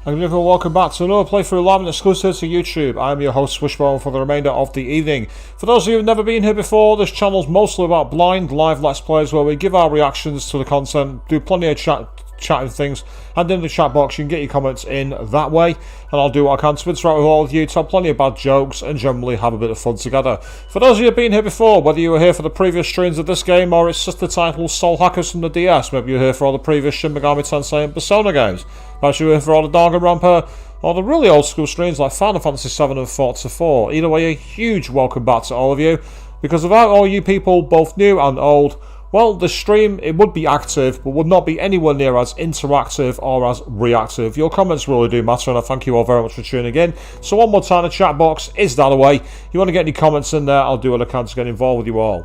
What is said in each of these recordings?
And everyone, welcome back to another playthrough live and exclusive to YouTube. I'm your host Swishbone for the remainder of the evening. For those of you who've never been here before, this channel's mostly about blind live let's plays where we give our reactions to the content, do plenty of chatting things, and in the chat box you can get your comments in that way, and I'll do what I can to interact with all of you, tell plenty of bad jokes, and generally have a bit of fun together. For those of you who've been here before, whether you were here for the previous streams of this game or its sister title Soul Hackers from the DS, maybe you're here for all the previous Shin Megami Tensei and Persona games, perhaps you're here for all the Danganronpa, or the really old school streams like Final Fantasy VII and Forza 4. Either way, a huge welcome back to all of you, because without all you people, both new and old, well, the stream, it would be active, but would not be anywhere near as interactive or as reactive. Your comments really do matter, and I thank you all very much for tuning in. So one more time, the chat box is that away. You want to get any comments in there, I'll do what I can to get involved with you all.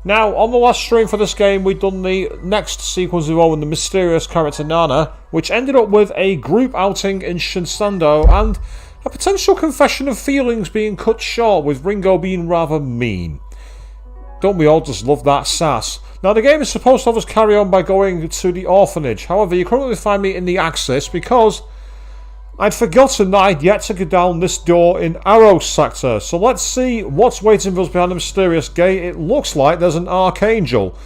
Now, on the last stream for this game, we've done the next sequence involving the mysterious character Nana, which ended up with a group outing in Shinsando, and a potential confession of feelings being cut short, with Ringo being rather mean. Don't we all just love that sass? Now, the game is supposed to have us carry on by going to the orphanage. However, you currently find me in the Axis because I'd forgotten that I'd yet to go down this door in Arrow Sector. So let's see what's waiting for us behind the mysterious gate. It looks like there's an Archangel.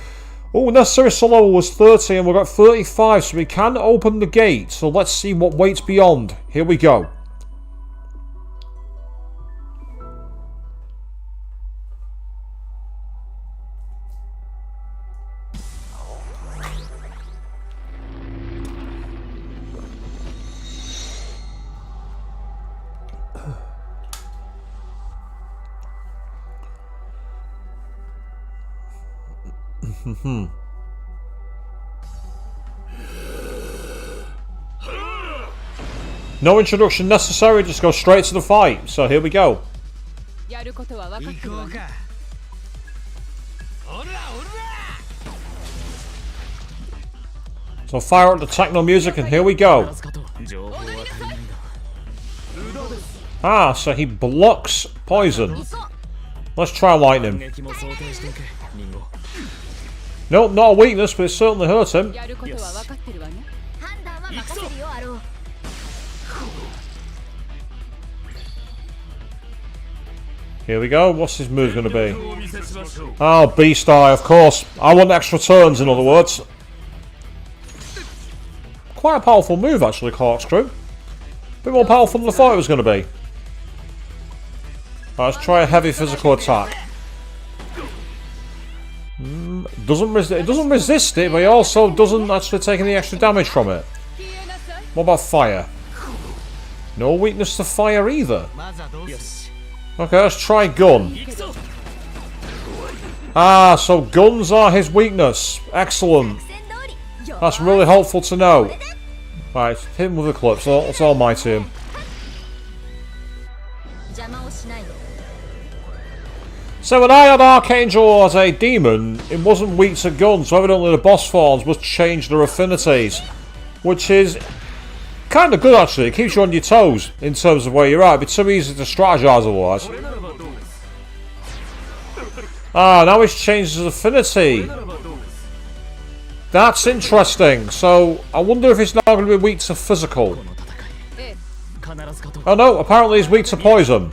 Oh, necessary solo was 30 and we've got 35, so we can open the gate. So let's see what waits beyond. Here we go. No introduction necessary, just go straight to the fight. So here we go. So fire up the techno music and here we go. Ah, so he blocks poison. Let's try lightning. Nope, not a weakness, but it certainly hurt him. Here we go. What's his move going to be? Oh, Beast Eye, of course. I want extra turns, in other words. Quite a powerful move, actually, Corkscrew. A bit more powerful than I thought it was going to be. Right, let's try a heavy physical attack. It doesn't resist it, but he also doesn't actually take any extra damage from it. What about fire? No weakness to fire either. Okay, let's try gun. Ah, so guns are his weakness. Excellent. That's really helpful to know. Right, hit him with a clip, so that's all my team. So when I had Archangel as a demon, it wasn't weak to guns, so evidently the boss forms must change their affinities. Which is kind of good actually, it keeps you on your toes in terms of where you're at. It'd be too easy to strategize otherwise. Ah, now he's changed his affinity. That's interesting. So I wonder if he's now going to be weak to physical. Oh no, apparently he's weak to poison.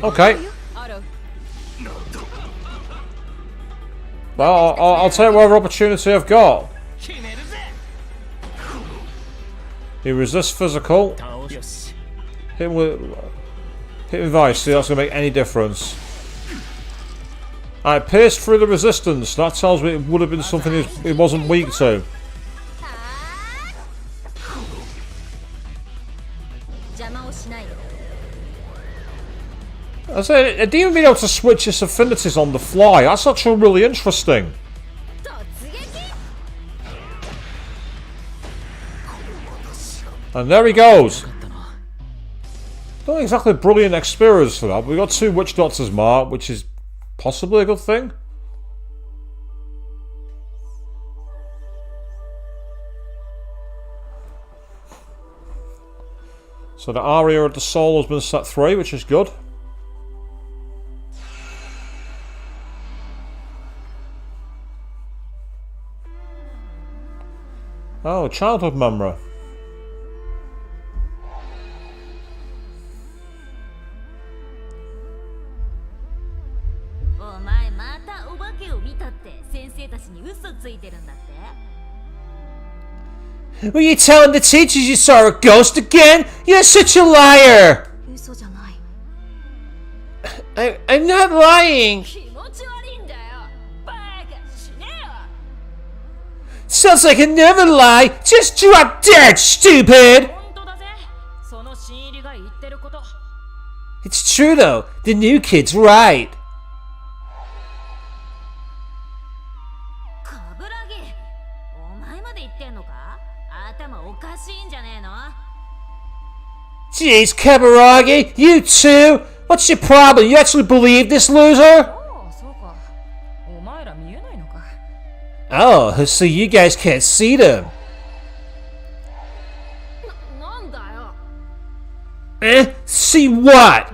Okay. Well, I'll take whatever opportunity I've got. He resists physical. Hit him with ice, see if that's going to make any difference. I pierced through the resistance. That tells me it would have been something it wasn't weak to. I said, it didn't even be able to switch its affinities on the fly. That's actually really interesting. And there he goes. Not exactly a brilliant experience for that, but we got 2 Witch Doctors marked, which is possibly a good thing. So the aria of the soul has been set 3, which is good. Oh, childhood memory. Were you telling the teachers you saw a ghost again? You're such a liar! I'm not lying! Sounds like I never lie! Just drop dead, stupid! It's true though, the new kid's right. Jeez, Kaburagi, you too? What's your problem? You actually believe this loser? Oh, so you guys can't see them. See what?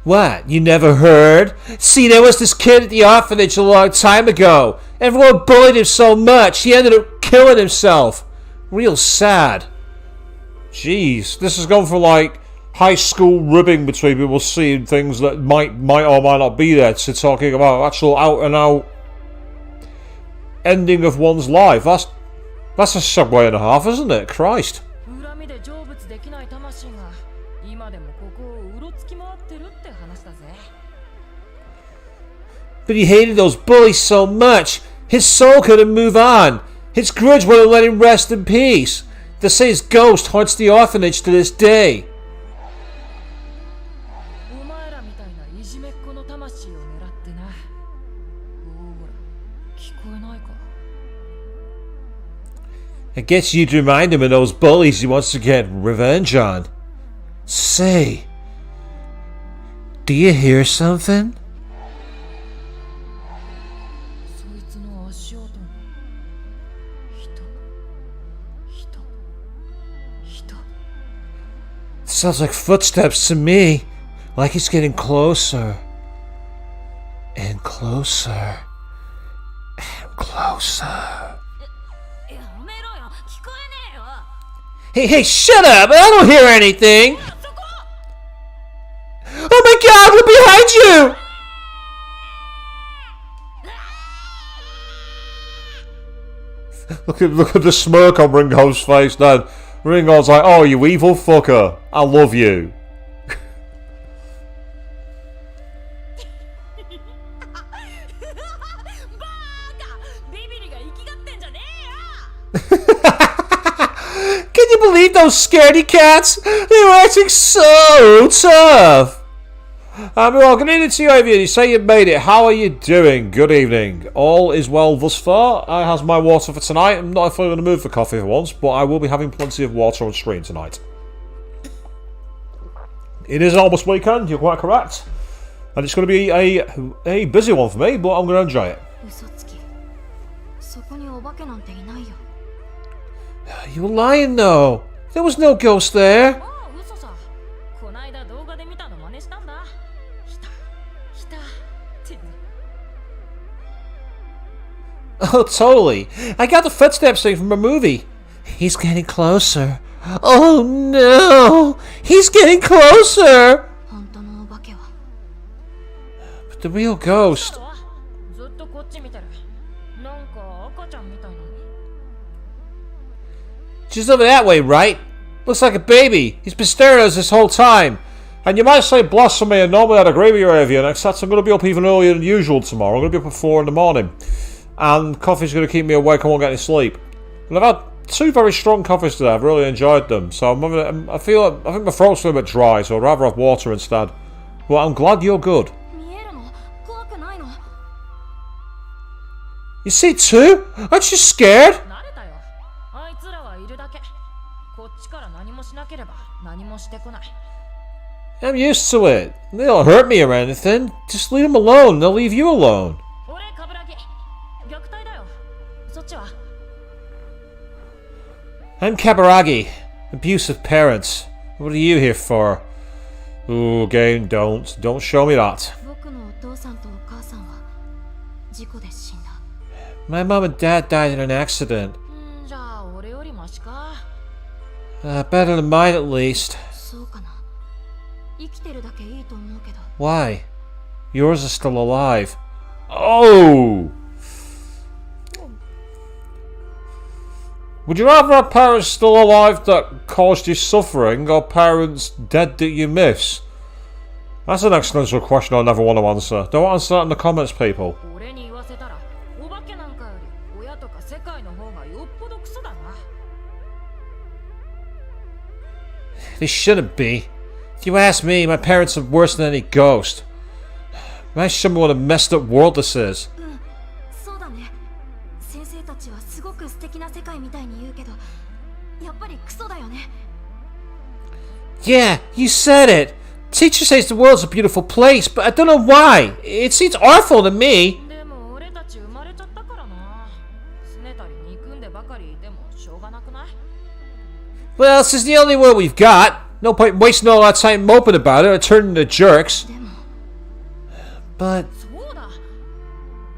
What? You never heard? See, there was this kid at the orphanage a long time ago. Everyone bullied him so much, he ended up killing himself. Real sad. Jeez, this has gone from like high school ribbing between people seeing things that might or might not be there to talking about actual out and out ending of one's life. That's a segue and a half, isn't it? Christ. But he hated those bullies so much, his soul couldn't move on. His grudge wouldn't let him rest in peace. They say his ghost haunts the orphanage to this day. I guess you'd remind him of those bullies he wants to get revenge on. Say, do you hear something? Sounds like footsteps to me, like he's getting closer and closer and closer. Hey, shut up! I don't hear anything! Oh my god, look behind you! Look at the smirk on Ringo's face then. Ringo's like, oh, you evil fucker. I love you. Can you believe those scaredy cats? They were acting so tough. Well, good evening to you, Avian. You say you made it. How are you doing? Good evening. All is well thus far. I have my water for tonight. I'm not fully in the mood for coffee for once, but I will be having plenty of water on stream tonight. It is almost weekend, you're quite correct. And it's going to be a busy one for me, but I'm going to enjoy it. You were lying though. There was no ghost there. Oh, totally. I got the footsteps thing from a movie. He's getting closer. Oh no! He's getting closer! But the real ghost... She's over that way, right? Looks like a baby. He's been staring at us this whole time. And you might say blasphemy, and normally I'd agree with you, Avian, except I'm going to be up even earlier than usual tomorrow. I'm going to be up at 4 in the morning. And coffee's going to keep me awake, I won't get any sleep. And I've had 2 very strong coffees today, I've really enjoyed them. So I think my throat's a little bit dry, so I'd rather have water instead. Well, I'm glad you're good. You see too? Aren't you scared? I'm used to it. They don't hurt me or anything. Just leave them alone, they'll leave you alone. I'm Kaburagi. Abusive parents. What are you here for? Ooh, game, don't show me that. My mom and dad died in an accident. Better than mine at least. そうかな。生きてるだけいいと思うけど。 Why? Yours is still alive. Oh! Would you rather have parents still alive that caused you suffering, or parents dead that you miss? That's an existential question I never want to answer. Don't answer that in the comments, people. 俺に言わせたら、お化けなんかより親とか世界の方がよっぽどクソだな。 They shouldn't be. If you ask me, my parents are worse than any ghost. Imagine someone what a messed up world this is. そうだね。先生たちはすごく素敵な世界みたいに言うけど、やっぱりクソだよね。 Yeah, you said it. Teacher says the world's a beautiful place, but I don't know why. It seems awful to me. でも俺たち生まれちゃったからな。拗ねたり憎んでばかりいてもしょうがなくない？ Well, this is the only world we've got. No point wasting all our time moping about it or turning into jerks. でも、 But そうだ。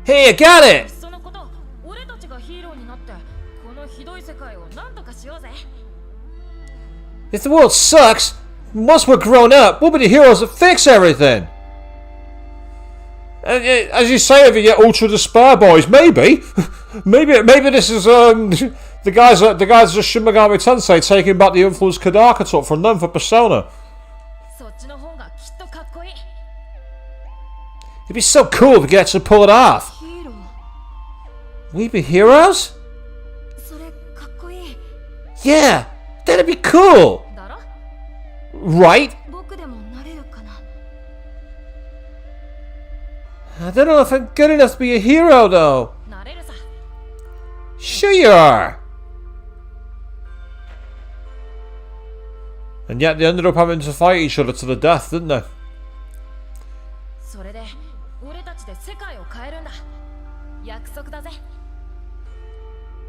hey, I got it. そのこと、俺たちがヒーローになって、このひどい世界をなんとかしようぜ。 If the world sucks, once we're grown up, we'll be the heroes that fix everything. As you say, if you get ultra despair boys, maybe, maybe this is the guys at Shin Megami Tensei taking back the influence Kadaka took from them for Persona. そっちの方がきっとかっこいい。 It'd be so cool if we could actually pull it off. ヒーロー、 We'd be heroes? それかっこいい。 Yeah, that'd be cool, だろ？ right? 僕でもなれるかな。 I don't know if I'm good enough to be a hero, though. なれるさ。 Sure you are. And yet they ended up having to fight each other to the death, didn't they? それで、俺たちで世界を変えるんだ。約束だぜ。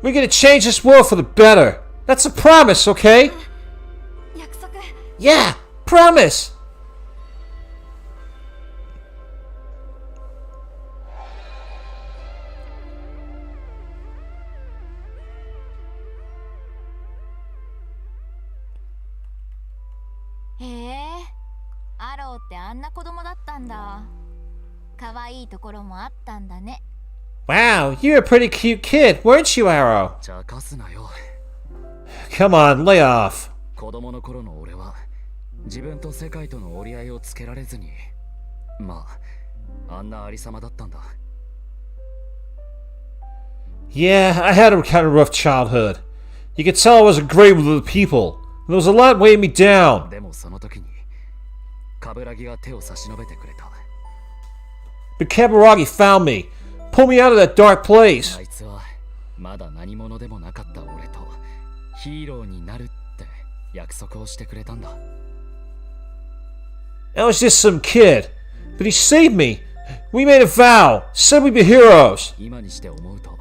We're gonna change this world for the better. That's a promise, okay? 約束。 Yeah, promise. Hey, アローってあんな子供だったんだ。可愛いところもあったんだね。 Wow, you're a pretty cute kid, weren't you, Arrow? 茶化すなよ。 Come on, lay off. 子供の頃の俺は自分と世界との折り合いをつけられずに、まああんなありさまだったんだ。 Yeah, I had a kind of rough childhood. You could tell I wasn't great with other people. There was a lot weighing me down. でもその時に冠城が手を差し伸べてくれた。 But Kaburagi found me, pulled me out of that dark place. あいつはまだ何者でもなかった俺とヒーローになるって約束をしてくれたんだ。 I was just some kid, but he saved me. We made a vow, said we'd be heroes. 今にして思うと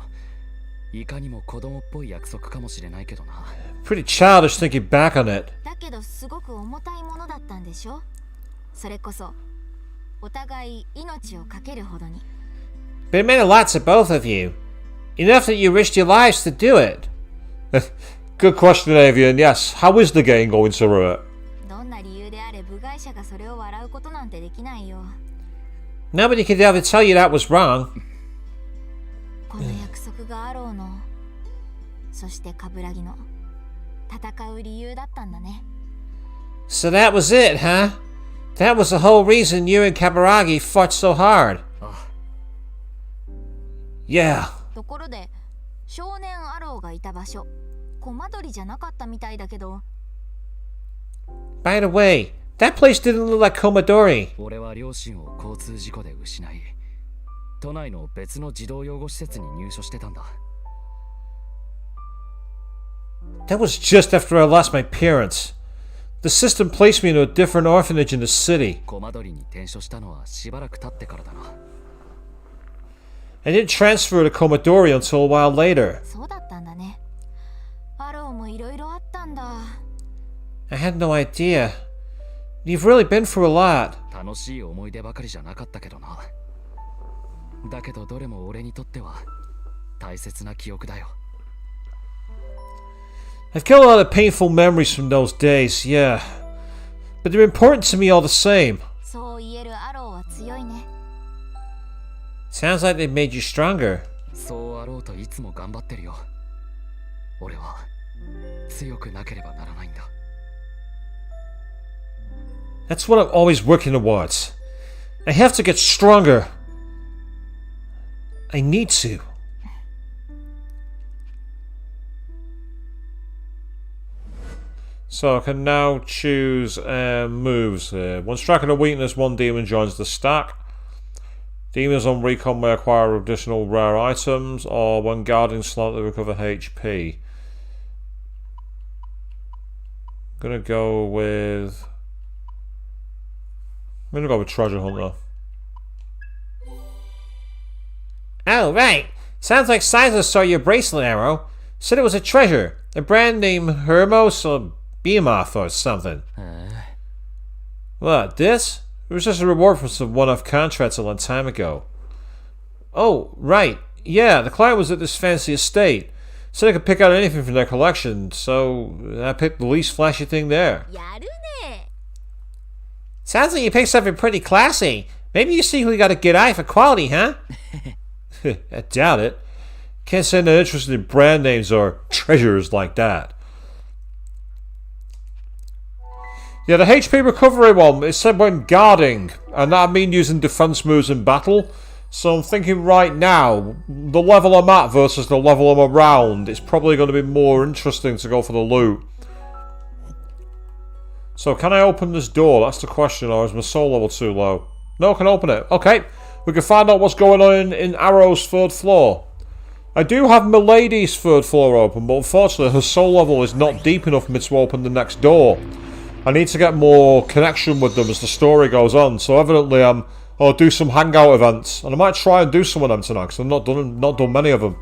いかにも子供っぽい約束かもしれないけどな。 Pretty childish thinking back on it. だけどすごく重たいものだったんでしょ？それこそお互い命をかけるほどに。 But it meant a lot to both of you. Enough that you risked your lives to do it. Good question, Avian. Yes, how is the game going through it? どんな理由であれ部外者がそれを笑うことなんてできないよ。 Nobody could ever tell you that was wrong. この約束がアローの、そして冠城の戦う理由だったんだね。 So that was it, huh? That was the whole reason you and Kaburagi fought so hard. あ Yeah. ところで少年アローがいた場所、コマドリじゃなかったみたいだけど。 By the way, that place didn't look like Komodori. 俺は両親を交通事故で失い、都内の別の児童養護施設に入所してたんだ。 That was just after I lost my parents. The system placed me into a different orphanage in the city. コマドリに転所したのはしばらく経ってからだな。 I didn't transfer to Komodori until a while later. そうだったんだね。アローもいろいろあったんだ。 I had no idea. You've really been through a lot. 楽しい思い出ばかりじゃなかったけどな。だけどどれも俺にとっては大切な記憶だよ。I've got a lot of painful memories from those days, yeah. But they're important to me all the same. そう言えるアローは強いね。 Sounds like they've made you stronger. そうあろうといつも頑張ってるよ。俺は強くなければならないんだ。 That's what I'm always working towards. I have to get stronger. I need to. So I can now choose moves here. When striking a weakness, one demon joins the stack. Demons on recon may acquire additional rare items, or when guarding slightly recover HP. Gonna go with... I'm gonna go with Treasure Hunter. Oh, right. Sounds like Sizer saw your bracelet, Arrow. Said it was a treasure. A brand name Hermos or Behemoth or something. What, this? It was just a reward for some one-off contracts a long time ago. Oh, right. Yeah, the client was at this fancy estate. Said I could pick out anything from their collection, so I picked the least flashy thing there. やるね。 Sounds like you picked something pretty classy. Maybe you secretly got a good eye for quality, huh? I doubt it. Can't say I'm not interested in brand names or treasures like that. Yeah, the HP recovery one, it said when guarding, and that I mean using defense moves in battle. So I'm thinking right now, the level I'm at versus the level I'm around, it's probably going to be more interesting to go for the loot. So can I open this door? That's the question, or is my soul level too low? No, I can open it. Okay, we can find out what's going on in Arrow's third floor. I do have Milady's third floor open, but unfortunately her soul level is not deep enough for me to open the next door. I need to get more connection with them as the story goes on, so evidently I'll do some hangout events, and I might try and do some of them tonight, because I've not done many of them.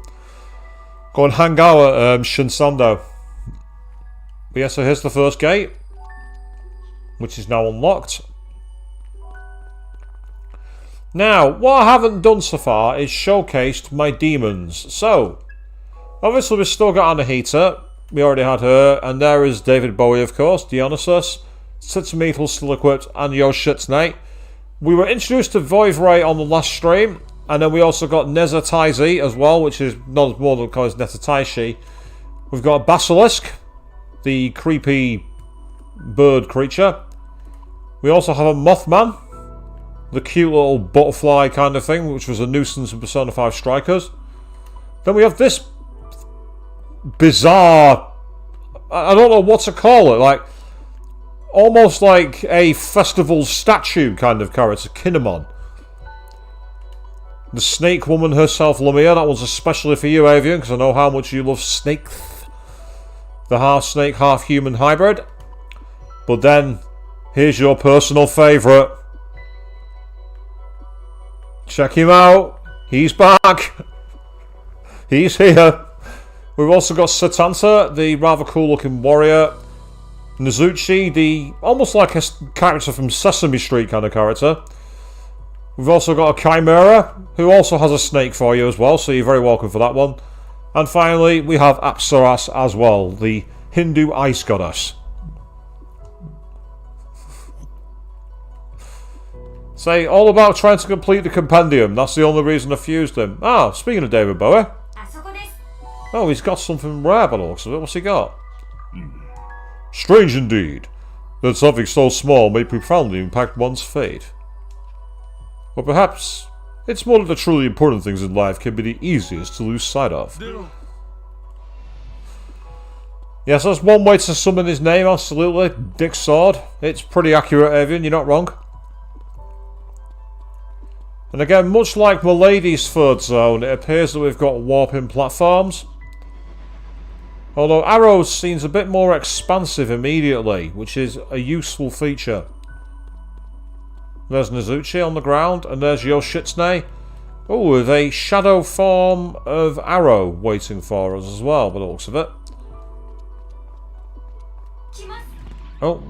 Go and hang out at Shinsando. But yeah, so here's the first gate, which is now unlocked. Now, what I haven't done so far is showcased my demons. So, obviously we've still got Anahita, we already had her, and there is David Bowie, of course, Dionysus, Tsumitl still equipped, and Yoshitsune. We were introduced to Voivray on the last stream, and then we also got Nezataizi as well, which is not as more than called Nezataishi. We've got Basilisk, the creepy bird creature. We also have a Mothman, the cute little butterfly kind of thing, which was a nuisance in Persona 5 Strikers. Then we have this bizarre, I don't know what to call it, like almost like a festival statue kind of character, Kinemon. The snake woman herself, Lumia, that one's especially for you, Avian, because I know how much you love Snake. The half snake, half human hybrid. But then, here's your personal favourite. Check him out. He's back. He's here. We've also got Satanta, the rather cool looking warrior. Nezuchi, the almost like a character from Sesame Street kind of character. We've also got a Chimera, who also has a snake for you as well, so you're very welcome for that one. And finally, we have Apsaras as well, the Hindu ice goddess. Say, all about trying to complete the compendium. That's the only reason I fused him. Ah, speaking of David Bowie. Oh, he's got something rare by the looks of it. What's he got? Strange indeed, that something so small may profoundly impact one's fate. Or perhaps, it's more that the truly important things in life can be the easiest to lose sight of. Yes, that's one way to summon his name, absolutely. Dick Sword. It's pretty accurate, Avian, you're not wrong. And again, much like Milady's third zone, it appears that we've got warping platforms. Although Arrows seems a bit more expansive immediately, which is a useful feature. There's Nezuchi on the ground, and there's Yoshitsune. Oh, with a shadow form of Arrow waiting for us as well, by the looks of it. Oh,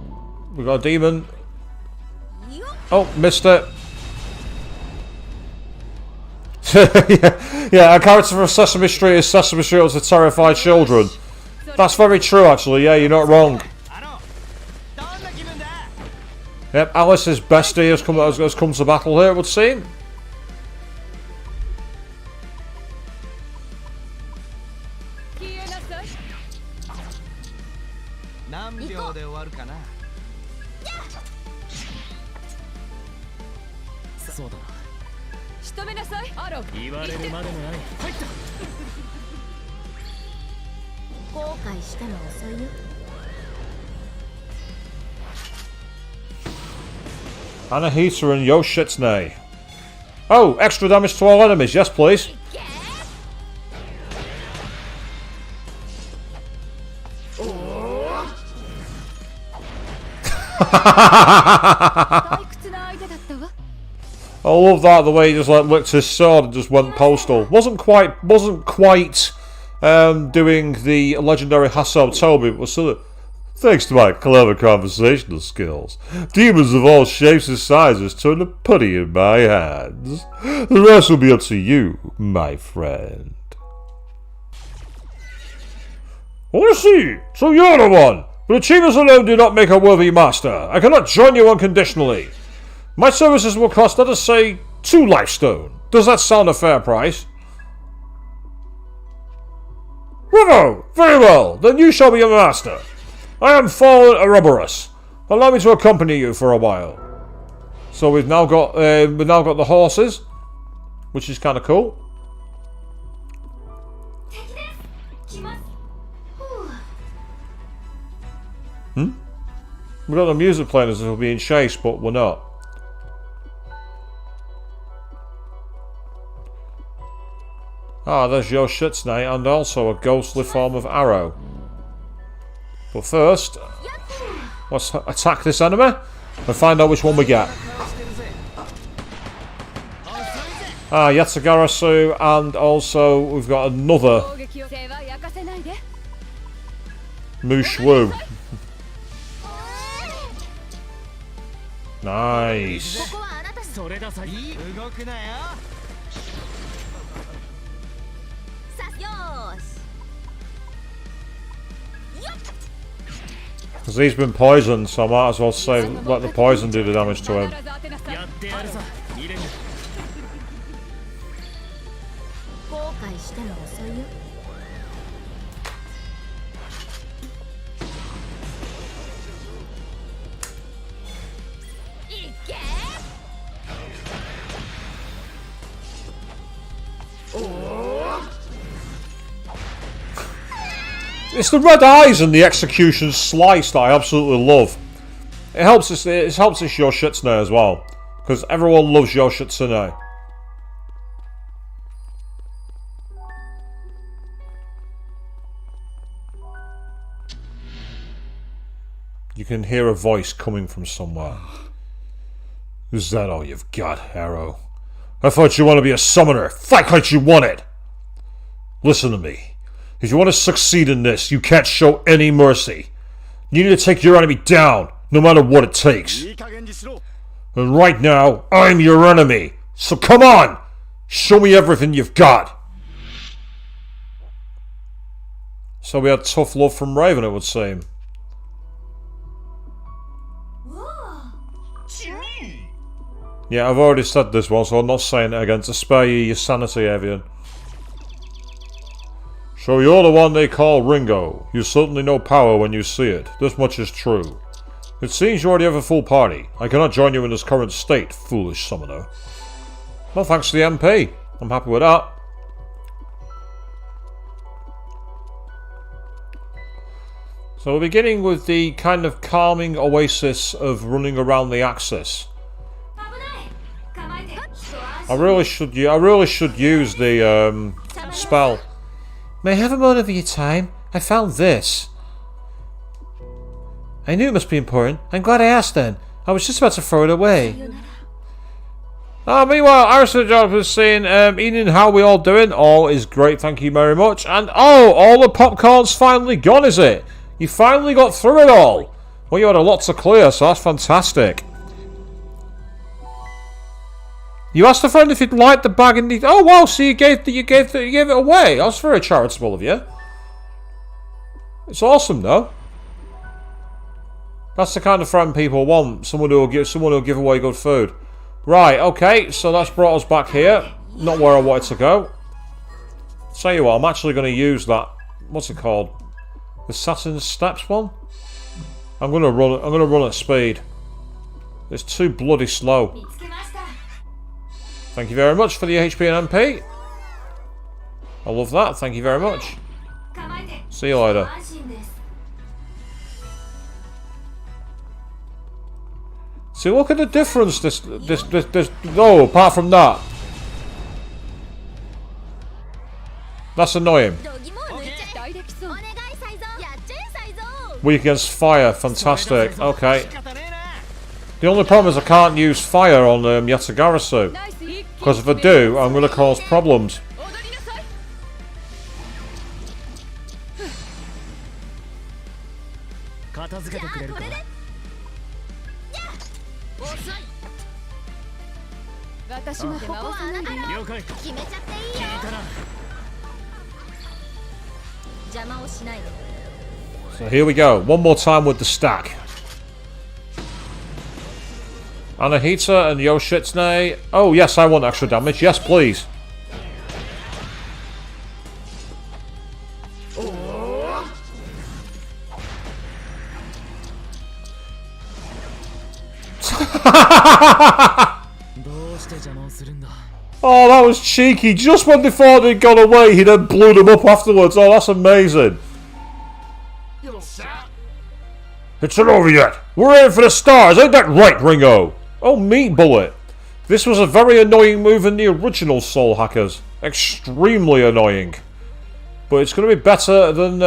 we got a demon. Oh, missed it. Yeah, a character from Sesame Street is Sesame Street to terrify children. That's very true, actually. Yeah, you're not wrong. Yep, Alice's bestie has come to battle here, it would seem. 何秒で終わるかな。そうだな。仕留めなさいアロー。言われるまでもない。入った。後悔しても遅いよ。 Anahita and Yoshitsune. Oh, extra damage to all enemies. Yes, please. I love that, the way he just like licked his sword and just went postal. Wasn't quite doing the legendary Hasso Toby, but was sort of, thanks to my clever conversational skills, demons of all shapes and sizes turn to putty in my hands. The rest will be up to you, my friend. I see. So you're the one. But achievements alone do not make a worthy master. I cannot join you unconditionally. My services will cost, let us say, 2 lifestone. Does that sound a fair price? Bravo! Very well. Then you shall be a master. I am Fallen Ouroboros. Allow me to accompany you for a while. So we've now got the horses, which is kind of cool. We've got the music playing as if we're being chased, but we're not. Ah, there's Yoshitsune and also a ghostly form of arrow. But first, let's attack this enemy and find out which one we get. Ah, Yatsugarasu, and also we've got another Mushwu. Nice. Because he's been poisoned, so I might as well say let the poison do the damage to him. It's the red eyes and the execution slice that I absolutely love. It helps us Yoshitsune as well, because everyone loves Yoshitsune. You can hear a voice coming from somewhere. Is that all you've got, Harrow? I thought you want to be a summoner. Fight like you want it. Listen to me. If you want to succeed in this, you can't show any mercy. You need to take your enemy down, no matter what it takes. And right now, I'm your enemy. So come on! Show me everything you've got. So we had tough love from Raven, it would seem. Yeah, I've already said this one, so I'm not saying it again to spare you your sanity, Avian. So you're the one they call Ringo. You certainly know power when you see it. This much is true. It seems you already have a full party. I cannot join you in this current state, foolish summoner. Well, thanks to the MP. I'm happy with that. So we're beginning with the kind of calming oasis of running around the axis. I really should use the spell. May I have a moment of your time? I found this. I knew it must be important. I'm glad I asked then. I was just about to throw it away. Meanwhile, Aristotle was saying, Ian, how we all doing? All is great, thank you very much. And oh, all the popcorn's finally gone, is it? You finally got through it all. Well, you had a lot to clear, so that's fantastic. You asked a friend if he'd like the bag and oh wow, so you gave it away. That's very charitable of you. It's awesome, though. That's the kind of friend people want. Someone who'll give away good food. Right, okay, so that's brought us back here. Not where I wanted to go. Tell you what, I'm actually going to use that. What's it called? The Saturn Steps one? I'm gonna run at speed. It's too bloody slow. Thank you very much for the HP and MP. I love that. Thank you very much. See you later. See, look at the difference. This. Oh, apart from that, that's annoying. Weak against fire. Fantastic. Okay. The only problem is I can't use fire on Yatagarasu. Because if I do, I'm going to cause problems. So here we go. One more time with the stack. Anahita and Yoshitsune. Oh, yes, I want extra damage. Yes, please. Oh, that was cheeky. Just when they thought they'd gone away, he then blew them up afterwards. Oh, that's amazing. It's not over yet. We're aiming for the stars. Ain't that right, Ringo? Oh, meat bullet. This was a very annoying move in the original Soul Hackers. Extremely annoying. But it's going to be better than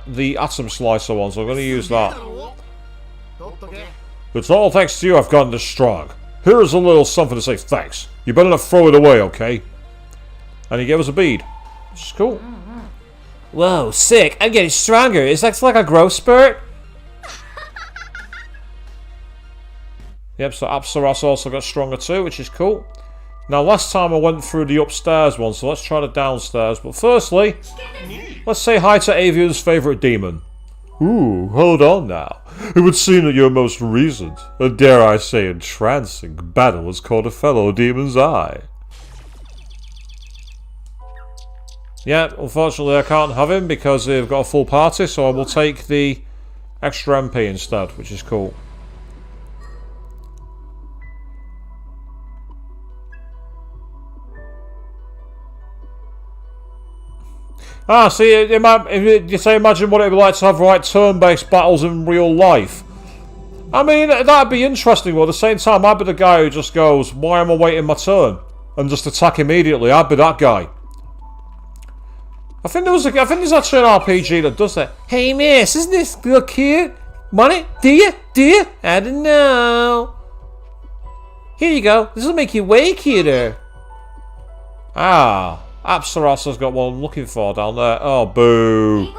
the Atom Slicer one, so I'm going to use that. It's all thanks to you I've gotten this strong. Here is a little something to say thanks. You better not throw it away, okay? And he gave us a bead, which is cool. Whoa, sick. I'm getting stronger. Is that like a growth spurt? Yep, so Apsaras also got stronger too, which is cool. Now, last time I went through the upstairs one, so let's try the downstairs. But firstly, let's say hi to Avian's favourite demon. Ooh, hold on now. It would seem that your most recent, and dare I say entrancing, battle has caught a fellow demon's eye. Yeah, unfortunately I can't have him because they've got a full party, so I will take the extra MP instead, which is cool. Ah, see, imagine what it would be like to have like turn-based battles in real life. I mean, that'd be interesting, but at the same time, I'd be the guy who just goes, why am I waiting my turn? And just attack immediately. I'd be that guy. I think there's actually an RPG that does that. Hey miss, isn't this look cute? Want it? Do you? Do you? I don't know. Here you go. This will make you way cuter. Ah, Apsaras has got what I'm looking for down there. Oh, boo.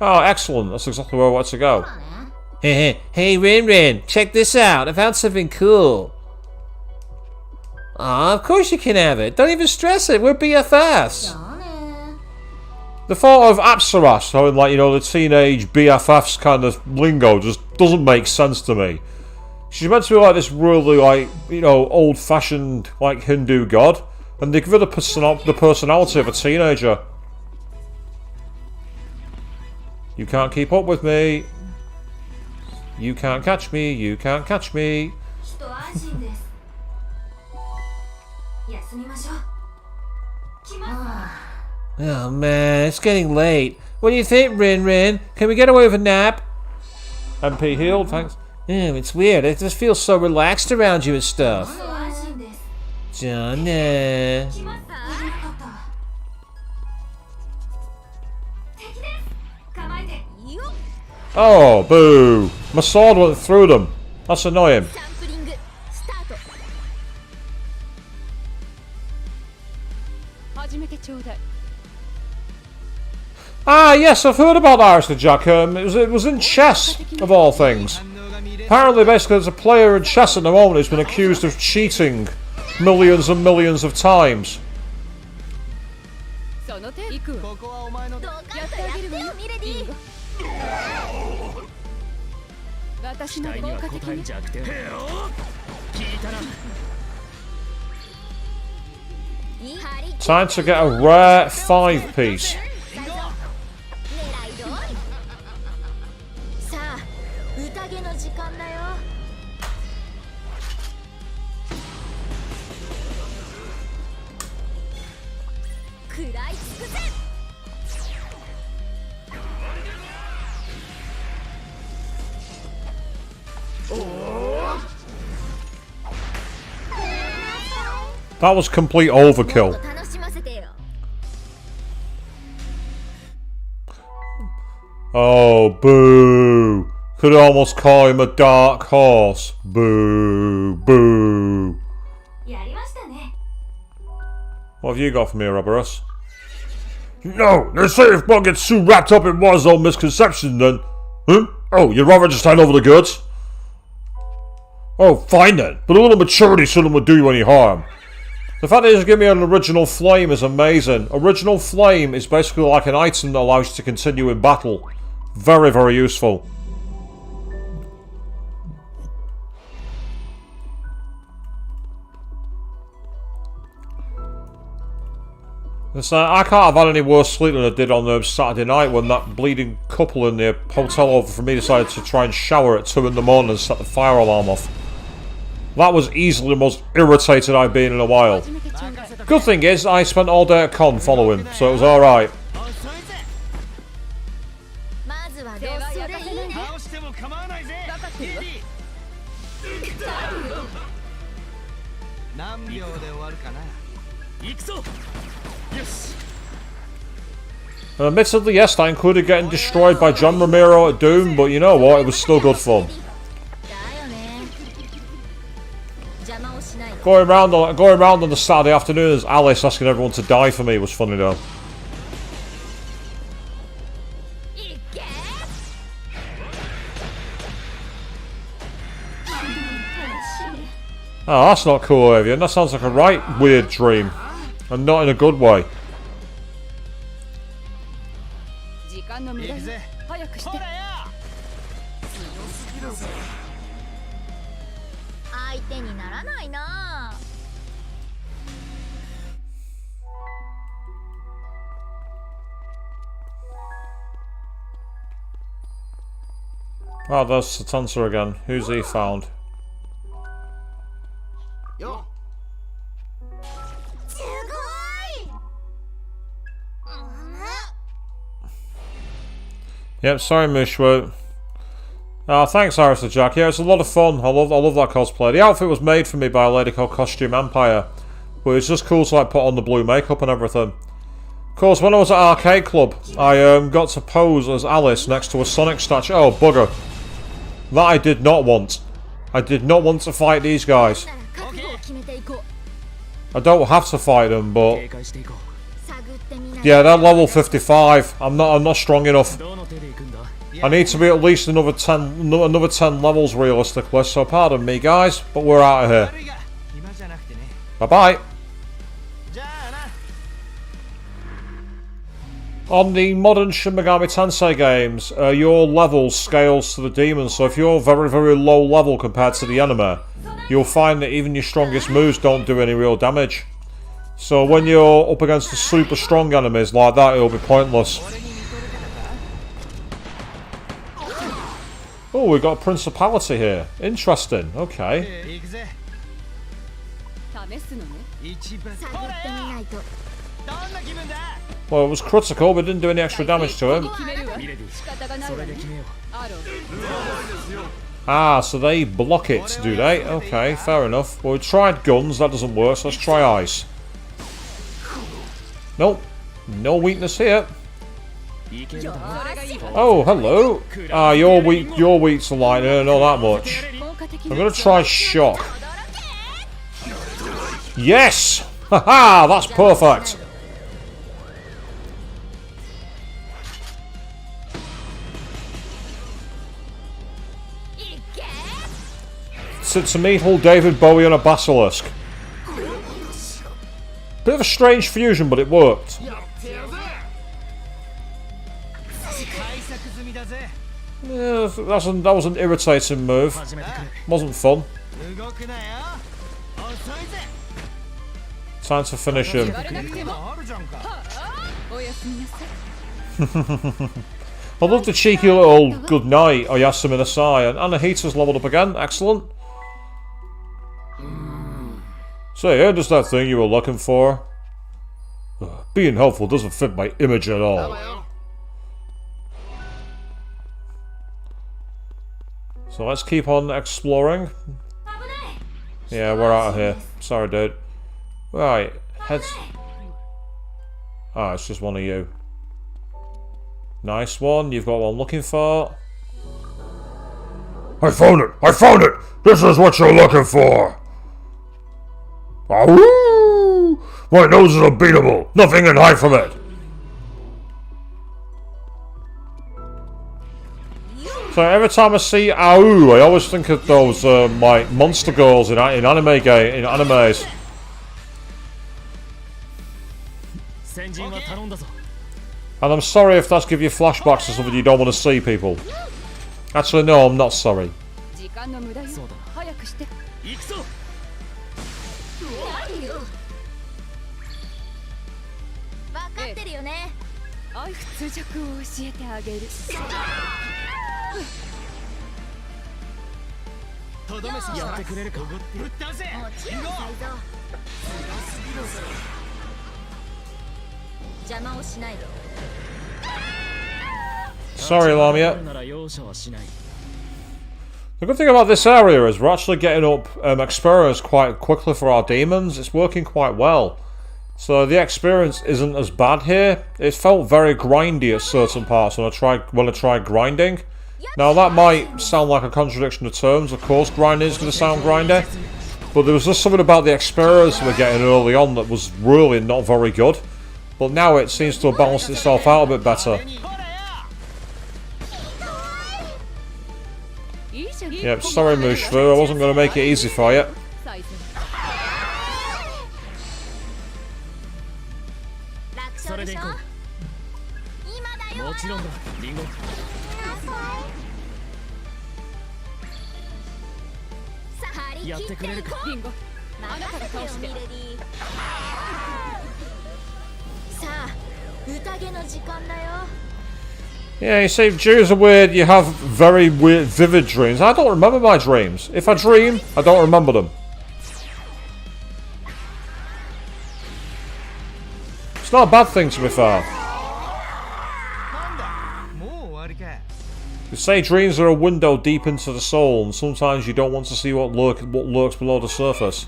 Oh, excellent. That's exactly where I wanted to go. Hey, Rin, check this out. I found something cool. Aw, of course you can have it. Don't even stress it. We're BFFs. The thought of Apsaras having, like, you know, the teenage BFFs kind of lingo just doesn't make sense to me. She's meant to be like this really, like, you know, old-fashioned, like, Hindu god. And they give her the personality of a teenager. You can't keep up with me. You can't catch me. You can't catch me. Oh man, it's getting late. What do you think, Rin? Can we get away with a nap? MP healed, thanks. It's weird. It just feels so relaxed around you and stuff. Jonah. Oh, boo. My sword went through them. That's annoying. Ah, yes, I've heard about Arista Jack. It was in chess, of all things. Apparently, basically, there's a player in chess at the moment who's been accused of cheating millions and millions of times. その手行くわここはお前のどうかとやってよミレディ。私の期待には応効果的にえ弱点聞いたな Time to get a rare 5-piece. さあ宴の時間だよ。食らい尽くせ。That was complete もっ overkill. と楽しませてよ。 Oh, boo. Could almost call him a dark horse. Boo, boo. やりましたね。 What have you got for me, Robertus? No, they say if one gets too wrapped up in one's own misconceptions, then... Huh? Oh, you'd rather just hand over the goods? Oh, fine then, but a little maturity shouldn't do you any harm. The fact that he's giving me an original flame is amazing. Original flame is basically like an item that allows you to continue in battle. Very, very useful. I can't have had any worse sleep than I did on Saturday night when that bleeding couple in the hotel over from me decided to try and shower at 2 in the morning and set the fire alarm off. That was easily the most irritated I've been in a while. Good thing is, I spent all day at con following, so it was alright. まずはどうそれいいね。倒しても構わないぜリリー何秒で終わるかな行くぞよし And admittedly, yes, that included getting destroyed by John Romero at Doom, but you know what, it was still good fun. だよね。邪魔をしないで。 Going round on the Saturday afternoon as Alice asking everyone to die for me was funny though. いけ。 Oh, that's not cool, Avian. That sounds like a right weird dream. And not in a good way. 時間の無駄よ行くぜ早くしてほらよ相手にならないな。 Oh, there's Satansa again. Who's he found? よ すごい。Yep, sorry, Mishwo. Thanks, Iris the Jack. Yeah, it's a lot of fun. I love that cosplay. The outfit was made for me by a lady called Costume Empire, but it's just cool to like put on the blue makeup and everything. Of course, when I was at Arcade Club, I got to pose as Alice next to a Sonic statue. Oh, bugger. That I did not want. I did not want to fight these guys. なら覚悟を決めていこう。 I don't have to fight them, but 警戒していこ探ってみない。 yeah, they're level 55. I'm not strong enough. うどの手で行くんだ I need to be at least another 10 levels realistically. So pardon me, guys, but we're out of here. 悪いが暇じゃなくてね Bye bye. じゃあな On the modern Shin Megami Tensei games, your level scales to the demons, so if you're very, very low level compared to the enemy, you'll find that even your strongest moves don't do any real damage. So when you're up against the super strong enemies like that, it'll be pointless. Oh, we've got a principality here. Interesting, okay. 行くぜ試すのね一番探ってみないと。どんな気分だ Well, it was critical, but didn't do any extra damage to him. 決めるわミレディ仕方がないそわねれで決めようアロー Ah, so they block it, do they? Okay, fair enough. Well, we tried guns, that doesn't work, so let's try ice. Nope. No weakness here. いけるだろ Oh, hello. Ah, you're weak to lightning, not that much. 効果的 I'm gonna try shock. Yes! Haha, that's perfect. It's a meatle David Bowie and a basilisk. Bit of a strange fusion, but it worked. Yeah, that was an irritating move. Wasn't fun. Time to finish him. 言われなくてもおやすみなさい I love the cheeky little good night Oyasumi Nasai, and Anahita's leveled up again. Excellent. Say, here does that thing you were looking for? Being helpful doesn't fit my image at all. So let's keep on exploring. Yeah, we're out of here. Sorry, dude. Right, heads. Ah, it's just one of you. Nice one. You've got what I'm looking for. I found it! I found it! This is what you're looking for! Ahoo! My nose is unbeatable! Nothing can hide from it! So every time I see Ahoo, I always think of those like monster girls in animes. 先陣は頼んだぞ And I'm sorry if that's give you flashbacks to something you don't want to see, people. Actually, no, I'm not sorry. 時間の無駄よ早くして行くぞ分かってるよね。愛普通弱を教えてあげるとどめさせやってくれるかぶっ倒せもちろん才蔵。邪魔をしないで。 Sorry, な Lamia. ら容赦はしない The good thing about this area is we're actually getting up experience quite quickly for our demons. It's working quite well. So the experience isn't as bad here. It felt very grindy at certain parts when I tried grinding. Now that might sound like a contradiction of terms. Of course, grinding is going to sound grindy. But there was just something about the experience we're getting early on that was really not very good. But now it seems to have balanced itself out a bit better. Yep, sorry Mushfu, I wasn't going to make it easy for you. サイズ楽勝でしょ。今だよ。もちろんだリンゴさあ張りやっ切っててくれるかリンゴあなたが倒してミレディ。さあ宴の時間だよ。 Yeah, you see, dreams are weird. You have very weird, vivid dreams. I don't remember my dreams. If I dream, I don't remember them. It's not a bad thing, to be fair. なんだもう終わりか You say dreams are a window deep into the soul, and sometimes you don't want to see what lurks below the surface.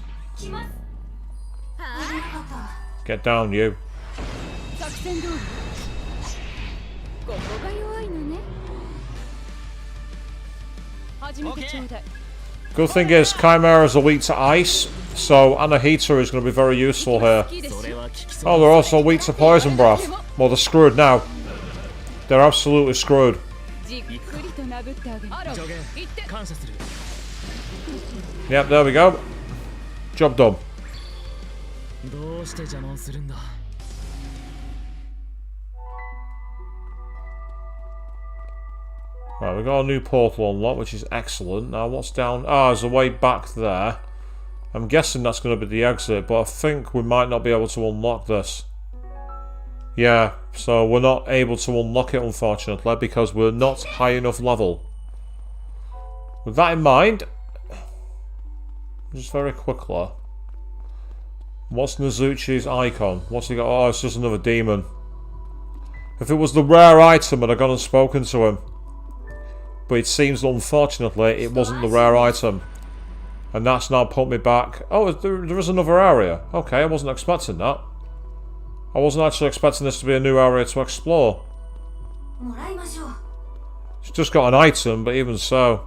Get down, you. 作戦通りここが弱いのね始めてちょうだい Good thing is, Chimeras are weak to ice, so Anahita is going to be very useful here. 好きでしょ Oh, they're also weak to poison breath. Well, they're screwed now. They're absolutely screwed. じっくりと殴ってあげるアロン助言行って感謝する Yep, there we go. Job done. どうして邪魔をするんだ Right, we got a new portal unlocked, which is excellent. Now, what's down? Ah, there's a way back there. I'm guessing that's going to be the exit, but I think we might not be able to unlock this. Yeah, so we're not able to unlock it, unfortunately, because we're not high enough level. With that in mind, just very quickly, what's Nazuchi's icon? What's he got? Oh, it's just another demon. If it was the rare item, I'd have gone and spoken to him. But it seems, unfortunately, it wasn't the rare item. And that's now put me back. Oh, there is another area. Okay, I wasn't expecting that. I wasn't actually expecting this to be a new area to explore. もらいましょう It's just got an item, but even so.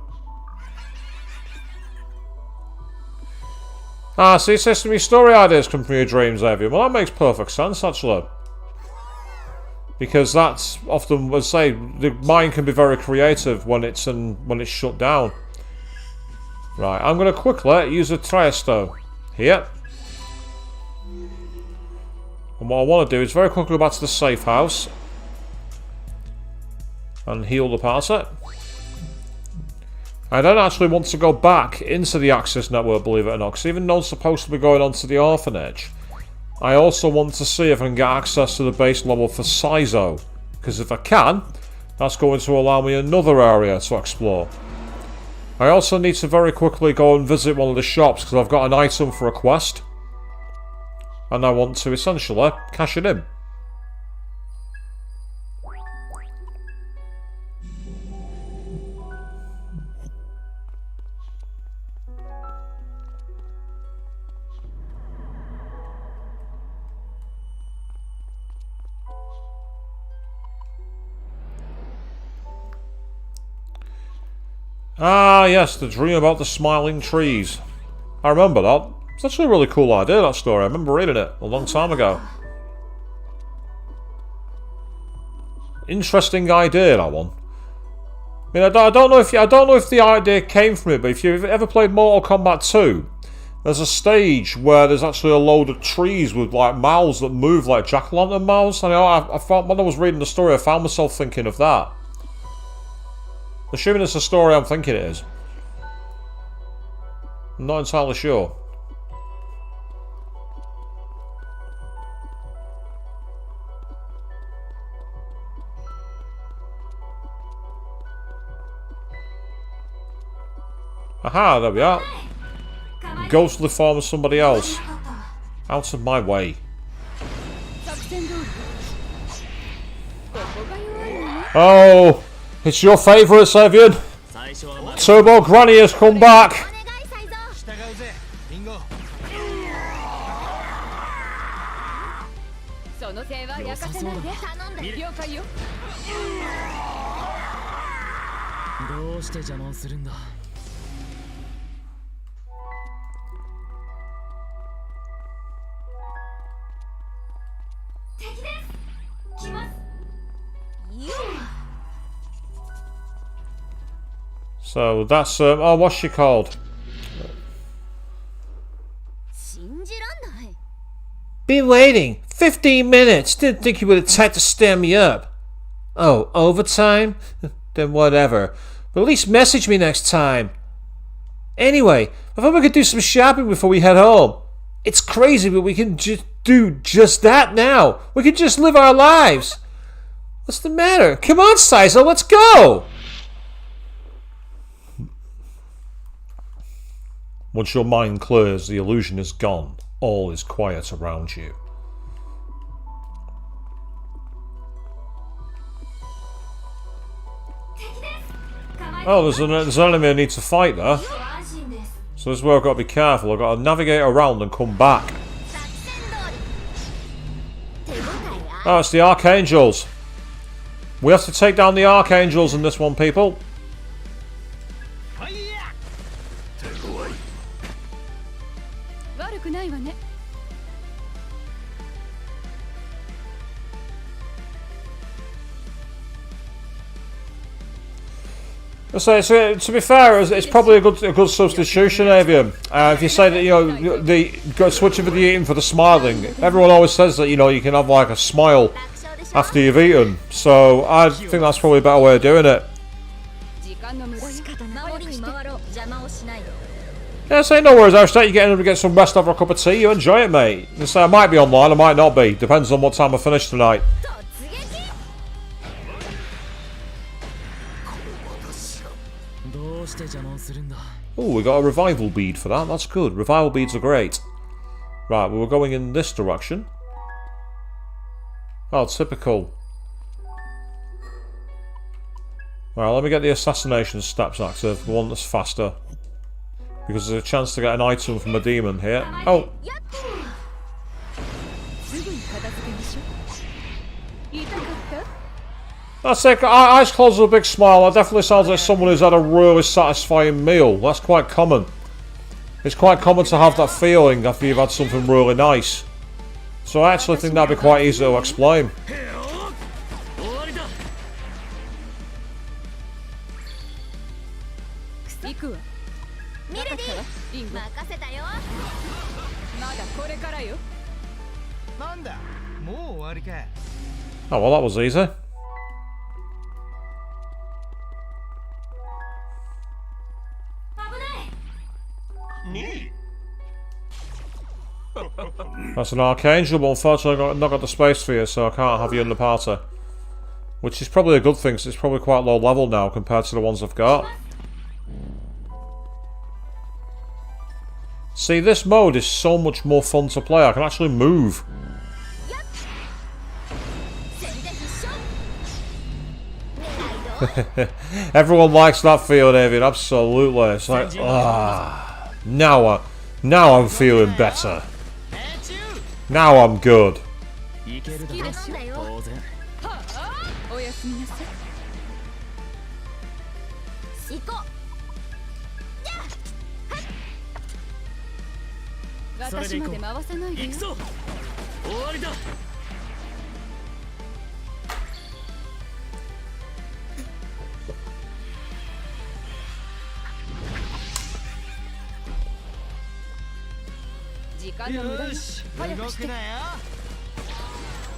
Ah, see, system, your story ideas come from your dreams, Avian. Well, that makes perfect sense, actually. Because that's often, let's say, the mind can be very creative when it's shut down. Right, I'm going to quickly use a Triasto. Here. And what I want to do is very quickly go back to the safe house and heal the party. I don't actually want to go back into the Access Network, believe it or not, because even though I'm supposed to be going on to the orphanage, I also want to see if I can get access to the base level for Saizo, because if I can, that's going to allow me another area to explore. I also need to very quickly go and visit one of the shops, because I've got an item for a quest, and I want to essentially cash it in. Ah, yes, the dream about the smiling trees. I remember that. It's actually a really cool idea, that story. I remember reading it a long time ago. Interesting idea, that one. I mean, I don't know if the idea came from it, but if you've ever played Mortal Kombat 2, there's a stage where there's actually a load of trees with like mouths that move like jack-o'-lantern mouths. And I found, when I was reading the story, I found myself thinking of that. Assuming it's the story I'm thinking it is. I'm not entirely sure. Aha, there we are. Ghostly form of somebody else. Out of my way. Oh, it's your favourite, Savian. Turbo Granny has come back. So that's oh, what's she called? Been waiting 15 minutes. Didn't think you would have tried to stand me up. Oh, overtime? Then whatever. But at least message me next time. Anyway, I thought we could do some shopping before we head home. It's crazy, but we can just do just that now. We can just live our lives. What's the matter? Come on, Saizo, let's go! Once your mind clears, the illusion is gone. All is quiet around you. Oh, there's an enemy I need to fight there. So this is where I've got to be careful. I've got to navigate around and come back. Oh, it's the Archangels. We have to take down the Archangels in this one, people. So to be fair, it's probably a good substitution, Avian. If you say that, you know, switching for the eating for the smiling, everyone always says that, you know, you can have like a smile after you've eaten. So I think that's probably a better way of doing it. Yeah, say no worries, Arstat. You're getting to get some rest over a cup of tea. You enjoy it, mate. You say I might be online, I might not be. Depends on what time I finish tonight. Oh, we got a revival bead for that. That's good. Revival beads are great. Right, we were going in this direction. Oh, typical. Alright, let me get the assassination steps active. The one that's faster. Because there's a chance to get an item from a demon here. Oh! That's it. Eyes closed with a big smile. That definitely sounds like someone who's had a really satisfying meal. That's quite common. It's quite common to have that feeling after you've had something really nice. So I actually think that'd be quite easy to explain. なんだもう終わりか。 Oh, well, that was easy. That's an Archangel, but unfortunately I've not got the space for you, so I can't have you in the party. Which is probably a good thing, because it's probably quite low level now compared to the ones I've got. See, this mode is so much more fun to play. I can actually move. Everyone likes that feeling, Avian, absolutely. It's like, now I'm feeling better. Now I'm good. おやすみなさい。行こ私まで回さないでよ。終わりだ。時間の無駄よ。よし早くして動くなよ。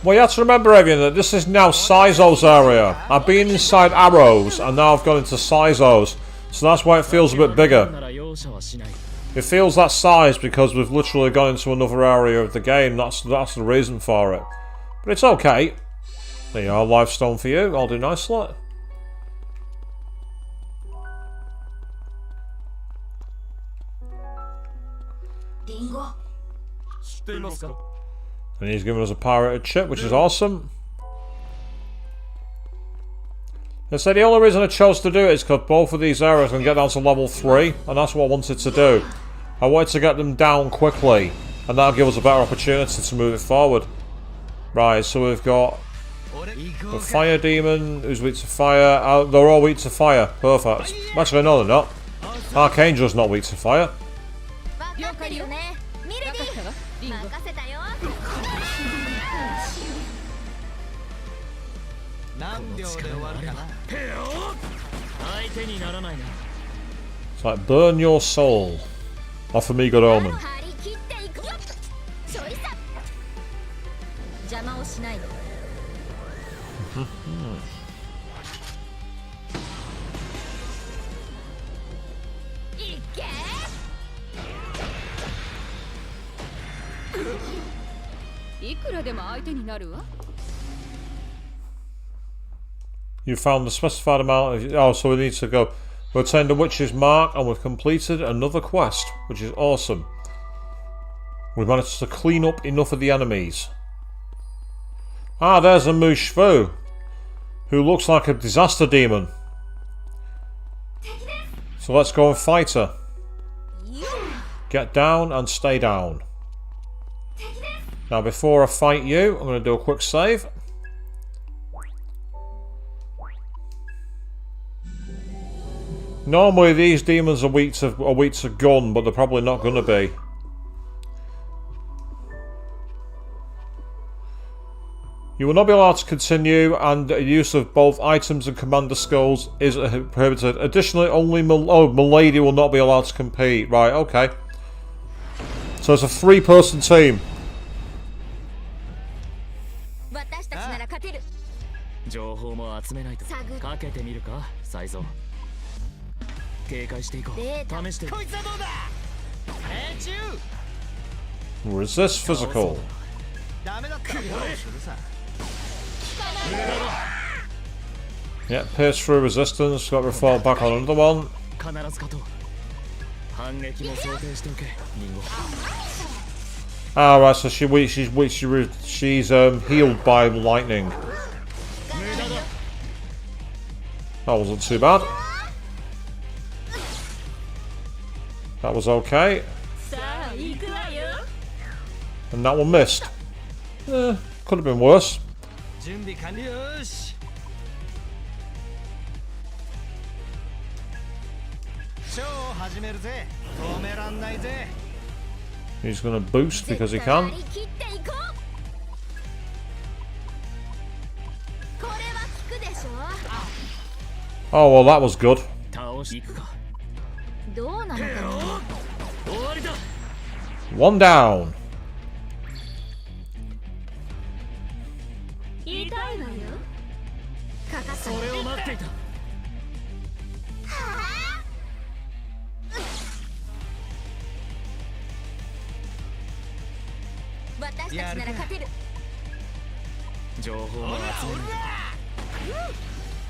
Well, you have to remember, Avian, that this is now Saizo's area. I've been inside Arrows, and now I've gone into Saizo's. So that's why it feels a bit bigger. なら容赦はしない。 It feels that size because we've literally gone into another area of the game. That's the reason for it. But it's okay. There you are, live stone for you. I'll do nicely. And he's given us a pirated chip, which is awesome. I said the only reason I chose to do it is because both of these areas can get down to level 3, and that's what I wanted to do. I wanted to get them down quickly, and that'll give us a better opportunity to move it forward. Right, so we've got the Fire Demon, who's weak to fire. They're all weak to fire. Perfect. Actually, no, they're not. Archangel's not weak to fire. う。分かってるよね。ミルディ分かったわ。リンゴ。任せたよ。何秒で終わるかな。相手にならないな。 It's like, burn your soul. Offer me good omen. 張り切っていくよ。ちょいさ。邪魔をしないで。いけ。 いくらでも相手になるわ。 You found the specified amount of... Oh, so we need to go... We attained the Witch's Mark, and we've completed another quest, which is awesome. We've managed to clean up enough of the enemies. Ah, there's a Mushfu, who looks like a disaster demon. So let's go and fight her. Get down and stay down. Now, before I fight you, I'm going to do a quick save. Normally these demons are weak to gun, but they're probably not going to be. You will not be allowed to continue, and the use of both items and commander skulls is prohibited. Additionally, only Milady will not be allowed to compete. Right, okay. So it's a 3-person team. 私たちなら勝てる。情報も集めないと。かけてみるか、サイゾー。警戒していこう。データ。試して。こいつはどうだ。命中。 Resist physical. ダメだったらフォローするさ。 Yeah, pierce through resistance. Got to fall back on another one. 必ず勝とう。反撃も想定しておけ、リンゴ。 Ah, right. So she's healed by lightning. That wasn't too bad. That was okay. さあ行くわよ。 And that one missed. Could have been worse. 準備完了よし。ショーを始めるぜ。止めらんないぜ。 He's going to boost because he 張 can. り切っていこう。これは効くでしょ。 Oh, well, that was good. 倒し行くか。どうなのかな。終わりだ。 One down. 痛いわよ。それを待っていた。私たちなら勝てる。情報も集めない。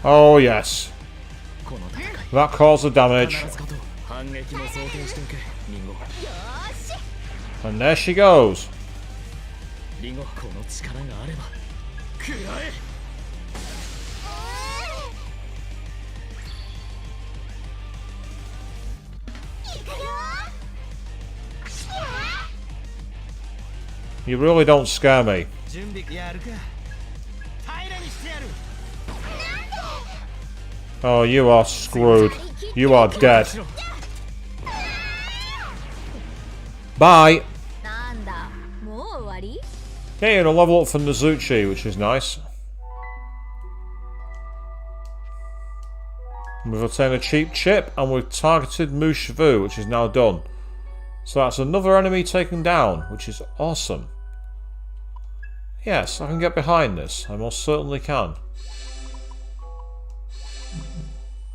Oh, yes. この戦い That caused the damage. 必ず勝とう。反撃も想定しておけ。リンゴ。 And there she goes. リンゴ、この力があれば食らえ。You really don't scare me. 準備やるか。平らにしてやる。 Oh, you are screwed. You are dead. Bye. なんだ、もう終わり？ Getting a level up for Nazuchi, which is nice. We've obtained a cheap chip, and we've targeted Mushivu, which is now done. So that's another enemy taken down, which is awesome. Yes, I can get behind this. I most certainly can.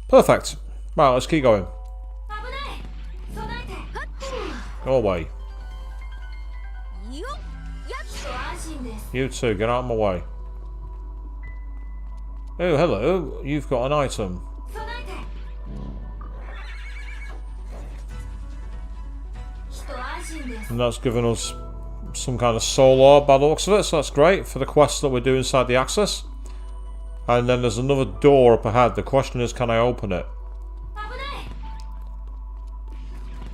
Perfect. Right, let's keep going. Go away. You two, get out of my way. Oh, hello. You've got an item. And that's given us some kind of soul orb by the looks of it, so that's great for the quest that we do inside the Axis. And then there's another door up ahead. The question is, can I open it?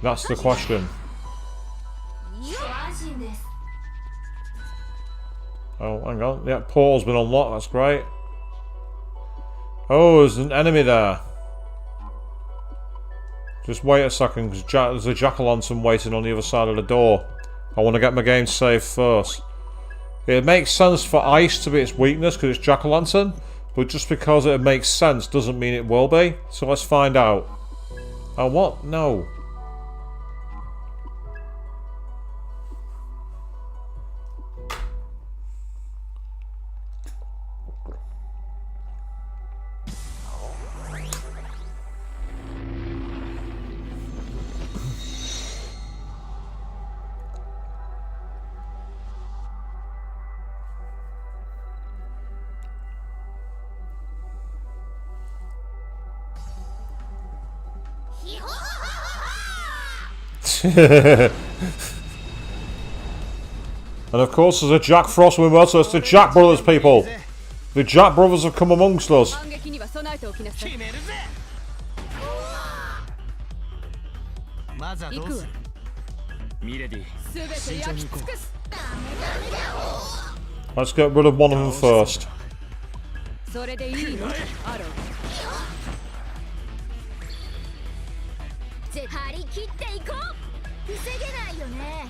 That's the question. Oh, hang on. Yeah, portal's been unlocked. That's great. Oh, there's an enemy there. Just wait a second, because there's a jack-o'-lantern waiting on the other side of the door. I want to get my game saved first. It makes sense for ice to be its weakness, because it's jack-o'-lantern, but just because it makes sense doesn't mean it will be. So let's find out. Oh, what? No. And of course there's a Jack Frost with us, so it's the Jack Brothers, people. The Jack Brothers have come amongst us. 反撃には備えておきなさい。決めるぜ。まずはどうする。ミレディ、すべて焼き尽くす。 Let's get rid of one of them first. それでいいの？アロー。張り切っていこう。防げないよね。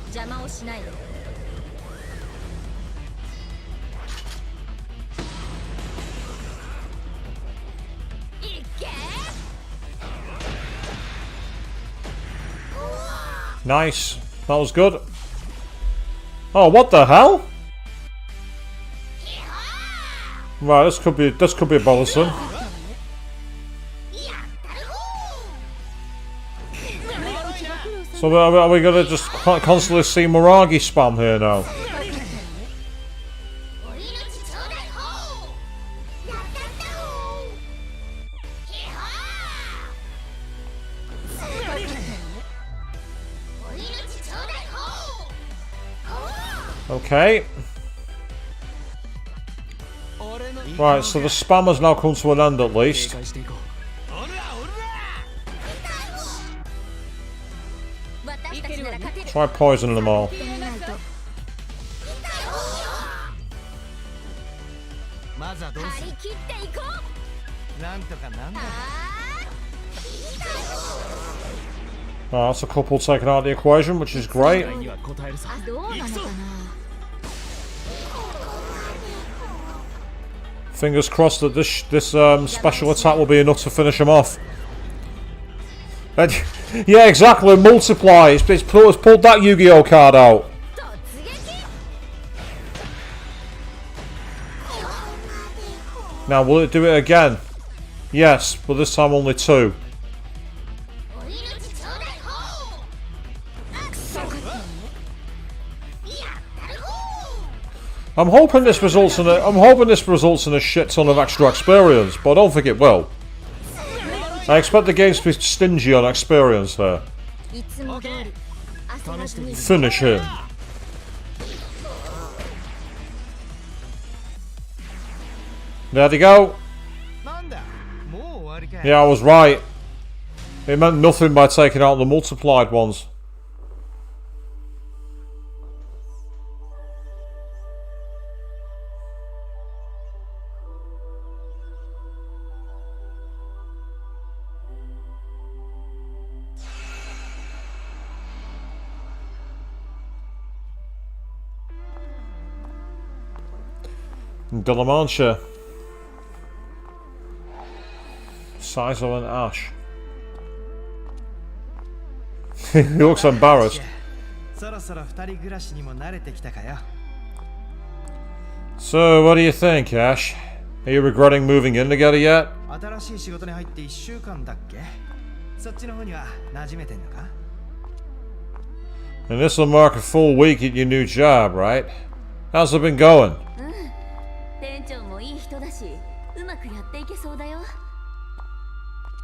邪魔をしないで。いけ。 Nice. That was good. Oh, what the hell? Right, this could be bothersome. So are we gonna just constantly see Muragi spam here now? Okay. Right, so the spam has now come to an end at least. Try poisoning them all. まずはどうする。張り切っていこう。なんとかなんだ。 Oh, that's a couple taken out of the equation, which is great. には答えるさ。どうなのかな。 Fingers crossed that this special attack will be enough to finish him off. Yeah, exactly. Multiply. It's pulled that Yu-Gi-Oh card out. 突撃。Now, will it do it again? Yes, but this time only 2. I'm hoping this results in a shit ton of extra experience, but I don't think it will. I expect the games to be stingy on experience there. いつも通り焦らずに Finish him. There they go. なんだもう終わりか Yeah, I was right. It meant nothing by taking out the multiplied ones. De La Mancha. Sizo and Ash. He looks embarrassed. そろそろ二人暮らしにも慣れてきたかよ So, what do you think, Ash? Are you regretting moving in together yet? 新しい仕事に入って1週間だっけそっちの方には馴染めてんのか And this will mark a full week at your new job, right? How's it been going? 店長もいい人だしうまくやっていけそうだよ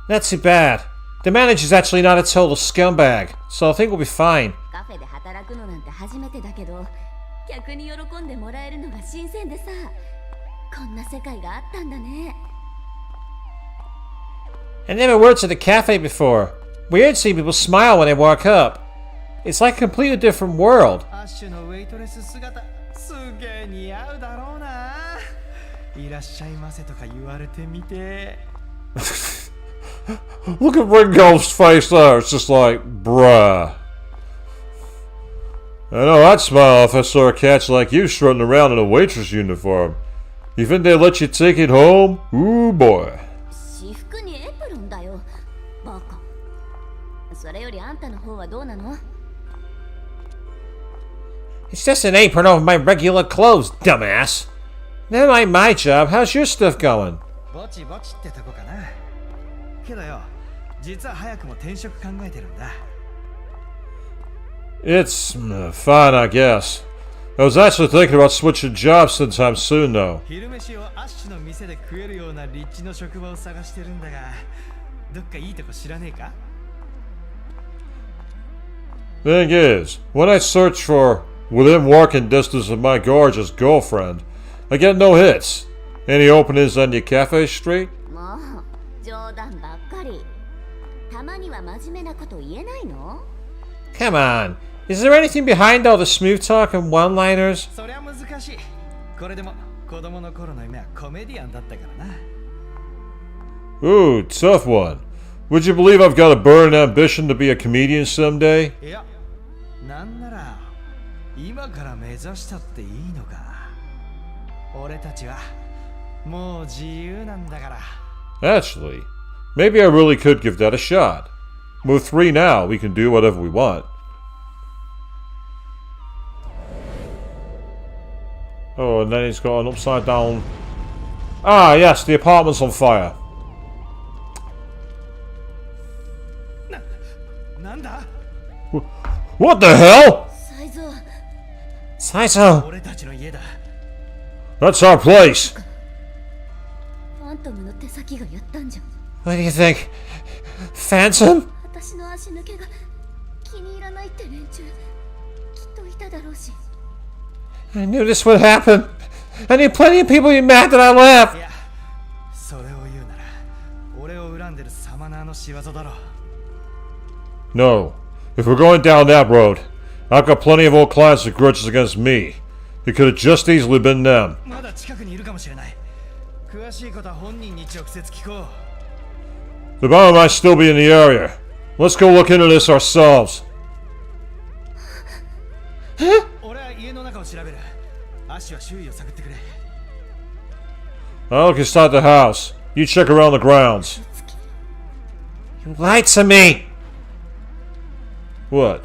Not too bad. The manager's actually not a total scumbag, so I think we'll be fine. カフェで働くのなんて初めてだけど客に喜んでもらえるのが新鮮でさこんな世界があったんだね I never worked at a cafe before. Weird seeing people smile when they walk up. It's like a completely different world. アッシュのウェイトレス姿すげえ似合うだろうないらっしゃいませとか言われてみて Look at Ringo's face there. It's just like, bruh. I know I'd smile if I saw a catch like you strutting around in a waitress uniform. You think they'd let you take it home? Ooh, boy. 私服にエプロンだよバカそれよりあんたの方はどうなの It's just an apron over my regular clothes, dumbass. Never mind my job. How's your stuff going? ぼちぼちってとこかなけどよ実は早くも転職考えてるんだ It's fine, I guess. I was actually thinking about switching jobs sometime soon, though. 昼飯をアッシュの店で食えるような立地の職場を探してるんだがどっかいいとこ知らねえか Thing is, when I search for within walking distance of my gorgeous girlfriend, I get no hits. Any openings on your cafe street? もう冗談ばっかりたまには真面目なこと言えないの Come on. Is there anything behind all the smooth talk and one-liners? そりゃ難しいこれでも子供の頃の夢はコメディアンだったからな Ooh, tough one. Would you believe I've got a burning ambition to be a comedian someday? いやなんなら今から目指したっていいのか俺たちはもう自由なんだから Actually, maybe I really could give that a shot. We're 3 now, we can do whatever we want. Oh, and then he's got an upside down... Ah, yes, the apartment's on fire. なんだ What the hell? 才蔵 Saizo. 俺たちの家だ That's our place. ファントムの手先がやったんじゃ What do you think? Phantom? 私の足抜けが気に入らないって連中きっといただろうし I knew this would happen. I knew plenty of people would be mad that I い left. やそれを言うなら俺を恨んでるサマナーの仕業だろ No. If we're going down that road, I've got plenty of old clients with grudges against me. It could have just easily been them. まだ近くにいるかもしれない詳しいことは本人に直接聞こう The bomb might still be in the area. Let's go look into this ourselves. 俺は家の中を調べるアッシュは周囲を探ってくれ I'll look inside the house. You check around the grounds. You lied to me. What?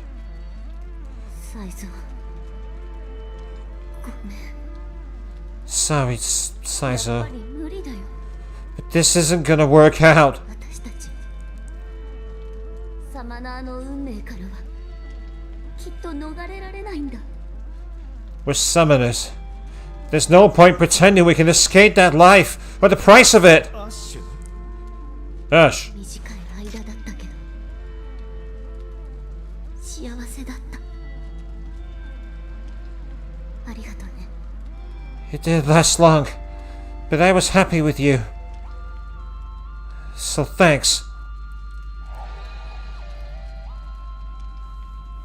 才蔵ごめん Sorry, やっ Saizo. ぱり無理だよ But this isn't gonna work out. 私たちサマナーの運命からはきっと逃れられないんだ。 We're summoners. There's no point pretending we can escape that life, or the price of it. アッシュ Ash, 短い間だったけど幸せだった。ありがとうね。 it didn't last long, but I was happy with you. So thanks.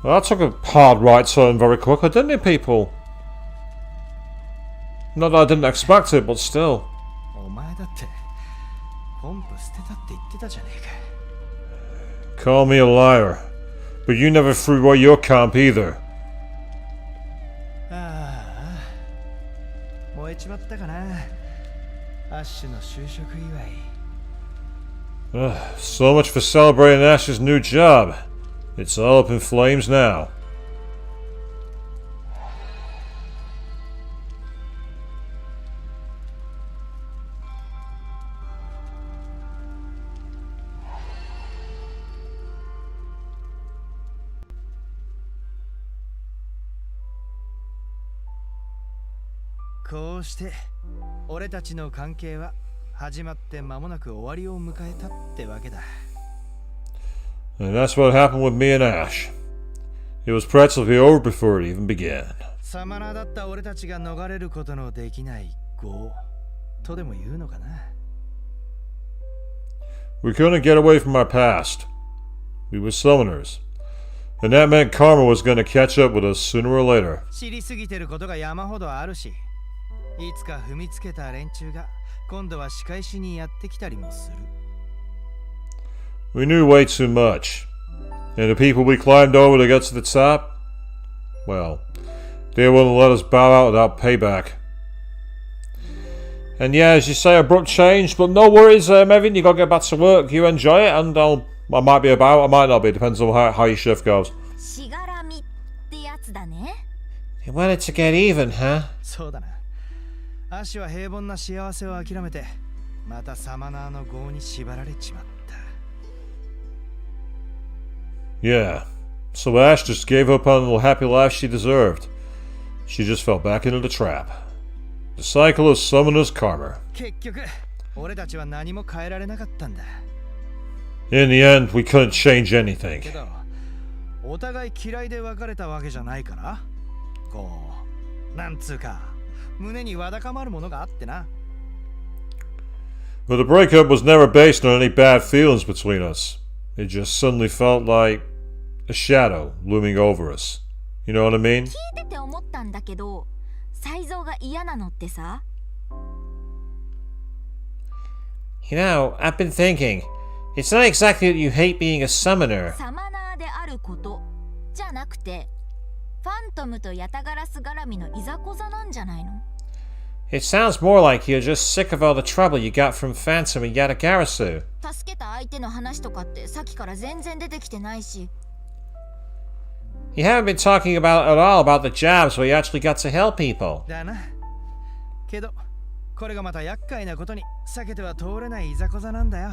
Well, that took a hard right turn very quickly, didn't it, people? Not that I didn't expect it, but still. お前だってポンプ捨てたって言ってたじゃねえか。 Call me a liar. But you never threw away your camp either. ああ燃えちまったかなアッシュの就職祝い。 So much for celebrating Ash's new job. It's all up in flames now.「こうして俺たちの関係は始まって間もなく終わりを迎えたってわけだ。 And that's what happened with me and Ash. It was practically over before it even began. サマナーだった俺たちが逃れることのできない業とでも言うのかな。 We couldn't get away from our past. We were summoners. And that meant karma was going to catch up with us sooner or later. 知りすぎてることが山ほどあるし、いつか踏みつけた連中が今度は仕返しにやってきたりもする。 We knew way too much. And the people we climbed over to get to the top, well, they wouldn't let us bow out without payback. And yeah, as you say, abrupt change, but no worries, Evan, you got to get back to work. You enjoy it, and I might be about, I might not be, depends on how your shift goes. しがらみってやつだね。 You wanted to get even, huh? そうだな。アッシュは平凡な幸せを諦めて、またサマナーの業に縛られちまった。 Yeah, so Ash just gave up on the happy life she deserved. She just fell back into the trap. The cycle of summoner's karma. 結局、俺たちは何も変えられなかったんだ。 In the end, we couldn't change け anything. ど、お互い嫌いで別れたわけじゃないから、こう、なんつうか、胸にわだかまるものがあってな。 But the breakup was never based on any bad feelings between us. It just suddenly felt like a shadow looming over us. You know what I mean? 聞いてて思ったんだけど、才蔵が嫌なのってさ。You know, I've been thinking. It's not exactly that you hate being a summoner. サマナーであることじゃなくて、ファントムとヤタガラス絡みのいざこざなんじゃないの？ It sounds more like you're just sick of all the trouble you got from Phantom and Yatagarasu. 助けた相手の話とかってさっきから全然出てきてないし。You haven't been talking about at all about the jobs where you actually got to help people. だな。けど、これがまた厄介なことに避けては通れないいざこざなんだよ。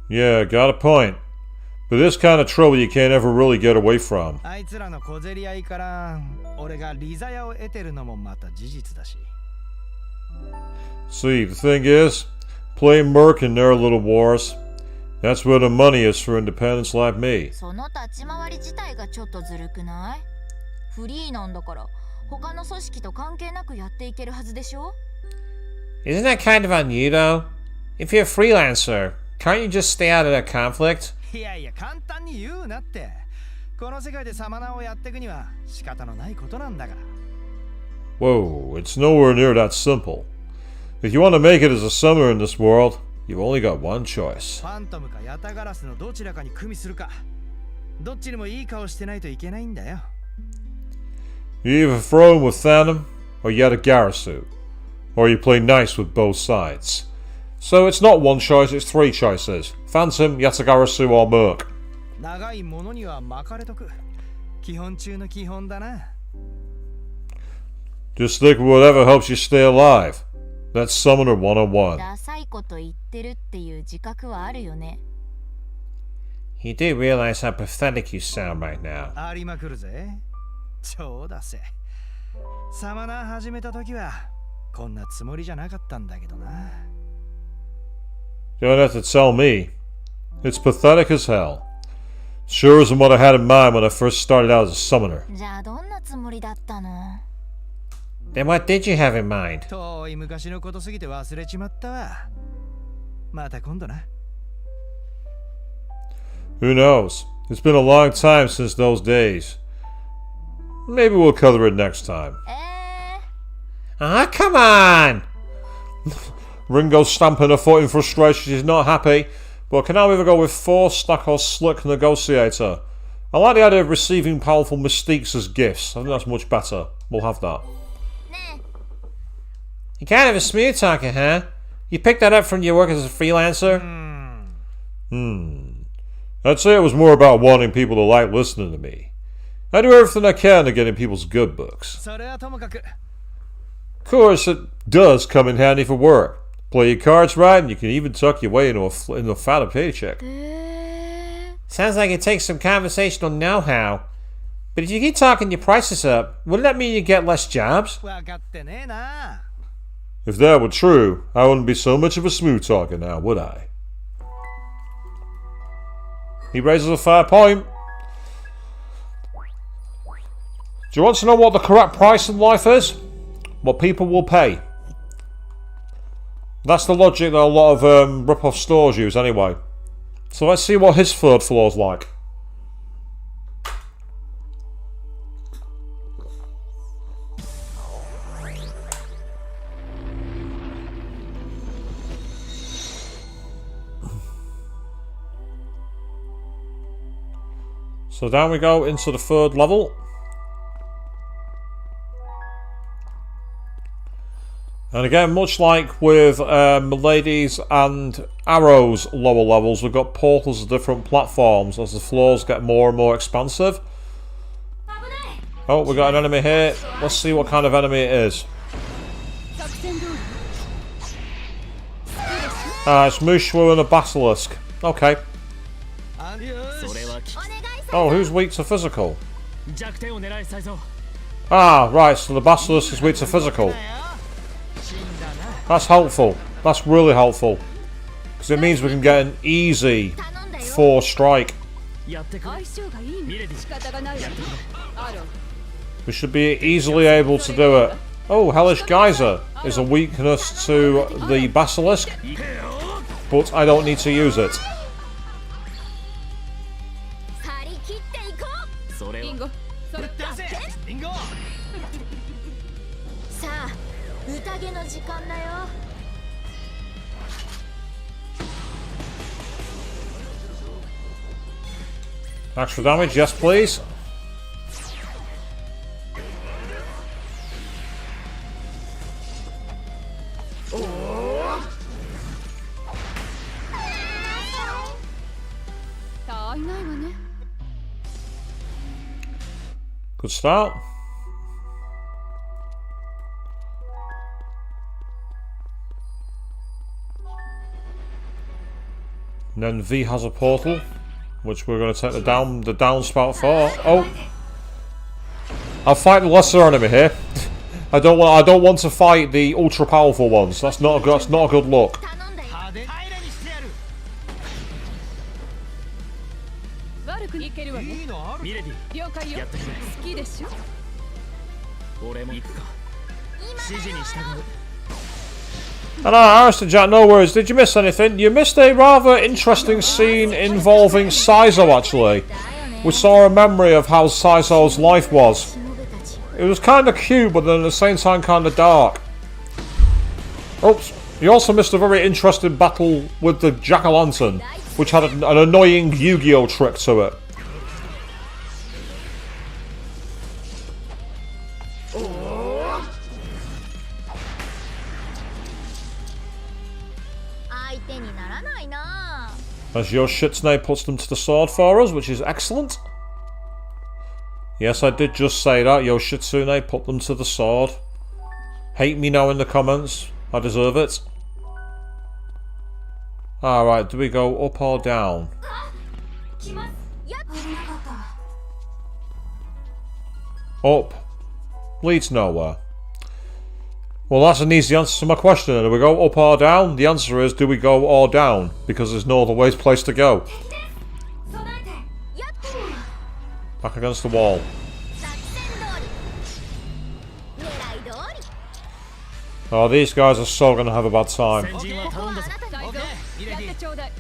Yeah, got a point. But this kind of trouble you can't ever really get away from. あいつらの小競り合いから俺がリザヤを得てるのもまた事実だし。 See, the thing is, play merc in their little wars. That's where the money is for independents like me. その立ち回り自体がちょっとずるくない？フリーなんだから他の組織と関係なくやっていけるはずでしょ？ Isn't that kind of on you, though? If you're a freelancer, can't you just stay out of that conflict? いやいや簡単に言うなって。この世界でサマナーをやっていくには仕方のないことなんだから。 Whoa, it's nowhere near that simple. If you want to make it as a summoner in this world, you've only got one choice. ファントムかヤタガラスのどちらかに組みするか。どっちにもいい顔してないといけないんだよ。 You either throw him with Phantom or Yatagarasu, or you play nice with both sides. So it's not one choice, it's three choices. Phantom, Yatagarasu or Merc. 長いものには巻かれとく。基本中の基本だな。 Just stick with whatever helps you stay alive. That's Summoner 101. ダサいこと言ってるっていう自覚はあるよね。 You do realize how pathetic you sound right now. ありまくるぜ。超だせ。サマナー始めた時はこんなつもりじゃなかったんだけどな。You don't have to tell me. It's pathetic as hell. Sure isn't what I had in mind when I first started out as a summoner. じゃあどんなつもりだったの？ Then what did you have in mind? 遠い昔のことすぎて忘れちまったわ。また今度な。Who knows? It's been a long time since those days. Maybe we'll cover it next time. Ah, come on! Ringo's stamping her foot in frustration. She's not happy. But can I either go with Force, Stack, or Slick Negotiator? I like the idea of receiving powerful mystiques as gifts. I think that's much better. We'll have that. You kind of a smooth talker, huh? You picked that up from your work as a freelancer? I'd say it was more about wanting people to like listening to me. I do everything I can to get in people's good books. それはともかく。 Of course, it does come in handy for work. Play your cards right, and you can even tuck your way into a fatter paycheck. Sounds like it takes some conversational know-how. But if you keep talking your prices up, wouldn't that mean you get less jobs? わかってねえな。 If that were true, I wouldn't be so much of a smooth talker now, would I? He raises a fair point. Do you want to know what the correct price in life is? What people will pay. That's the logic that a lot of rip-off stores use anyway. So let's see what his third floor's like. So down we go into the third level. And again, much like with Milady's and Arrow's lower levels, we've got portals of different platforms as the floors get more and more expansive. Oh, we got an enemy here. Let's see what kind of enemy it is. It's Mushwu and a Basilisk. Okay. Oh, who's weak to physical? Ah, right, so the Basilisk is weak to physical. That's helpful. That's really helpful. Because it means we can get an easy 4 strike. We should be easily able to do it. Oh, Hellish Geyser is a weakness to the Basilisk. But I don't need to use it. Extra damage, yes please. Good start. And then V has a portal, which we're going to take the downspout for. Oh, I'll fight the lesser enemy here. I don't want to fight the ultra powerful ones. That's not a good look. And Alistair Jack, no worries. Did you miss anything? You missed a rather interesting scene involving Saizo, actually. We saw a memory of how Saizo's life was. It was kind of cute, but then at the same time kind of dark. Oops. You also missed a very interesting battle with the Jack-o'-lantern, which had an annoying Yu-Gi-Oh trick to it. As Yoshitsune puts them to the sword for us, which is excellent. Yes, I did just say that. Yoshitsune put them to the sword. Hate me now in the comments. I deserve it. Alright, do we go up or down? 来ます危なかった Up. Leads nowhere. Well, that's an easy answer to my question. Do we go up or down? The answer is, do we go or down? Because there's no other place to go. 備えて Back against the wall. 作戦通り狙い通り Oh, these guys are so gonna have a bad time. 先陣は頼んだぞ。タイゾやってちょうだい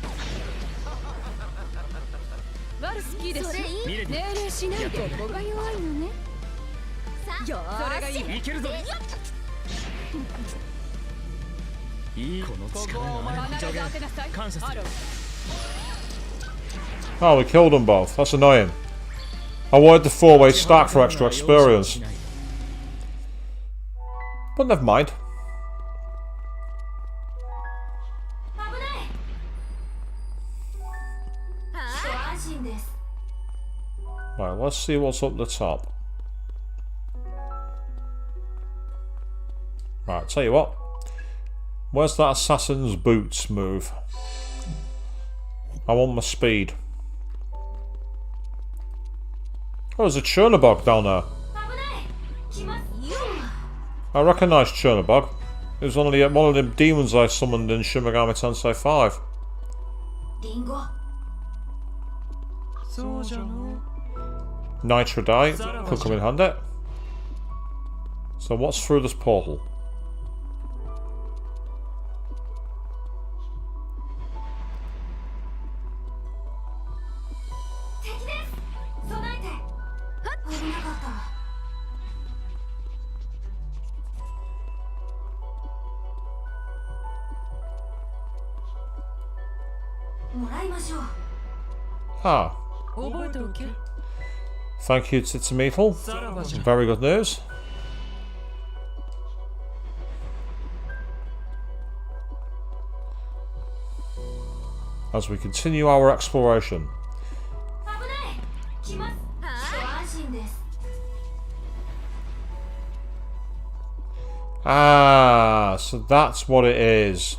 ワルスキーでしょそれいいミレディ命令しないとここが弱いのねよそれがいいいけるぞ。いいこの力がある必ず当てなさい感謝する。 Oh, we killed them both. That's annoying. I wanted the four-way stack for extra experience. But never mind. 危ないご安心です Right, let's see what's up the top. Right, tell you what. Where's that assassin's boots move? I want my speed. Oh, there's a Chernobog down there. 危ない来ます I recognise Chernobog. It was only one of them demons I summoned in Shin Megami Tensei 5. リンゴ Nitrodite could come in handy. So what's through this portal? Ah. 覚えておけ Thank you, Tsitsumitl. Very good news. As we continue our exploration. 危ない来ますご安心です Ah, so that's what it is.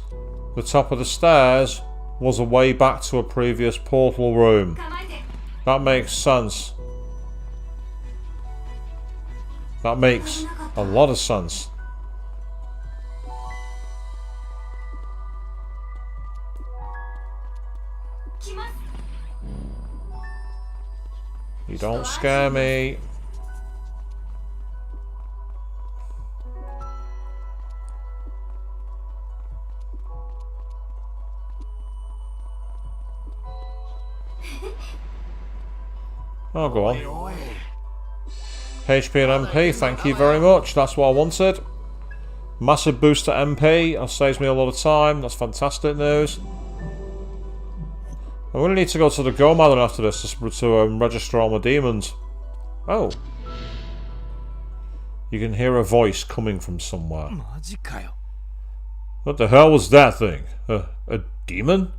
The top of the stairs was a way back to a previous portal room. 構えて That makes sense. That makes a lot of sense. You don't scare me. Oh, go on. HP and MP, thank you very much. That's what I wanted. Massive boost to MP. That saves me a lot of time. That's fantastic news. I'm going to need to go to the Gomadon after this to register all my demons. Oh. You can hear a voice coming from somewhere. マジかよ What the hell was that thing? A demon?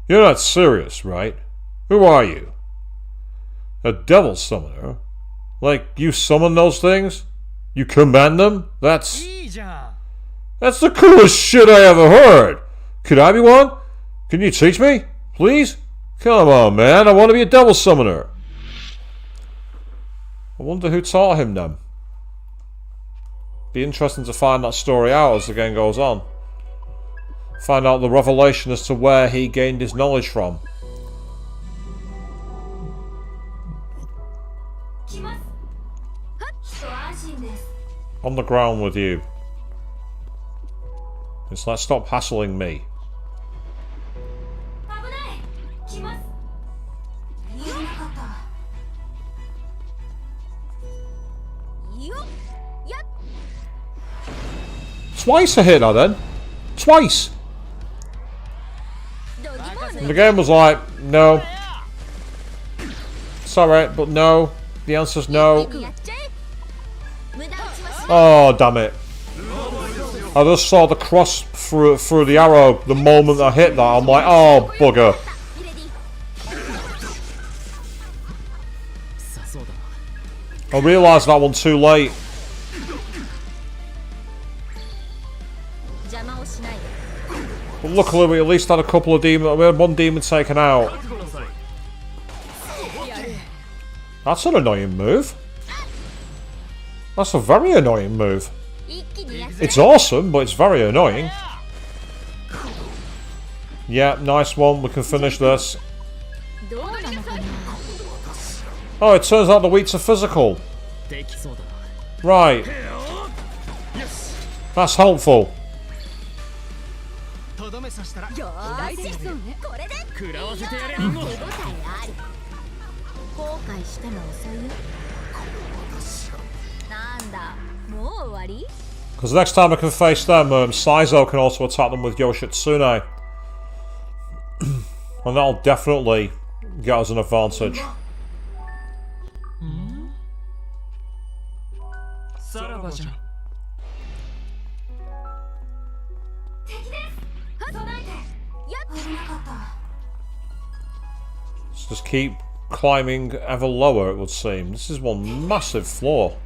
You're not serious, right? Who are you? A devil summoner? Like, you summon those things? You command them? That's いいじゃん the coolest shit I ever heard! Could I be one? Can you teach me? Please? Come on, man, I want to be a devil summoner. I wonder who taught him then. Be interesting to find that story out as the game goes on. Find out the revelation as to where he gained his knowledge from. 来ますご安心です On the ground with you. It's like, stop hassling me. 危ない来ます危なかったよっやっ Twice I hit that then. Twice! ドギモー And the game was like, no. Sorry, but no. The answer's no. ヌやっちゃえ無駄打ちはし Oh, damn it. I just saw the cross through the arrow the moment I hit that. I'm like, oh, bugger. ミレディ さそうだな。 I realised that one too late. 邪 But luckily we at least had a couple of demons. We had one demon taken out. That's an annoying move. That's a very annoying move. It's awesome, but it's very annoying. Yeah, nice one. We can finish this. Oh, it turns out the wheats are physical. Right. That's helpful. よーしそうねこれで食らわせてやれリンゴ手応えあり後悔しても遅いよなんだもう終わり Because next time I can face them, Saizo can also attack them with Yoshitsune. And that'll definitely get us an advantage. さらばじゃ Let's just keep climbing ever lower, it would seem. This is one massive floor.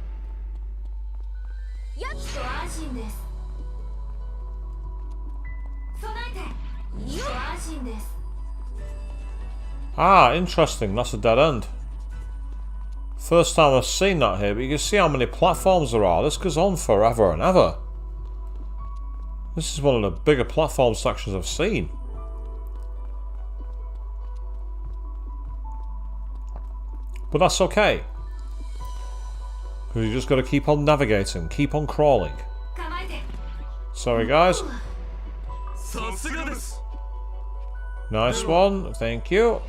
Ah, interesting. That's a dead end. First time I've seen that here, but you can see how many platforms there are. This goes on forever and ever. This is one of the bigger platform sections I've seen. But that's okay. Because you just got to keep on navigating, keep on crawling. Sorry guys. Nice one, thank you.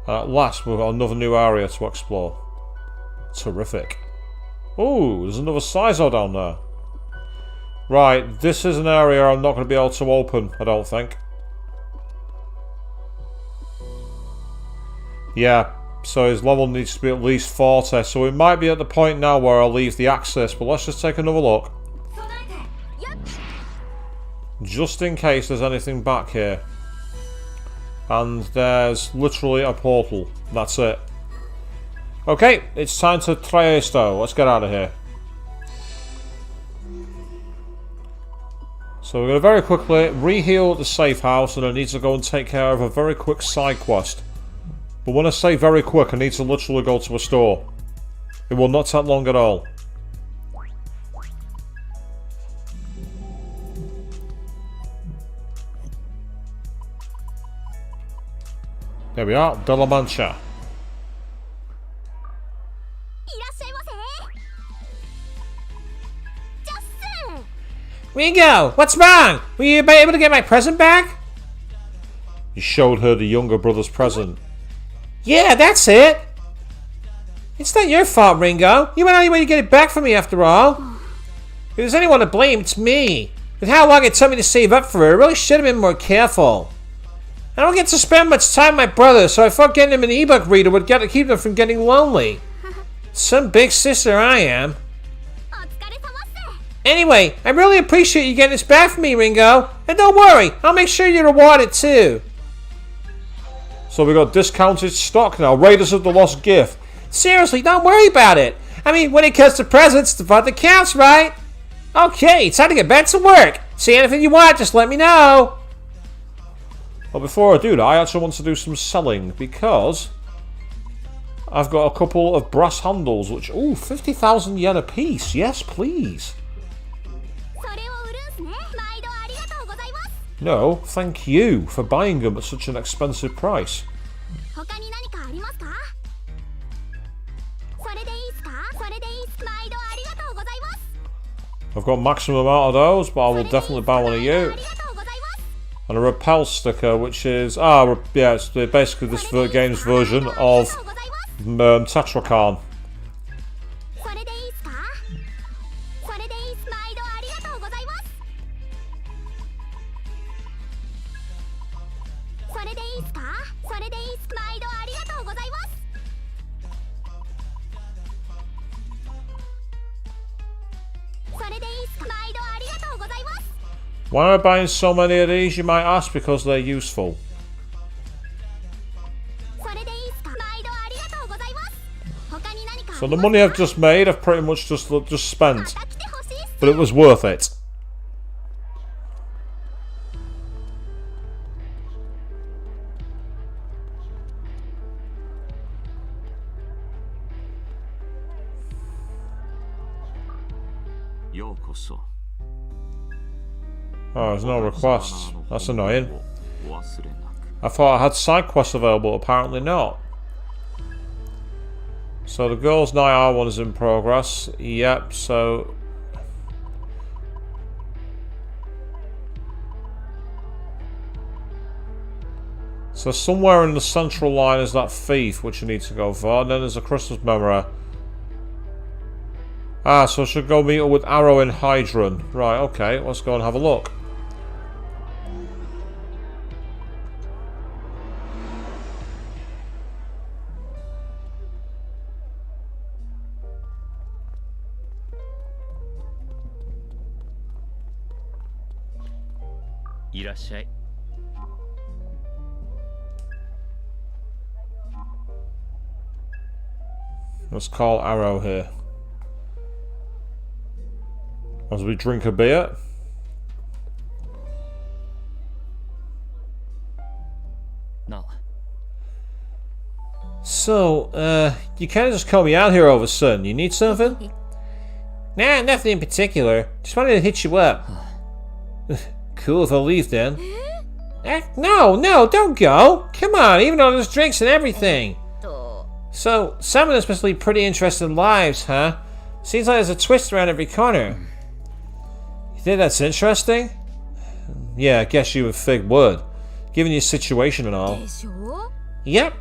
At last we've got another new area to explore. Terrific. Oh, there's another Saizo down there. Right, this is an area I'm not going to be able to open, I don't think. Yeah, so his level needs to be at least 40, so we might be at the point now where I'll leave the access, but let's just take another look. Just in case there's anything back here. And there's literally a portal. That's it. Okay, it's time to try esto. Let's get out of here. So we're going to very quickly re-heal at the safe house, and I need to go and take care of a very quick side quest. But when I say very quick, I need to literally go to a store. It will not take long at all. There we are, De La Mancha. Ringo, what's wrong? Were you able to get my present back? You showed her the younger brother's present. Yeah, that's it. It's not your fault, Ringo. You went out of your way to get it back for me after all. If there's anyone to blame, it's me. With how long it took me to save up for it, I really should have been more careful. I don't get to spend much time with my brother, so I thought getting him an ebook reader would keep him from getting lonely. Some big sister I am. Anyway, I really appreciate you getting this back for me, Ringo. And don't worry, I'll make sure you're rewarded too. So we got discounted stock now. Raiders of the Lost Gift. Seriously, don't worry about it. I mean, when it comes to presents, the part that counts, right? Okay, time to get back to work. See anything you want, just let me know. But before I do that, I actually want to do some selling because I've got a couple of brass handles, which, ooh, 50,000 yen a piece. Yes, please. No, thank you for buying them at such an expensive price. I've got maximum amount of those, but I will definitely buy one of you. And a repel sticker, which is yeah, it's basically this game's version of Tetrakan. Why am I buying so many of these, you might ask? Because they're useful. So the money I've just made, I've pretty much just spent. But it was worth it. ようこそ。 Oh, there's no requests. That's annoying. お忘れなく。 I thought I had side quests available, apparently not. So the girls' night out one is in progress. Yep, so... So somewhere in the central line is that thief, which you need to go for. And then there's a Christmas memory. Ah, so I should go meet up with Arrow in Hydron. Right, okay, let's go and have a look. Let's call Arrow here. As we drink a beer. No. So, you kind of just called me out here all of a sudden. You need something? Nah, nothing in particular. Just wanted to hit you up. Cool, if I'll leave then. No, don't go. Come on, even though there's drinks and everything. So, some of us must lead pretty interesting lives, huh? Seems like there's a twist around every corner. You think that's interesting? Yeah, I guess you would think would. Given your situation and all. Yep.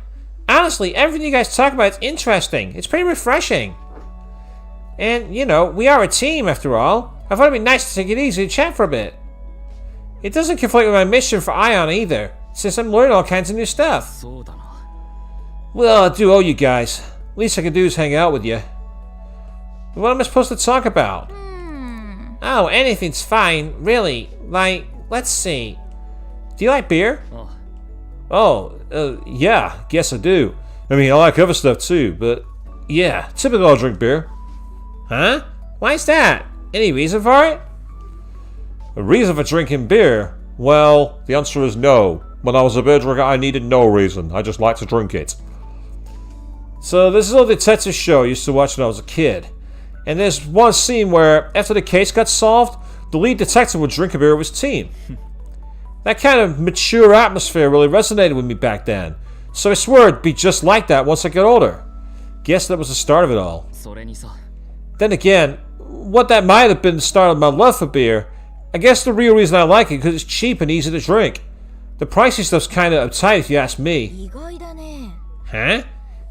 Honestly, everything you guys talk about is interesting. It's pretty refreshing. And, you know, we are a team after all. I thought it'd be nice to take it easy and chat for a bit. It doesn't conflict with my mission for Ion either, since I'm learning all kinds of new stuff. Well, I do owe you guys. Least I can do is hang out with you. What am I supposed to talk about? Oh, anything's fine, really. Like, let's see. Do you like beer? Yeah, guess I do. I mean, I like other stuff too, but yeah, typically I'll drink beer. Huh? Why's that? Any reason for it? A reason for drinking beer? Well, the answer is no. When I was a beer drinker, I needed no reason. I just like to drink it. So this is a detective show I used to watch when I was a kid. And there's one scene where, after the case got solved, the lead detective would drink a beer with his team. That kind of mature atmosphere really resonated with me back then. So I swore it'd be just like that once I get older. Guess that was the start of it all. Then again, what that might have been the start of my love for beer, I guess the real reason I like it is because it's cheap and easy to drink. The pricey stuff's kind of uptight if you ask me. Huh?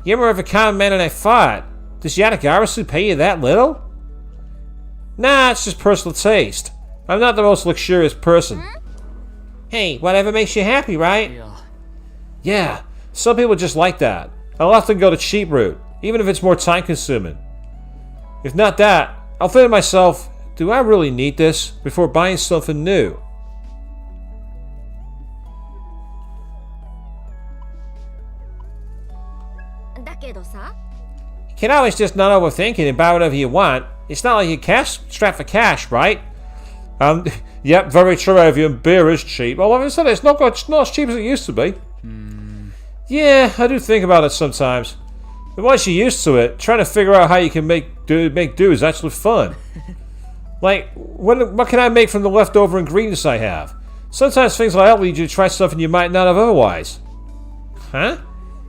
You're more of a common man than I thought. Does Yatagarasu pay you that little? Nah, it's just personal taste. I'm not the most luxurious person. Hey, whatever makes you happy, right? Yeah, some people just like that. I'll often go the cheap route, even if it's more time consuming. If not that, I'll think to myself, do I really need this before buying something new? You can always just not overthink it and buy whatever you want. It's not like you're strapped for cash, right? Yep, very true, Avian. Beer is cheap. Although it's not as cheap as it used to be. Yeah, I do think about it sometimes. But once you're used to it, trying to figure out how you can make do is actually fun. Like, what can I make from the leftover ingredients I have? Sometimes things like that lead you to try something you might not have otherwise. Huh?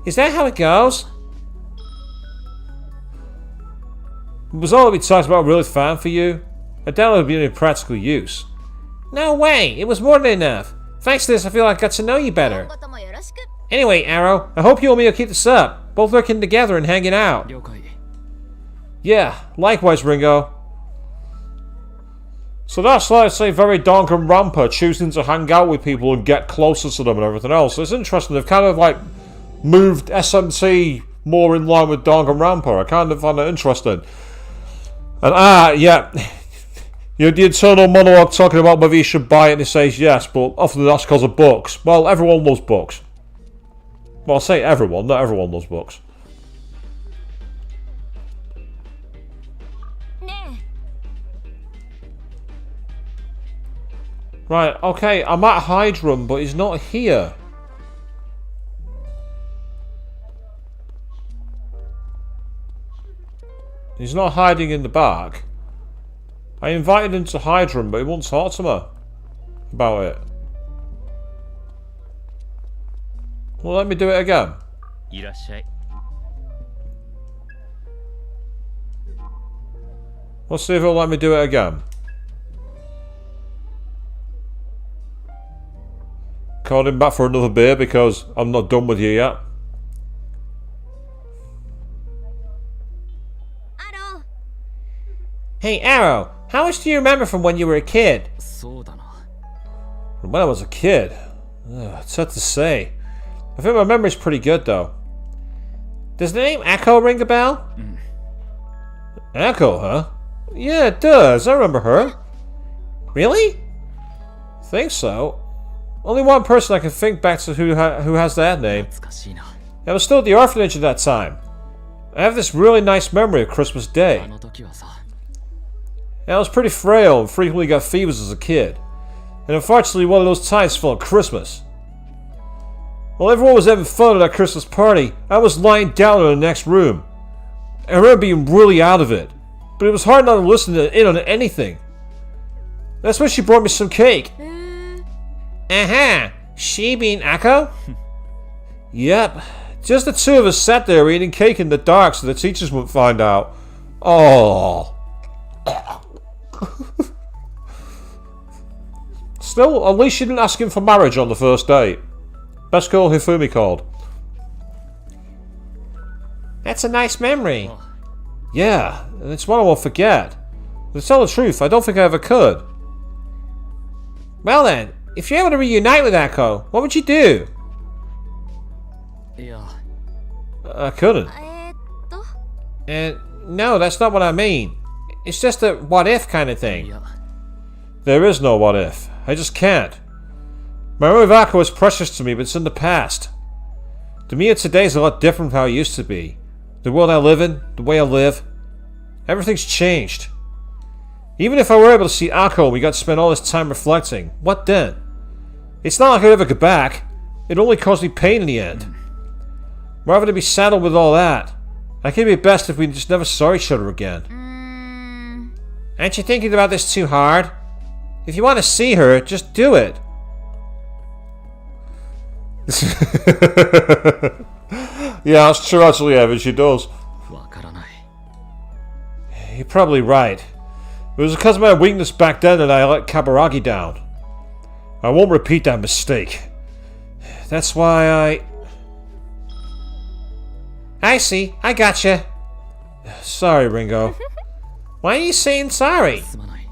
Is that how it goes? Was all that we talked about really fine for you? I doubt it would be any practical use. No way! It was more than enough. Thanks to this, I feel like I got to know you better. Anyway, Arrow, I hope you and me will keep this up. Both working together and hanging out. Yeah, likewise, Ringo. So that's, let's say, very Danganronpa, choosing to hang out with people and get closer to them and everything else. So it's interesting, they've kind of like moved SMT more in line with Danganronpa. I kind of find it interesting. And yeah, you know, the internal monologue talking about whether you should buy it, and he says yes, but often that's because of books. Well, everyone loves books. Well, I'll say everyone, not everyone loves books. Right, okay, I'm at Hydrum, but he's not here. He's not hiding in the back. I invited him to Hydron, but he won't talk to me about it. Well, let me do it again. いらっしゃい。 Let's see if it'll let me do it again. Called him back for another beer because I'm not done with you yet. アロー Hey Arrow, how much do you remember from when you were a kid? そうだな。 From when I was a kid? It's hard to say. I think my memory's pretty good though. Does the name Echo ring a bell? Echo, huh? Yeah, it does. I remember her. Really? Think so. Only one person I can think back to who has that name. 懐かしいな。 I was still at the orphanage at that time. I have this really nice memory of Christmas あ Day. の時はさ、 I was pretty frail and frequently got fevers as a kid. And unfortunately one of those times fell on Christmas. While everyone was having fun at that Christmas party, I was lying down in the next room. I remember being really out of it, but it was hard not to listen in on anything. That's when she brought me some cake. She being Echo? Yep. Just the two of us sat there eating cake in the dark so the teachers wouldn't find out. Oh. Still, at least she didn't ask him for marriage on the first date. Best girl Hifumi called. That's a nice memory. Yeah, and it's one I won't forget. To tell the truth, I don't think I ever could. Well then, if you're able to reunite with Echo, what would you do? いや、 I couldn't. えーっと No, that's not what I mean. It's just a what if kind of い thing. や、 There is no what if. I just can't. My memory of Echo is precious to me, but it's in the past. To me, today is a lot different from how it used to be. The world I live in, the way I live, everything's changed. Even if I were able to see Echo and we got to spend all this time reflecting, what then? It's not like I'd ever go back. It only caused me pain in the end. Rather than be saddled with all that, I think it'd be best if we just never saw each other again. Aren't you thinking about this too hard? If you want to see her, just do it. Yeah, that's true actually, Evan, she does. わからない。 You're probably right. It was because of my weakness back then that I let Kaburagi down. I won't repeat that mistake. That's why I see, I gotcha. Sorry, Ringo. Why are you saying sorry? すまない。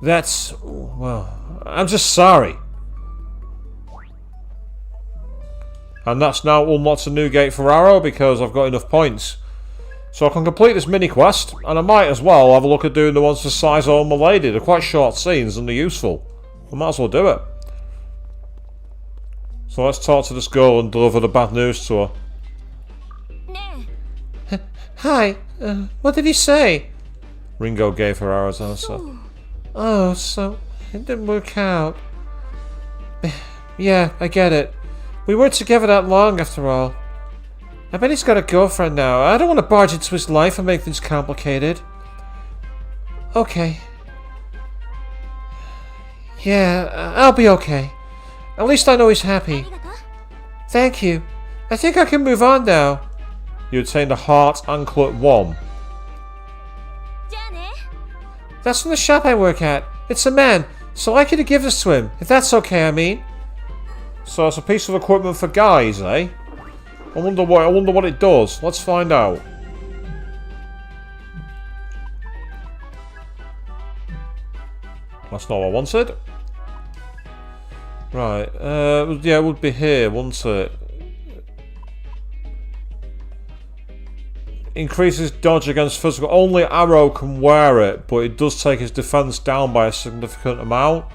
That's... well, I'm just sorry. And that's now unlocked a new gate for Arrow because I've got enough points. So I can complete this mini quest, and I might as well have a look at doing the ones for Saizo and Milady. They're quite short scenes and they're useful. I might as well do it. So let's talk to this girl and deliver the bad news to her. ね Hi, what did he say? Ringo gave her Arrow's answer. Oh, so it didn't work out. Yeah, I get it. We weren't together that long after all. I bet he's got a girlfriend now. I don't want to barge into his life and make things complicated. Okay. Yeah, I'll be okay. At least I know he's えあ happy. りがとう Thank you. I think I can move on now. You obtained a heart anklet 1. じゃあね That's from the shop I work at. It's a man, so I'd like you to give this to him, if that's okay, I mean. So it's a piece of equipment for guys, eh? I wonder what it does. Let's find out. That's not what I wanted. Right, yeah, it would be here, wouldn't it? Increases dodge against physical. Only Arrow can wear it, but it does take his defense down by a significant amount.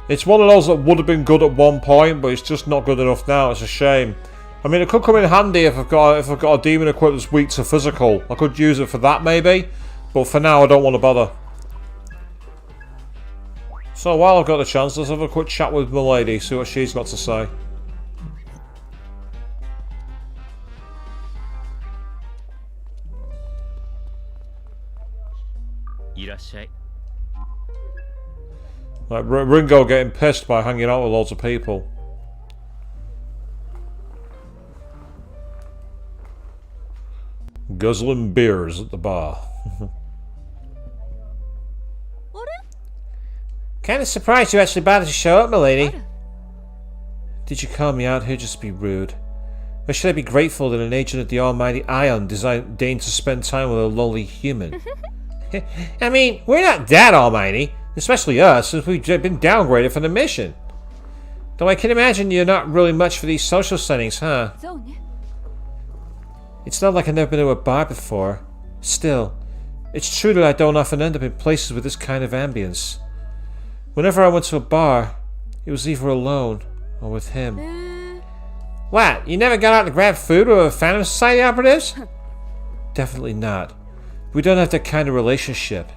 It's one of those that would have been good at one point, but it's just not good enough now. It's a shame. I mean, it could come in handy if I've got a demon equipped that's weak to physical. I could use it for that maybe, but for now I don't want to bother. So while I've got the chance, let's have a quick chat with Milady, see what she's got to say. いらっしゃい。Like Ringo getting pissed by hanging out with loads of people. Guzzling beers at the bar. Kinda surprised you actually bothered to show up, milady. Did you call me out here just to be rude? Or should I be grateful that an agent of the almighty Ion deigned to spend time with a lowly human? I mean, we're not that almighty, especially us, since we've been downgraded from the mission. Though I can imagine you're not really much for these social settings, huh? It's not like I've never been to a bar before. Still, it's true that I don't often end up in places with this kind of ambience. Whenever I went to a bar, it was either alone or with him. What? You never got out to grab food with a Phantom Society operatives? Definitely not. We don't have that kind of relationship.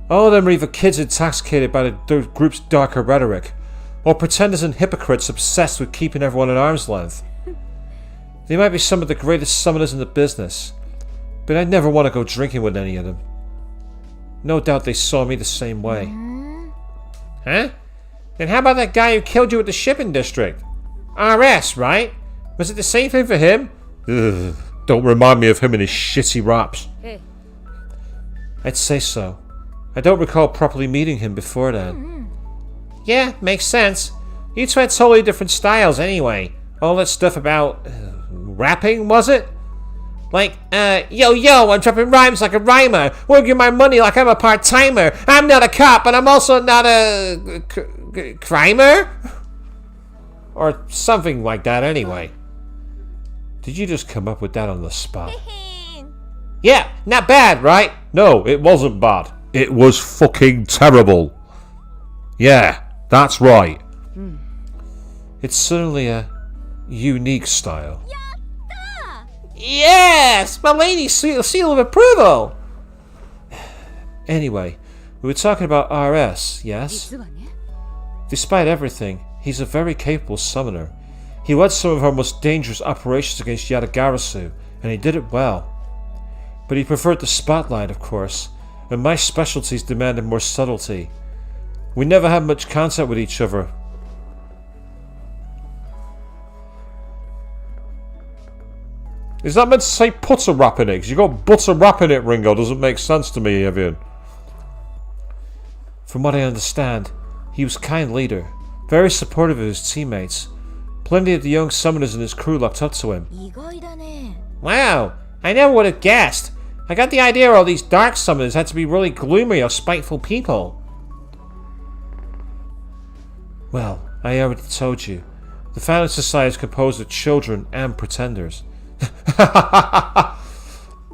All of them are either kids intoxicated by the group's darker rhetoric, or pretenders and hypocrites obsessed with keeping everyone at arm's length. They might be some of the greatest summoners in the business, but I'd never want to go drinking with any of them. No doubt they saw me the same way. Huh? Then how about that guy who killed you at the shipping district? RS, right? Was it the same thing for him? Ugh, don't remind me of him and his shitty raps. I'd say so. I don't recall properly meeting him before then. Yeah, makes sense. You two had totally different styles anyway. All that stuff about... rapping, was it? Like, yo, I'm dropping rhymes like a rhymer, working my money like I'm a part-timer. I'm not a cop, but I'm also not a... crimer? Or something like that anyway. Did you just come up with that on the spot? Yeah, not bad, right? No, it wasn't bad. It was fucking terrible. Yeah, that's right. It's certainly a unique style. Yes! My lady's seal of approval! Anyway, we were talking about RS, yes? Despite everything, he's a very capable summoner. He led some of our most dangerous operations against Yatagarasu, and he did it well. But he preferred the spotlight, of course, and my specialties demanded more subtlety. We never had much contact with each other. Is that meant to say butter wrap in it? Because you got butter wrap in it, Ringo. Doesn't make sense to me, Evian. From what I understand, he was a kind leader, very supportive of his teammates. Plenty of the young summoners in his crew looked up to him. Wow, I never would have guessed. I got the idea all these dark summoners had to be really gloomy or spiteful people. Well, I already told you. The Phantom Society is composed of children and pretenders.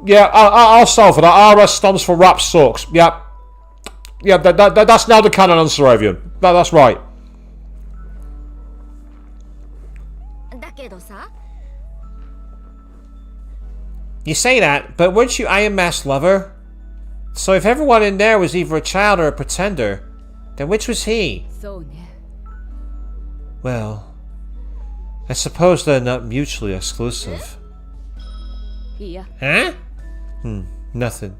Yeah, I'll solve for that. RS stands for rap sucks. Yeah, that's now the canon answer, Avian. That's right. You say that, but weren't you Iron Mask's lover? So if everyone in there was either a child or a pretender, then which was he? Well, I suppose they're not mutually exclusive. Huh? Nothing.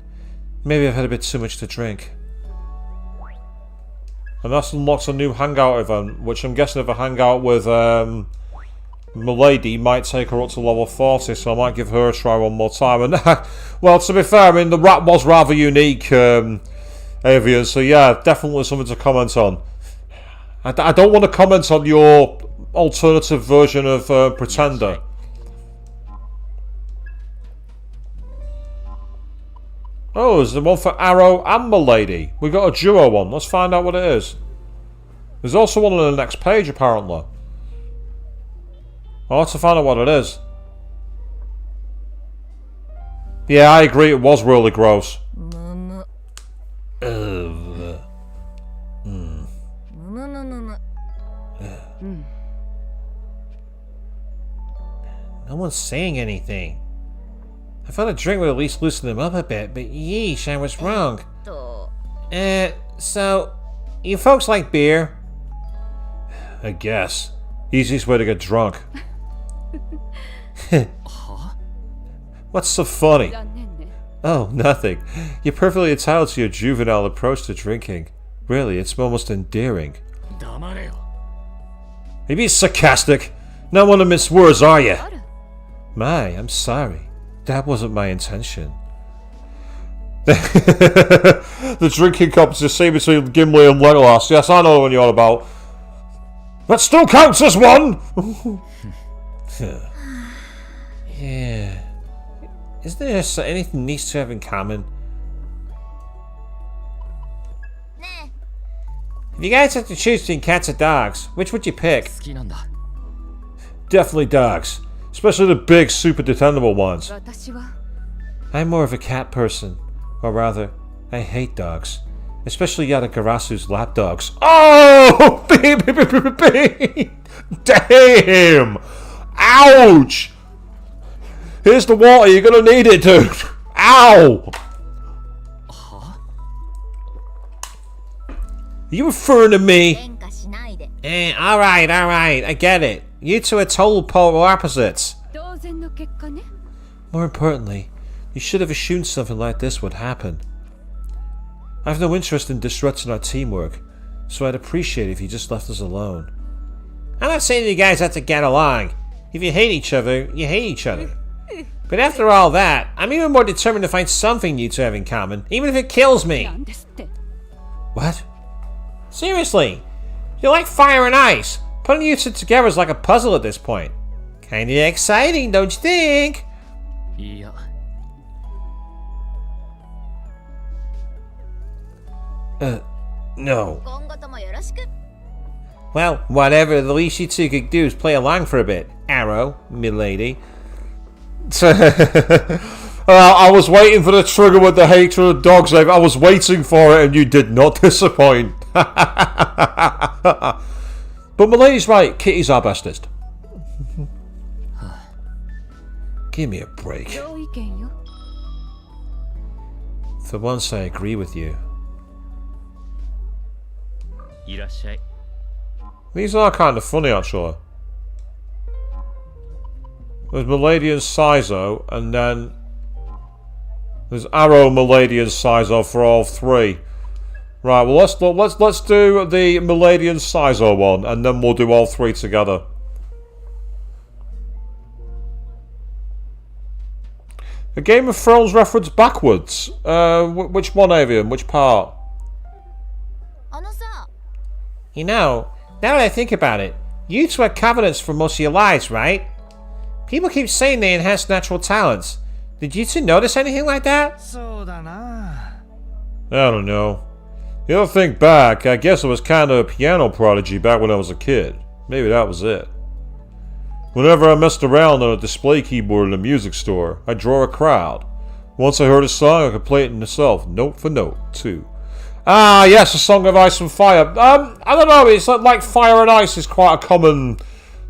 Maybe I've had a bit too much to drink. And that's unlocks a new hangout event, which I'm guessing if I hang out with Milady might take her up to level 40, so I might give her a try one more time. And well, to be fair, I mean the rap was rather unique, Avian, so yeah, definitely something to comment on. I don't want to comment on your alternative version of Pretender. Oh, there's the one for Arrow and Milady. We got a duo one. Let's find out what it is. There's also one on the next page, apparently. I'll have to find out what it is. Yeah, I agree. It was really gross. No one's saying anything. I thought a drink would at least loosen them up a bit, but yeesh, I was wrong. So, you folks like beer? I guess. Easiest way to get drunk. What's so funny? Oh, nothing. You're perfectly entitled to your juvenile approach to drinking. Really, it's almost endearing. 黙れよ。 Are you being sarcastic? Not one to mince words, are you? ある My, I'm sorry. That wasn't my intention. The drinking competition between Gimli and Legolas. Yes, I know the one you're on about. That still counts as one! Yeah. Isn't there anything these two have in common? ね If you guys had to choose between cats or dogs, which would you pick? 好きなんだ。 Definitely dogs. Especially the big, super dependable ones. 私は I'm more of a cat person. Or rather, I hate dogs. Especially Yadagarasu's lap dogs. Oh! Damn! Ouch! Here's the water, you're gonna need it, dude! Ow! Are you referring to え me? 喧嘩しないで alright, I get it. You two are total polar opposites. 当然の結果ね More importantly, you should have assumed something like this would happen. I've no interest in disrupting our teamwork, so I'd appreciate if you just left us alone. I'm not saying you guys have to get along. If you hate each other, you hate each other. But after all that, I'm even more determined to find something you two have in common, even if it kills me. なんですって What? Seriously, you like fire and ice. Putting you two together is like a puzzle at this point. Kinda exciting, don't you think? いや、 No. 今後ともよろしく Well, whatever, the least you two could do is play along for a bit. Arrow, milady. I was waiting for the trigger with the hatred of dogs. I was waiting for it, and you did not disappoint. But Milady's right. Kitty's our bestest. Give me a break. 同意見よ For once, I agree with you. いらっしゃい。 These are kind of funny, actually. There's Milady and Sizo, and then there's Arrow, Milady, and Sizo for all three. Right. Well, let's do the Milady and Sizo one, and then we'll do all three together. A Game of Thrones reference backwards. Which one, Avian? Which part? あのさ You know, now that I think about it, you two had covenants for most of your lives, right? People keep saying they enhance natural talents. Did you two notice anything like that? そうだな I don't know. The other think back, I guess I was kind of a piano prodigy back when I was a kid. Maybe that was it. Whenever I messed around on a display keyboard in a music store, I'd draw a crowd. Once I heard a song, I could play it myself, note for note, too. Ah, yes, A Song of Ice and Fire. I don't know, it's like Fire and Ice is quite a common...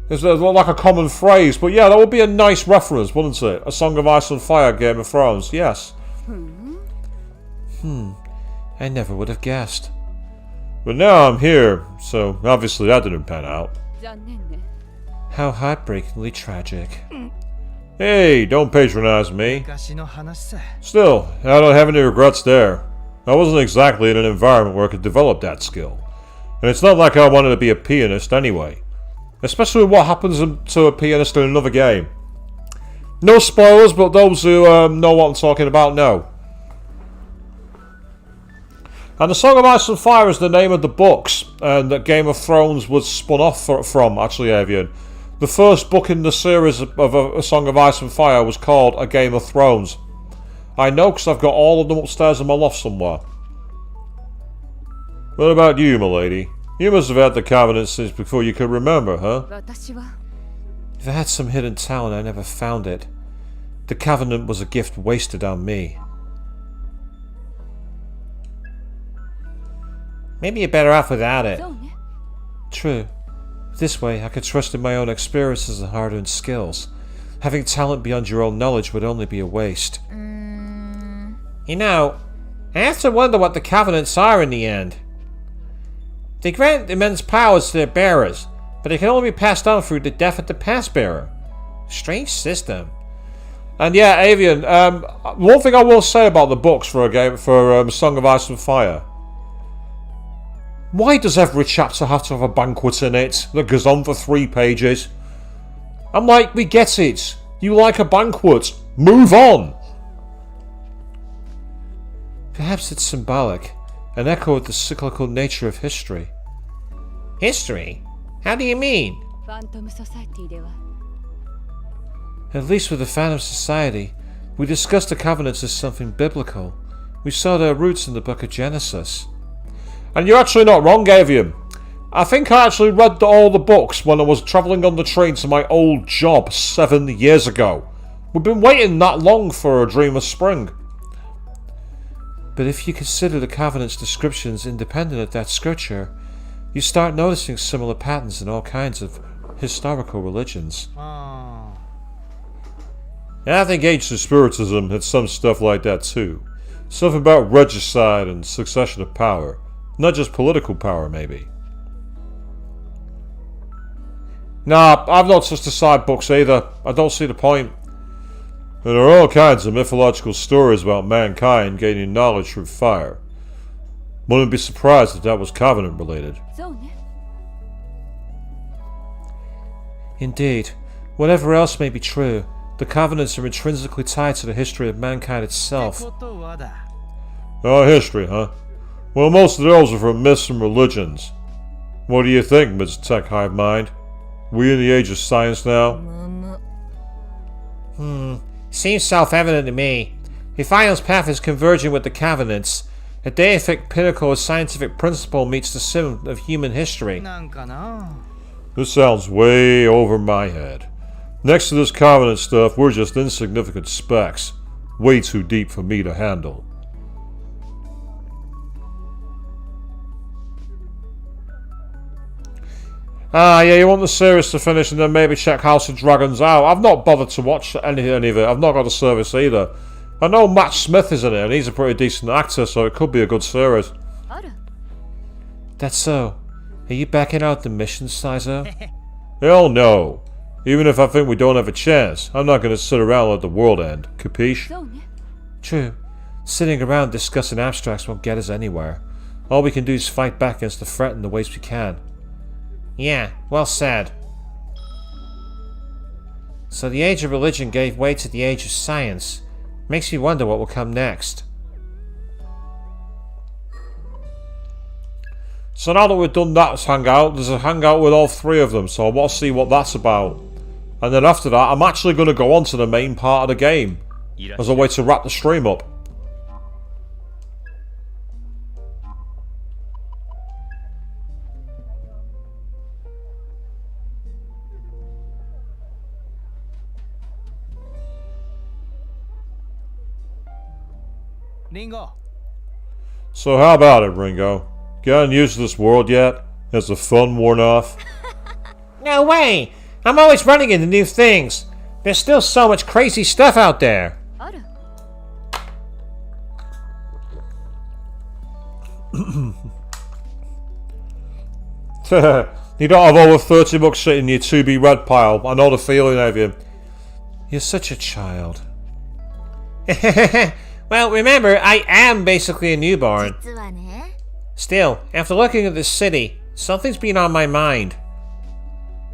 It's like a common phrase, but yeah, that would be a nice reference, wouldn't it? A Song of Ice and Fire, Game of Thrones, yes. I never would have guessed. But now I'm here, so obviously that didn't pan out. 残念ね How heartbreakingly tragic. Hey, don't patronize me. 昔の話さ Still, I don't have any regrets there. I wasn't exactly in an environment where I could develop that skill. And it's not like I wanted to be a pianist anyway. Especially what happens to a pianist in another game. No spoilers, but those who know what I'm talking about know. And The Song of Ice and Fire is the name of the books and that Game of Thrones was spun off from, actually, Avian. The first book in the series of A Song of Ice and Fire was called A Game of Thrones. I know because I've got all of them upstairs in my loft somewhere. What about you, milady? You must have had the Covenant since before you could remember, huh? 私は If I had some hidden talent, I never found it. The Covenant was a gift wasted on me. Maybe you're better off without it. そうね True. This way, I could trust in my own experiences and hard-earned skills. Having talent beyond your own knowledge would only be a waste. You know, I have to wonder what the Covenants are in the end. They grant immense powers to their bearers, but they can only be passed on through the death of the past bearer. Strange system. And yeah, Avian, one thing I will say about the books for a game for Song of Ice and Fire. Why does every chapter have to have a banquet in it that goes on for 3 pages? I'm like, we get it. You like a banquet. Move on. Perhaps it's symbolic, an echo of the cyclical nature of history. History? How do you mean? ファントムソサエティでは At least with the Phantom Society, we discussed the Covenants as something biblical. We saw their roots in the book of Genesis. And you're actually not wrong, Avian. I think I actually read all the books when I was travelling on the train to my old job 7 years ago. We've been waiting that long for A Dream of Spring. But if you consider the Covenant's descriptions independent of that scripture, you start noticing similar patterns in all kinds of historical religions. I think ancient Spiritism had some stuff like that too. Something about regicide and succession of power. Not just political power, maybe. Nah, I've not touched the side books either. I don't see the point. There are all kinds of mythological stories about mankind gaining knowledge through fire. Wouldn't be surprised if that was Covenant related. そうね Indeed, whatever else may be true, the Covenants are intrinsically tied to the history of mankind って itself. ことはだ Oh, history, huh? Well, most of those are from myths and religions. What do you think, Ms. Tech Hive Mind? We in the age of science now? Seems self-evident to me. Ephial's path is converging with the Covenants. A deific pinnacle of scientific principle meets the sim of human history. なんかな This sounds way over my head. Next to this Covenant stuff, we're just insignificant specks. Way too deep for me to handle. Ah, yeah, you want the series to finish and then maybe check House of Dragons out. I've not bothered to watch any of it. I've not got a service either. I know Matt Smith is in it, and he's a pretty decent actor, so it could be a good series. ある That's so. Are you backing out the mission, Saizo? Hell no. Even if I think we don't have a chance, I'm not going to sit around and let the world end. Capiche? そうね True. Sitting around discussing abstracts won't get us anywhere. All we can do is fight back against the threat in the ways we can. Yeah, well said. So the age of religion gave way to the age of science. Makes me wonder what will come next. So now that we've done that hangout, there's a hangout with all 3 of them, so I want to see what that's about. And then after that, I'm actually going to go on to the main part of the game, as a way to wrap the stream up. Ringo So how about it, Ringo? Gotten used to this world yet? Has the fun worn off? No way! I'm always running into new things. There's still so much crazy stuff out there. ある You don't have over 30 books sitting in your to-be read pile. I know the feeling of you. You're such a child. Well, remember, I am basically a newborn. 実はね Still, after looking at this city, something's been on my mind.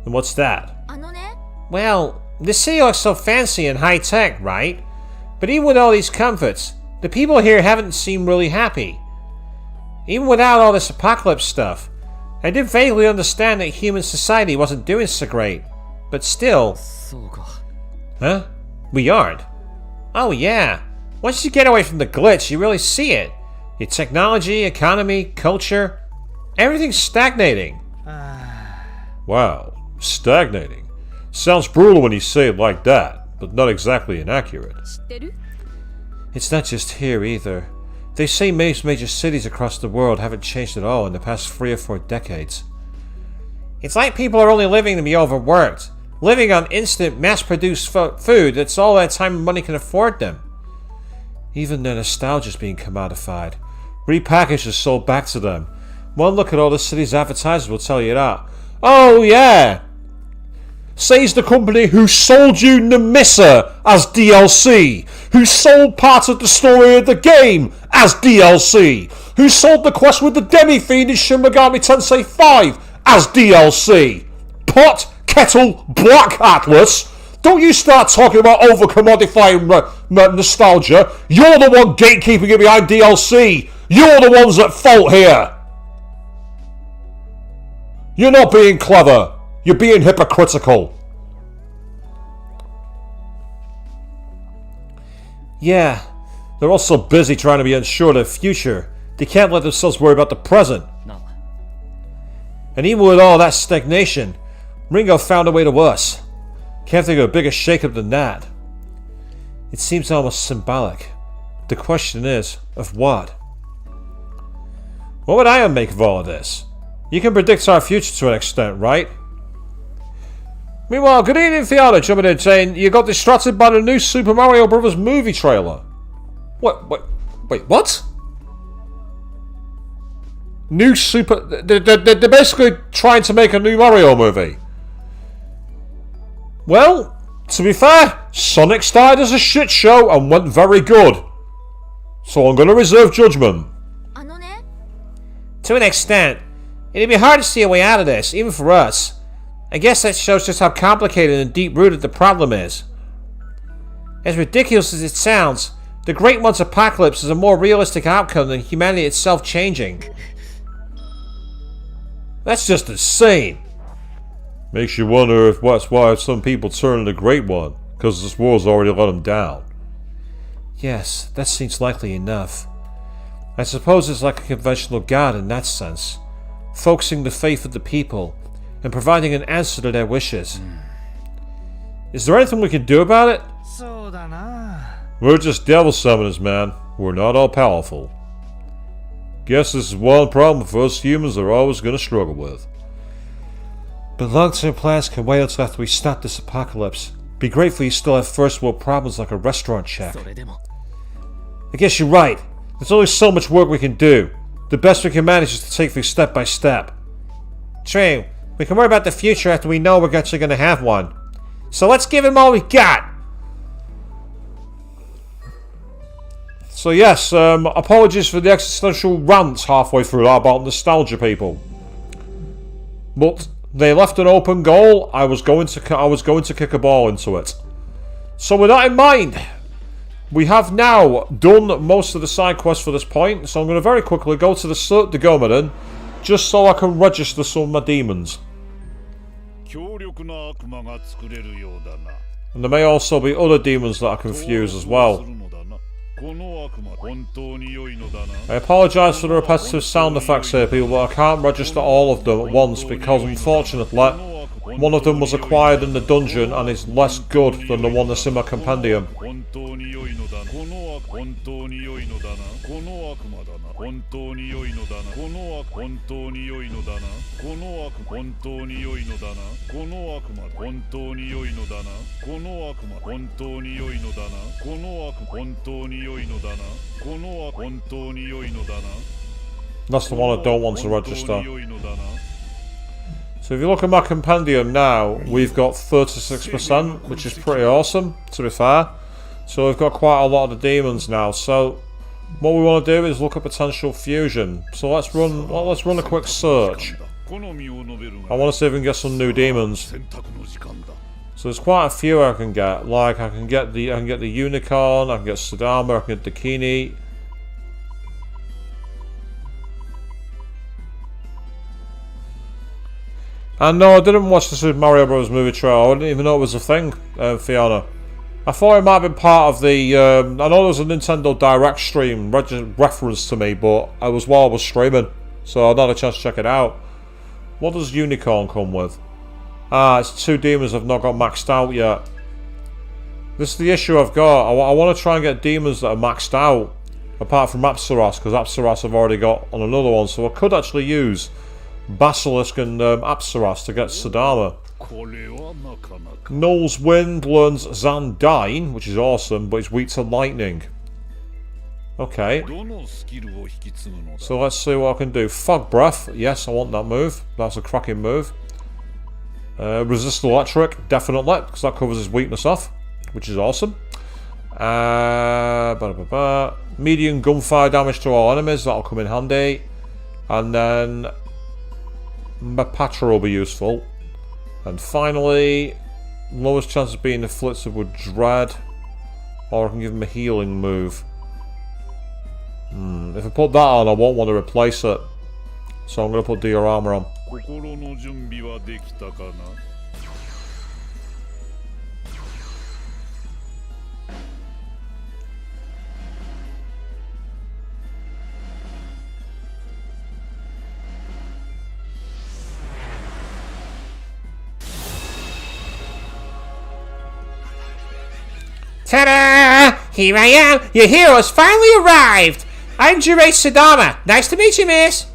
And what's that? あのね Well, this city looks so fancy and high-tech, right? But even with all these comforts, the people here haven't seemed really happy. Even without all this apocalypse stuff, I did vaguely understand that human society wasn't doing so great. But still... そうか Huh? We aren't? Oh yeah. Once you get away from the glitch, you really see it. Your technology, economy, culture, everything's stagnating. Wow, stagnating. Sounds brutal when you say it like that, but not exactly inaccurate. 知ってる It's not just here either. They say most major cities across the world haven't changed at all in the past 3 or 4 decades. It's like people are only living to be overworked, living on instant, mass-produced food that's all that time and money can afford them. Even their nostalgia's being commodified. Repackaged and sold back to them. One look at all the city's advertisers will tell you that. Oh yeah! Says the company who sold you Nemissa as DLC, who sold part of the story of the game as DLC, who sold the quest with the Demi-Fiend in Shin Megami Tensei 5 as DLC. Pot, kettle, black Atlas. Don't you start talking about over-commodifying nostalgia. You're the one gatekeeping it behind DLC. You're the ones at fault here. You're not being clever. You're being hypocritical. Yeah, they're also busy trying to be unsure of the future. They can't let themselves worry about the present. No. And even with all that stagnation, Ringo found a way to us. Can't think of a bigger shakeup than that. It seems almost symbolic. The question is, of what? What would Ion make of all of this? You can predict our future to an extent, right? Meanwhile, good evening, Fiona, jumping in saying you got distracted by the new Super Mario Bros. Movie trailer. Wait, what? New Super... They're basically trying to make a new Mario movie. Well, to be fair, Sonic started as a shit show and went very good. So I'm going to reserve judgment. To an extent, it'd be hard to see a way out of this, even for us. I guess that shows just how complicated and deep-rooted the problem is. As ridiculous as it sounds, the Great One's apocalypse is a more realistic outcome than humanity itself changing. That's just insane. Makes you wonder if that's why some people turn to the Great One, because this war's already let them down. Yes, that seems likely enough. I suppose it's like a conventional god in that sense, focusing the faith of the people and providing an answer to their wishes. Is there anything we can do about it? We're just devil summoners, man. We're not all powerful. Guess this is one problem for us humans are always going to struggle with. But long-term plans can wait until after we stop this apocalypse. Be grateful you still have first world problems like a restaurant check. I guess you're right. There's only so much work we can do. The best we can manage is to take things step by step. True. We can worry about the future after we know we're actually going to have one. So let's give him all we got. So yes, apologies for the existential rant halfway through that about nostalgia, people. But they left an open goal. I was going to kick a ball into it. So with that in mind, we have now done most of the side quests for this point. So I'm going to very quickly go to the Cert de Gomaden, just so I can register some of my demons. And there may also be other demons that I can fuse as well. I apologise for the repetitive sound effects here, people, but I can't register all of them at once because, unfortunately, one of them was acquired in the dungeon and is less good than the one that's in my compendium. That's the one I don't want to register. So if you look at my compendium now, we've got 36%, which is pretty awesome, to be fair. So we've got quite a lot of the demons now. So what we want to do is look at potential fusion. So let's run a quick search. I want to see if we can get some new demons. So there's quite a few I can get. Like I can get the unicorn, I can get Sadama, I can get Dakini. And no, I didn't watch the Super Mario Bros. Movie trailer. I didn't even know it was a thing, Fiona. I thought it might have been part of the... I know there was a Nintendo Direct stream reference to me, but I was while I was streaming, so I not had a chance to check it out. What does Unicorn come with? Ah, it's 2 demons I've not got maxed out yet. This is the issue I've got. I want to try and get demons that are maxed out, apart from Apsaras, because Apsaras I've already got on another one, so I could actually use Basilisk and Apsaras to get Sadama. Null's Wind learns Zandine, which is awesome, but it's weak to lightning. Okay. So let's see what I can do. Fog Breath, yes, I want that move. That's a cracking move. Resist Electric, definitely, because that covers his weakness off, which is awesome. Medium gunfire damage to all enemies, that'll come in handy. And then Mapatra will be useful. And finally, lowest chance of being afflicted with dread. Or I can give him a healing move. If I put that on, I won't want to replace it. So I'm going to put diorama on. 心の準備はできたかな Ta-da! Here I am! Your hero has finally arrived! I'm Jurei Sadama. Nice to meet you, miss!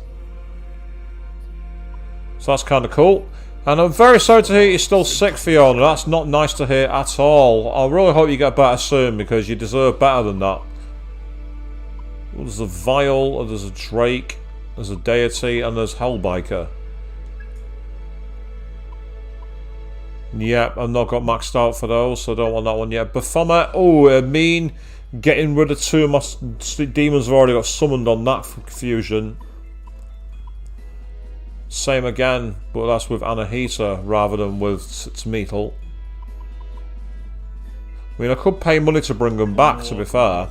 So that's kind of cool. And I'm very sorry to hear you're still sick, Fiona. That's not nice to hear at all. I really hope you get better soon, because you deserve better than that. Well, there's a Vial, there's a Drake, there's a Deity, and there's Hellbiker. Yep, I've not got maxed out for those, so I don't want that one yet. Baphomet, oh, I mean, getting rid of 2 of my demons have already got summoned on that fusion. Same again, but that's with Anahita rather than with Tmetal. I mean, I could pay money to bring them back, to be fair.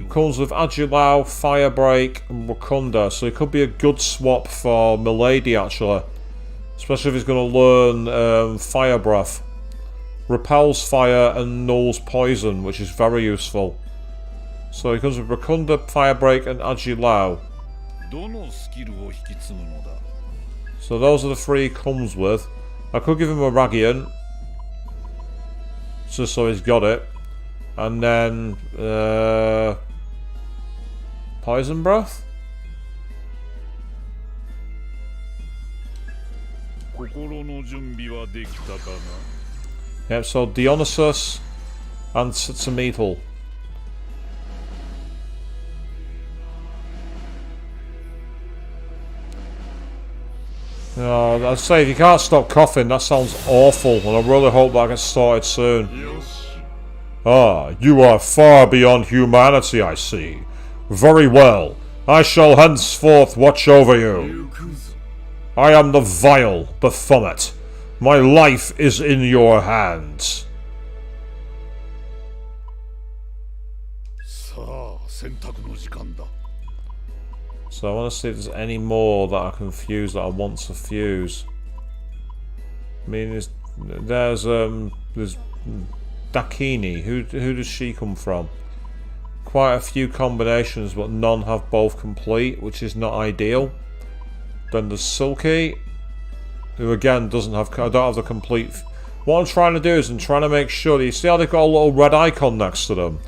Comes with Agilau, Firebreak, and Wakanda, so it could be a good swap for Milady, actually. Especially if he's going to learn Fire Breath. Repels fire and nulls poison, which is very useful. So he comes with Rakunda, Firebreak, and Agilau. So those are the 3 he comes with. I could give him a Ragian, just so he's got it. And then Poison Breath? Yep, so Dionysus and Tmetal. Oh, I'd say if you can't stop coughing, that sounds awful, and I really hope that gets sorted soon. Ah, you are far beyond humanity, I see. Very well. I shall henceforth watch over you. I am the vile Baphomet. My life is in your hands. So I want to see if there's any more that I can fuse that I want to fuse. I mean, there's Dakini. Who does she come from? Quite a few combinations, but none have both complete, which is not ideal. Then there's Silky, who again doesn't have. I don't have the complete. What I'm trying to do is I'm trying to make sure that you see how they've got a little red icon next to them.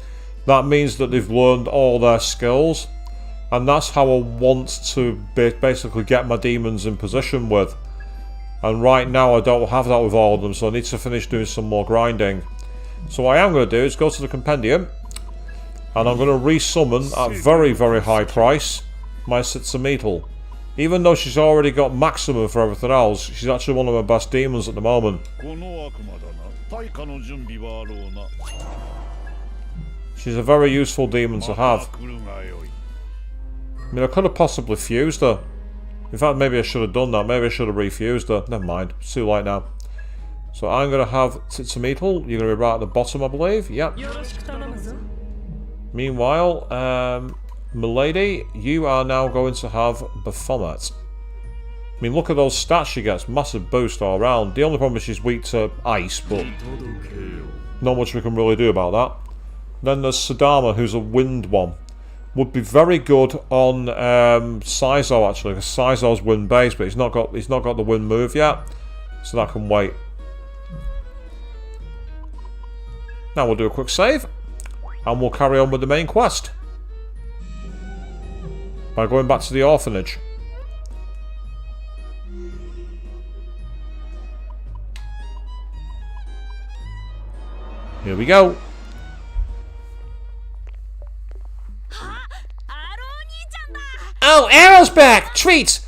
That means that they've learned all their skills, and that's how I want to basically get my demons in position with. And right now I don't have that with all of them, so I need to finish doing some more grinding. So what I am going to do is go to the compendium, and I'm going to resummon at very, very high price my Tmetal. Even though she's already got maximum for everything else, she's actually one of my best demons at the moment. She's a very useful demon to have. I mean, I could have possibly fused her. In fact, maybe I should have done that. Maybe I should have refused her. Never mind. It's too late now. So I'm going to have Tmetal. You're going to be right at the bottom, I believe. Yep. Meanwhile, Milady, you are now going to have Baphomet. I mean, look at those stats she gets. Massive boost all around. The only problem is she's weak to ice, but not much we can really do about that. Then there's Sadama, who's a wind one. Would be very good on Saizo, actually, because Saizo's wind based, but he's not got the wind move yet, so that can wait. Now we'll do a quick save, and we'll carry on with the main quest by going back to the orphanage. Here we go. Oh, Arrow's back! Treats!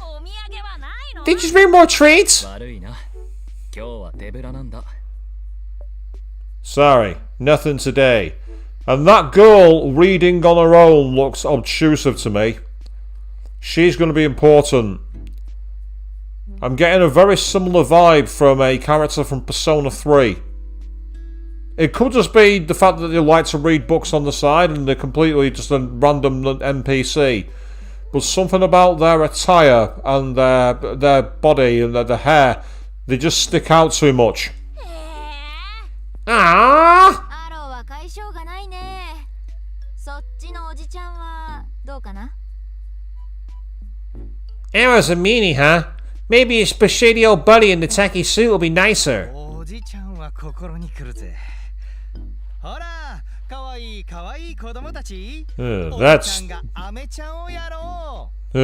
Did you bring more treats? Sorry, nothing today. And that girl reading on her own looks obtrusive to me. She's going to be important. I'm getting a very similar vibe from a character from Persona 3. It could just be the fact that they like to read books on the side and they're completely just a random NPC. But something about their attire and their body and their hair, they just stick out too much. Ah! アローは解消がないね。そっちのおじちゃんはどうかな？ Arrow's a meanie, huh? Maybe his shady old buddy in the tacky suit will be nicer. おじちゃんは心に来るぜ。ほら、かわいい子供たち。おじちゃんがアメちゃんをやろう。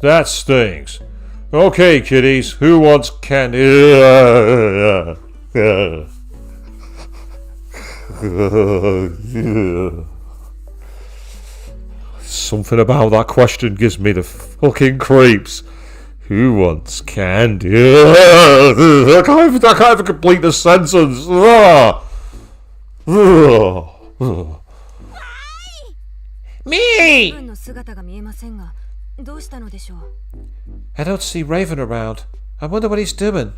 That stinks. Okay, kiddies, who wants candy? Something about that question gives me the fucking creeps. Who wants candy? I can't even complete the sentence. Me! 分の姿が見えませんが、どうしたのでしょう。 I don't see Raven around. I wonder what he's doing.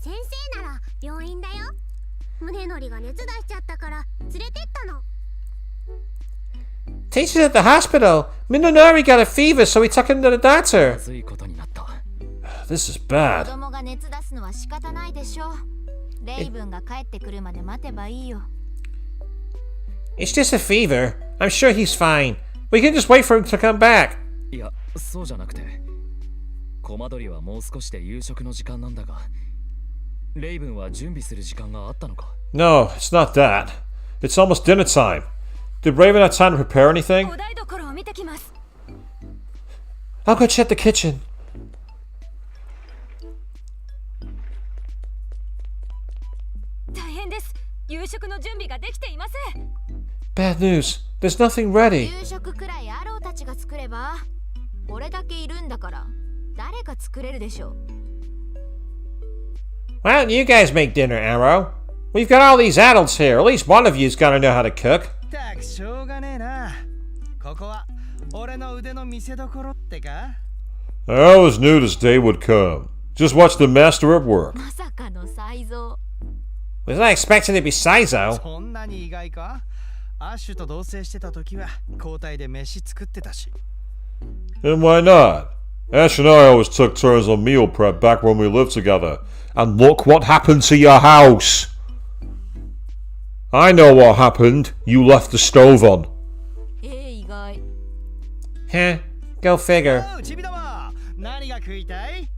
先生なら病院だよ。胸のりが熱出しちゃったから連れてったの。 Teacher's at the hospital. Minonori got a fever, so we took him to the doctor. まずいことになった。 This is 子 bad. 供が熱出すのは仕方ないでしょう。レイブンが帰ってくるまで待てばいいよ。 It's just a fever. I'm sure he's fine. We can just wait for him to come back. いや、そうじゃなくて。コマドリはもう少しで夕食の時間なんだが、レイブンは準備する時間があったのか？ No, it's not that. It's almost dinner time. Did Raven have time to prepare anything? お台所を見てきます。 I'll go check the kitchen. 大変です。夕食の準備ができていません。 Bad news. There's nothing ready. 夕食くらいアローたちが作れば、俺だけいるんだから誰が作れるでしょう。 Why don't you guys make dinner, Arrow? We've got all these adults here. At least one of you's gotta know how to cook. たくしょうがねえな。ここは俺の腕の見せ所ってか？ I always knew this day would come. Just watch the master at work. まさかの才蔵。 Was not expecting it to be Saizo. そんなに意外か？アッシュと同棲してた時は交代で飯作ってたし。 And why not? Ash and I always took turns on meal prep back when we lived together. And look what happened to your house. I know what happened. You left the stove on. 意外。 Huh? Go figure. おう、チビども、何が食いたい？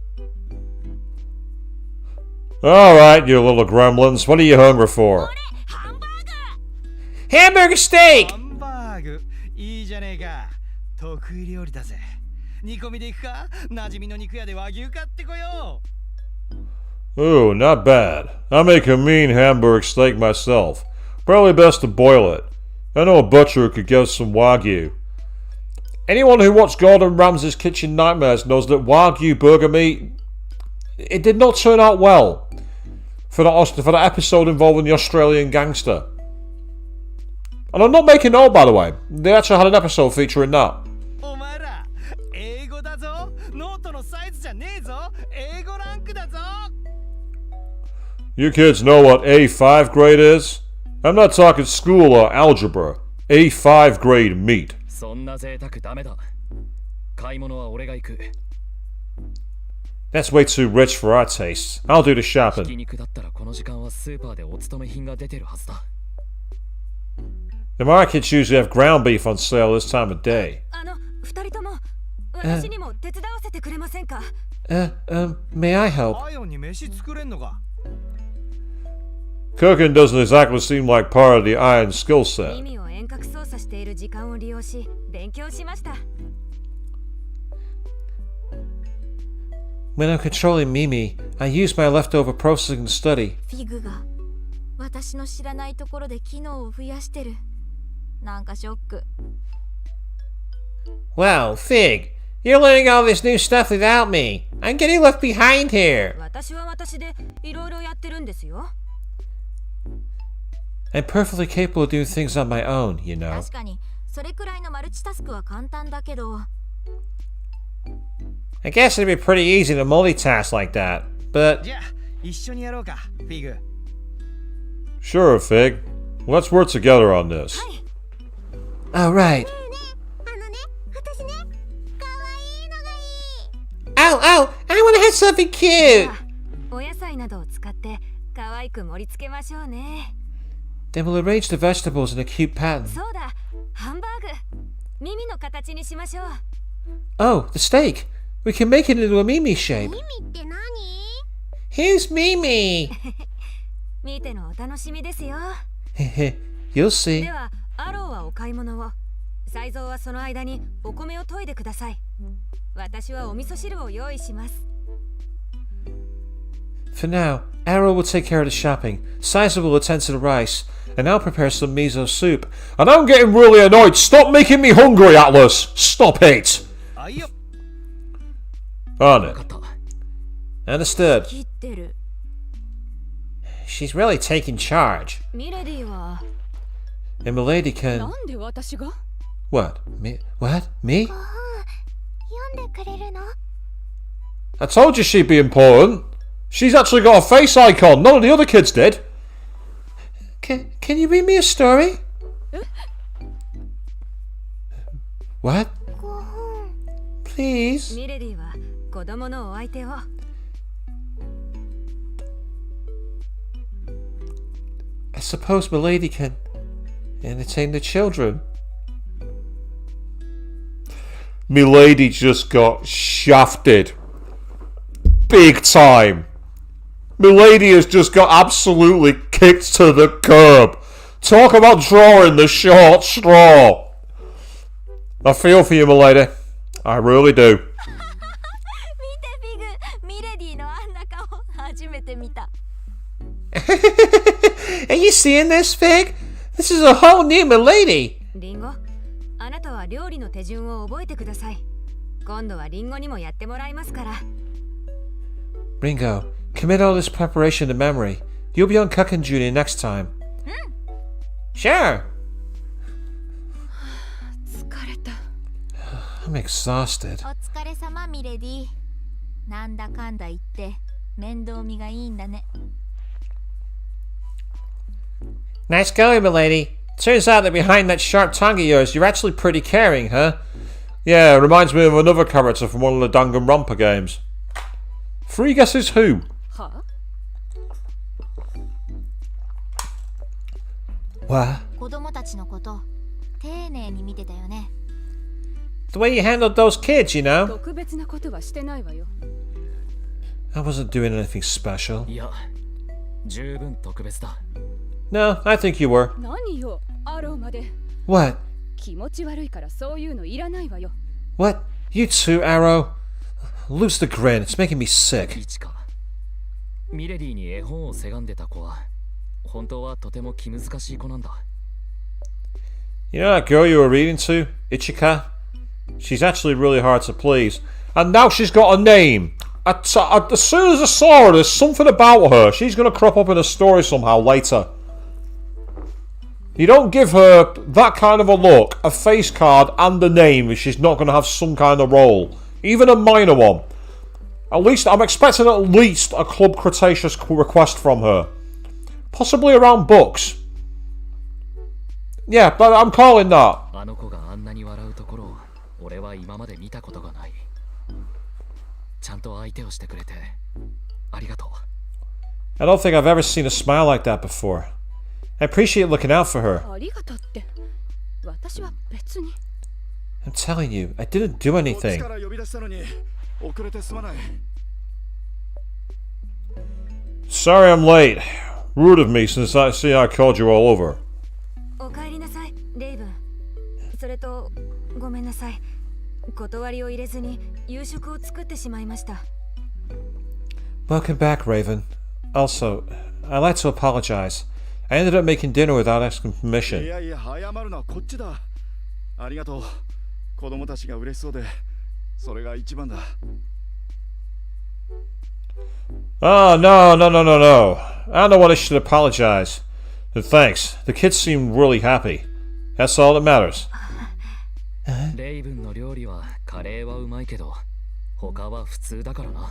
Alright, you little gremlins. What are you hungry for? ハンバーグ。 Hamburger steak! ハンバーグ、いいじゃねえか。得意料理だぜ。煮込みでいくか？馴染みの肉屋で和牛買ってこよう。 Ooh, not bad. I make a mean hamburger steak myself. Probably best to boil it. I know a butcher who could get some Wagyu. Anyone who watched Gordon Ramsay's Kitchen Nightmares knows that Wagyu burger meat, it did not turn out well for that episode involving the Australian gangster. And I'm not making all, by the way. They actually had an episode featuring that. お前ら、英語だぞ。ノートのサイズじゃねえぞ。英語ランクだぞ。 You kids know what A5 grade is? I'm not talking school or algebra. A5 grade meat. そんな贅沢ダメだ。買い物は俺が行く。 That's way too rich for our tastes. I'll do the ひき shopping. 肉だったらこの時間はスーパーでお勤め品が出てるはずだ。 The markets usually have ground beef on sale this time of day. 二人とも私にも手伝わせてくれませんか？ May I help? アイオンに飯作れんのか？ Cooking doesn't exactly seem like part of the iron skill set. 耳を遠隔操作している時間を利用し勉強しました。 When I'm controlling Mimi, I use my leftover processing to study. フィグが私の知らないところで機能を増やしてる。なんかショック。 Wow, Fig, you're learning all this new stuff without me. I'm getting left behind here. 私は私でいろいろやってるんですよ。I'm perfectly capable of doing things on my own, you know. 確かにそれくらいのマルチタスクは簡単だけど I guess it'd be pretty easy to multitask like that, but... じゃあ一緒にやろうかフィグ Sure, Fig. Let's work together on this. Alright. あのね私ね可愛いのがいい Ow, ow! I wanna have something cute! お野菜などを使って可愛く盛り付けましょうね。 Then we'll arrange the vegetables in a cute pattern. そうだ、ハンバーグ。耳の形にしましょう。 Oh, the steak! We can make it into a Mimi shape. 耳って何 Here's Mimi! 見てのお楽しみですよ。 Heh, you'll see. では、アローはお買い物を。サイゾーはその間にお米を研いでください。私はお味噌汁を用意します。 For now, Arrow will take care of the shopping, Sizer will attend to the rice, and I'll prepare some miso soup. And I'm getting really annoyed. Stop making me hungry, Atlas. Stop it. あいよ On 分か it. った Understood. 切ってる。 She's really taking charge. ミレディは And Milady な can... んで私が What? Me? What? Me? 読んでくれるの I told you she'd be important. She's actually got a face icon. None of the other kids did. Can you read me a story? What? 5本 Please? ミレディは子供のお相手を。 I suppose Milady can entertain the children. Milady just got shafted. Big time. Milady has just got absolutely kicked to the curb. Talk about drawing the short straw. I feel for you, Milady. I really do. 見てフィグ、ミレディのあんな顔初めて見た。 Are you seeing this, Fig? This is a whole new Milady. リンゴ、あなたは料理の手順を覚えてください。今度はリンゴにもやってもらいますから。 Ringo, commit all this preparation to memory. You'll be on cooking duty next time. Sure. 疲れた I'm exhausted. お疲れ様ミレディなんだかんだ言って面倒見がいいんだね Nice going, milady. Turns out that behind that sharp tongue of yours, you're actually pretty caring, huh? Yeah, reminds me of another character from one of the Danganronpa games. 3 guesses who? は What? 子供たちのこと丁寧に見てたよね The way you handled those kids, you know? 特別なことはしてないわよ I wasn't doing anything special. いや十分特別だ No, I think you were. 何よアローまで What? 気持ち悪いからそういうのいらないわよ What? You too, Arrow? Lose the grin. It's making me sick. イチカミレディに絵本をせがんでた子は本当はとても気難しい子なんだ You know that girl you were reading to? Ichika? She's actually really hard to please. And now she's got a name. As soon as I saw her, there's something about her. She's going to crop up in a story somehow later. You don't give her that kind of a look, a face card and a name if she's not going to have some kind of role. Even a minor one. At least, I'm expecting at least a Club Cretaceous request from her. Possibly around books. Yeah, but I'm calling that. あの子があんなに笑うところを俺は今まで見たことがないちゃんと相手をしてくれてありがとう I don't think I've ever seen a smile like that before. I appreciate looking out for her. ありがとうって私は別に I'm telling you, I didn't do anything. Sorry I'm late. Rude of me since I see I called you all over. おかえりなさい、レイブン。それと、ごめんなさい。断りを入れずに夕食を作ってしまいました。 Welcome back, Raven. Also, I'd like to apologize. I ended up making dinner without asking permission. いやいや謝るのはこっちだありがとう子供たちが嬉しそうでそれが一番だ Oh, no. I know what I should apologize. And thanks. The kids seem really happy. That's all that matters. レイブンの料理はカレーはうまいけど他は普通だからな。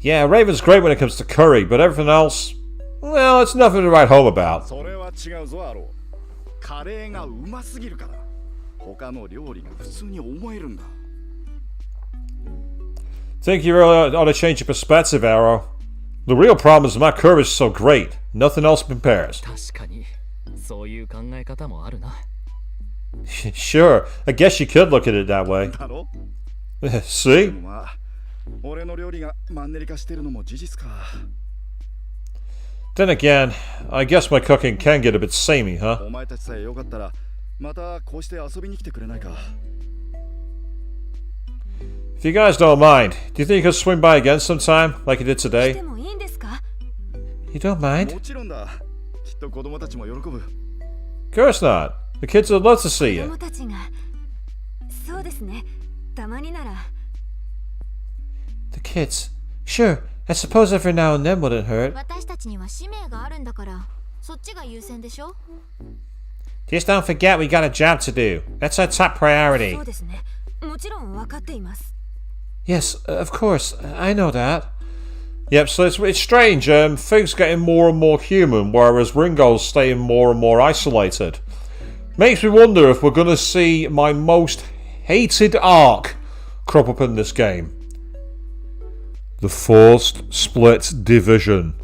Yeah, Raven's great when it comes to curry, but everything else, well, it's nothing to write home about. それは違うぞアロー。カレーがうますぎるから他の料理が普通に思えるんだ。 Think you really ought to change your perspective, Arrow. The real problem is my curry is so great. Nothing else compares. 確かにそういう考え方もあるな。 Sure, I guess you could look at it that way. だろ？ See? でもまあ、俺の料理がマンネリ化してるのも事実か。 Then again, I guess my cooking can get a bit samey, huh? お前たちさえよかったらまたこうして遊びに来てくれないか。 If you guys don't mind, do you think you could swing by again sometime, like you did 来 today? てもいいんですか？ You don't mind? もちろんだ。きっと子供たちも喜ぶ。 Of course not. The kids would love to see 子 you. 供たちがそうですね。たまになら The kids. Sure, I suppose every now and then wouldn't hurt. 私たちには使命があるんだからそっちが優先でしょ。 Just don't forget we got a job to do. That's our top priority. そうですね。もちろん分かっています。 Yes, of course. I know that. Yep, so it's strange. Fig's getting more and more human, whereas Ringo's staying more and more isolated. Makes me wonder if we're going to see my most hated arc crop up in this game. The Forced Split Division.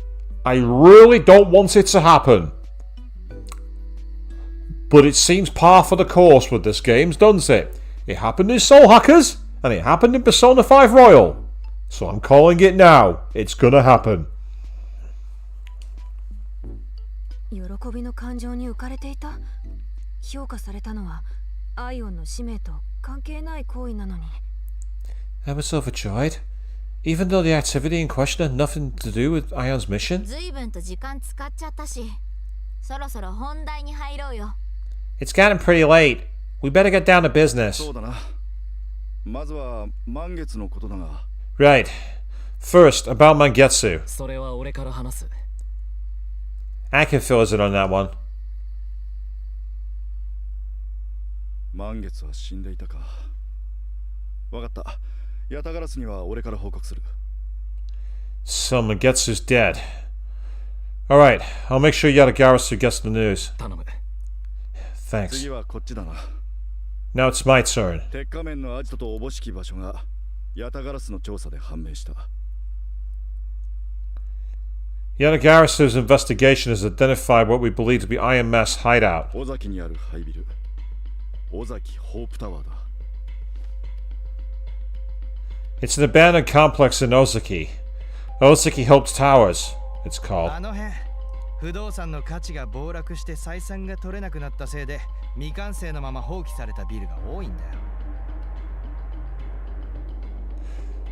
I really don't want it to happen. But it seems par for the course with this game, doesn't it? It happened in Soul Hackers, and it happened in Persona 5 Royal. So I'm calling it now. It's gonna happen. 喜びの感情に浮かれていた。評価されたのはアイオンの使命と関係ない行為なのに。 I was overjoyed. Even though the activity in question had nothing to do with Ion's mission. ずいぶんと時間使っちゃったしそろそろ本題に入ろうよ。 It's getting pretty late. We better get down to business. そうだな。まずは満月のことだが。 Right. First, about Mangetsu. それは俺から話す。 I can fill us in on that one. 満月は死んでいたか。わかった。ヤタガラスには俺から報告する。 So Mangetsu's dead. Alright, I'll make sure Yatagarasu gets the news. 頼む。 Thanks. 次はこっちだな。 Now it's my turn. 鉄仮面のアジトとおぼしき場所がヤタガラスの調査で判明した。 Yatagarasu's investigation has identified what we believe to be Iron Mask's hideout. 尾崎にある廃ビル。尾崎ホープタワーだ。 It's an abandoned complex in Ozaki. Ozaki Hope Towers, it's called. あの辺不動産の価値が暴落して採算が取れなくなったせいで未完成のまま放棄されたビルが多いんだよ。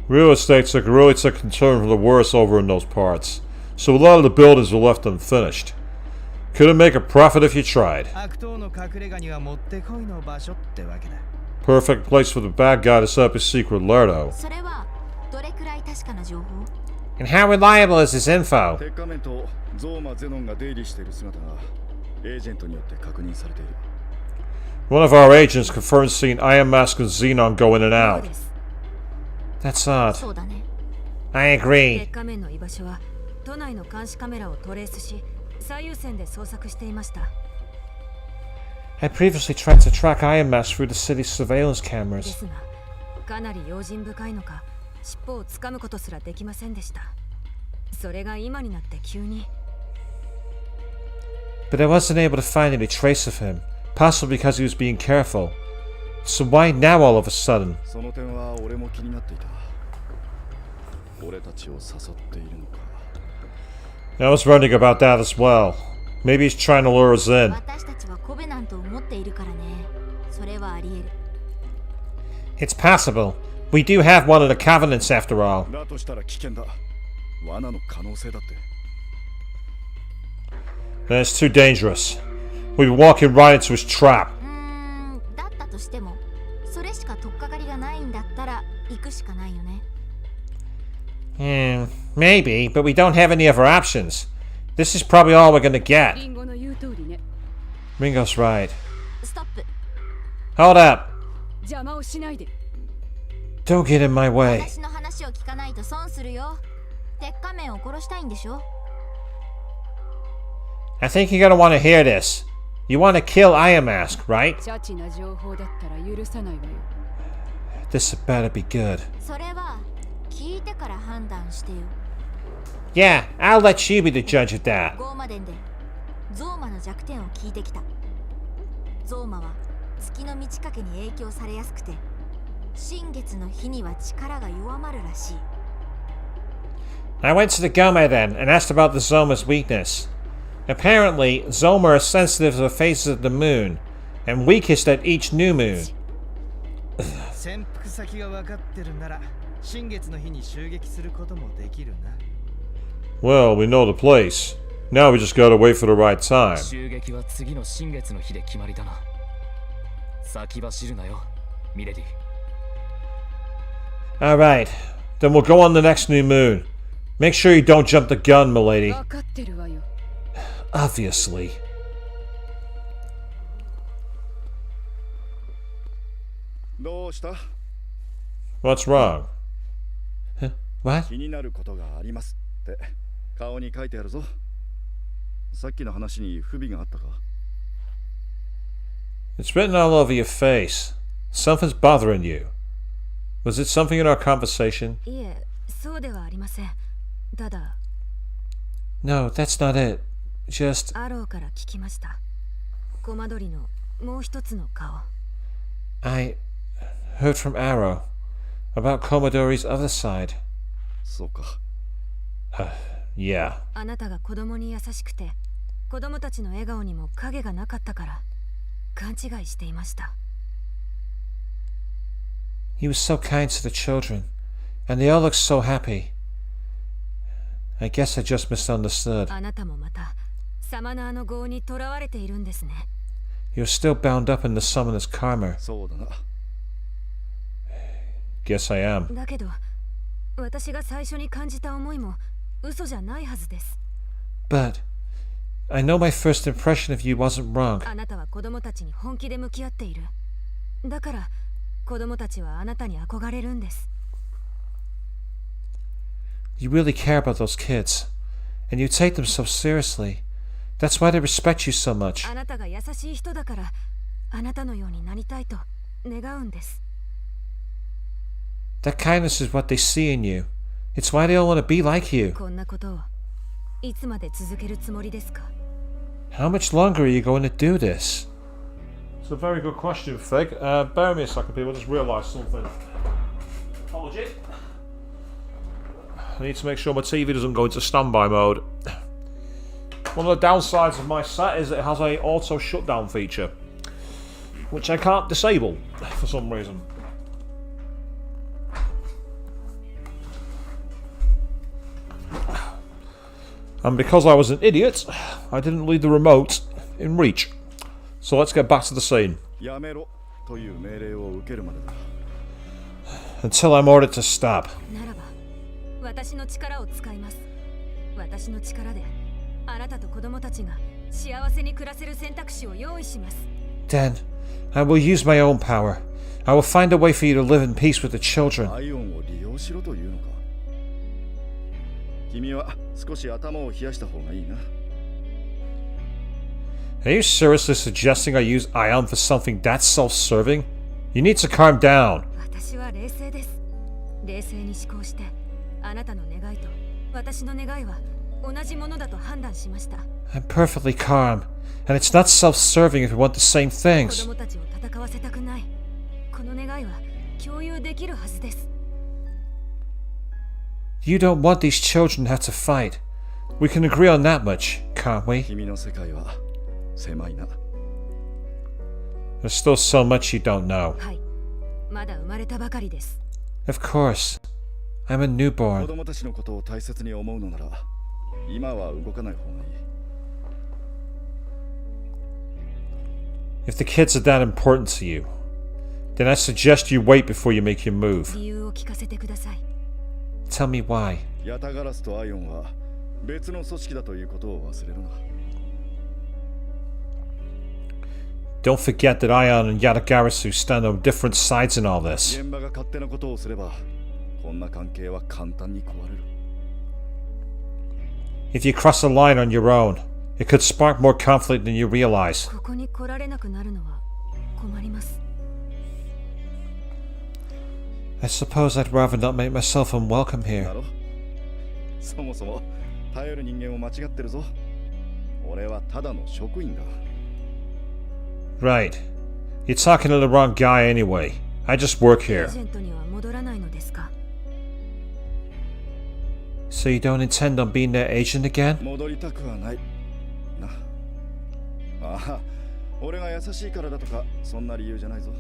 Real estate really took a turn for the worse over in those parts, so a lot of the buildings were left unfinished. Couldn't make a profit if you tried. 悪党の隠れ家にはもってこいの場所ってわけだ。 Perfect place for the bad guy to set up his secret lair. それはどれくらい確かな情報？ And how reliable is this info? 鉄仮面とゾーマ・ゼノンが出入りしている姿がエージェントによって確認されている。 One of our agents confirmed seeing Iron Mask and Xenon go in and そう out. です。 That's odd. そうだね。 I 鉄 agree. 仮面の居場所は都内の監視カメラをトレースし最優先で捜索していました。 I previously tried to track Iron Mask through the city's surveillance で cameras. すがかなり用心深いのか尻尾をつかむことすらできませんでした。それが今になって急に。 But I wasn't able to find any trace of him, possibly because he was being careful. So why now all of a sudden? その点は俺も気になっていた。俺たちを誘っているのか。 I was wondering about that as well. Maybe he's trying to lure us in. 私たちはコベナントを持っているからね。それはあり得る。 It's possible. We do have one of the covenants after all. だとしたら危険だ。罠の可能性だって。 Then it's too dangerous. We'd be walking right into his trap. だったとしてもそれしか取っかかりがないんだったら行くしかないよね。Maybe, but we don't have any other options. This is probably all we're gonna get. リンゴの言う通りね。 Ringo's right. ストップ。 Hold up. 邪魔をしないで。 Don't get in my way. 私の話を聞かないと損するよ。鉄仮面を殺したいんでしょ。 I think you're gonna want to hear this. You want to kill Iron Mask, right? チャチな情報だったら許さないわよ。 This better be good. それは聞いてから判断してよ。 Yeah, I'll let you be the judge of that. ゴーマデンでゾーマの弱点を聞いてきた。ゾーマは月の満ち欠けに影響されやすくて、新月の日には力が弱まるらしい。 I went to the Goma then and asked about the Zoma's weakness. Apparently, Zoma are sensitive to the phases of the moon and weakest at each new moon. 潜伏先が分かってるなら新月の日に襲撃することもできるな。 Well, we know the place. Now we just gotta wait for the right time. 襲撃は次の新月の日で決まりだな。先走るなよ、ミレディ。 Alright, then we'll go on the next new moon. Make sure you don't jump the gun, milady. 分かってるわよ。 Obviously. どうした？ What's wrong? What? 気になることがありますって顔に書いてあるぞ。さっきの話に不備があったか？ It's written all over your face. Something's bothering you. Was it something in our conversation? いえ、そうではありません。ただ、 No, that's not it. Just... アローから聞きました。コマドリのもう一つの顔。 I heard from Arrow about Commodori's other side. そうか。Yeah. あなたが子供に優しくて、子供たちの笑顔にも影がなかったから、勘違いしていました。 He was so kind to the children, and they all looked so happy. I guess I just misunderstood. あなたもまた、サマナーの業に囚われているんですね。 You're still bound up in the summoner's karma. そうだな。 Guess I am. だけど、私が最初に感じた思いも嘘じゃないはずです。 But I know my first impression of you wasn't wrong. あなたは子供たちに本気で向き合っている。だから、子供たちはあなたに憧れるんです。 You really care about those kids, and you take them so seriously. That's why they respect you so much. あなたが優しい人だから、あなたのようになりたいと願うんです。 That kindness is what they see in you. It's why they all want to be like you. こんなことをいつまで続けるつもりですか？ How much longer are you going to do this? It's a very good question, Fig. Bear me a second, people. I just realised something. Apology. I need to make sure my TV doesn't go into standby mode. One of the downsides of my set is it has a auto shutdown feature, which I can't disable for some reason. And because I was an idiot, I didn't leave the remote in reach. So let's get back to the scene. やめろという命令を受けるまでだ。 Until I'm ordered to stop. ならば、私の力を使います。私の力で、あなたと子供たちが幸せに暮らせる選択肢を用意します。 Then, I will use my own power. I will find a way for you to live in peace with the children. アイオンを利用しろというのか。君は少し頭を冷やした方がいいな。 Are you seriously suggesting I use Ion for something that self-serving? You need to calm down. 私は冷静です。冷静に思考して、あなたの願いと私の願いは同じものだと判断しました。 I'm perfectly calm, and it's not self-serving if we want the same 子 things. 供たちを戦わせたくない。この願いは共有できるはずです。 You don't want these children to have to fight. We can agree on that much, can't we? 君の世界は狭いな。 There's still so much you don't know. はい。まだ生まれたばかりです。 Of course. I'm a 子 newborn. 供たちのことを大切に思うのなら、今は動かない方がいい。 If the kids are that important to you, then I suggest you wait before you make your move. 理由を聞かせてください。Tell me why. ヤタガラスとアイオンは別の組織だということを忘れるな。Don't forget that Ion and Yatagarasu stand on different sides in all this. 現場が勝手なことをすれば、こんな関係は簡単に壊れる。If you cross a line on your own, it could spark more conflict than you realize. ここに来られなくなるのは困ります。 I suppose I'd rather not make myself unwelcome だ here. ろ？そもそも頼る人間を間違ってるぞ。俺はただの職員だ。Right. You're talking to the wrong guy anyway. I just work エ here. ージェントには戻らないのですか？ So you don't intend on being their agent again? 戻りたくはない。な。ああ、俺が優しいからだとか、そんな理由じゃないぞ。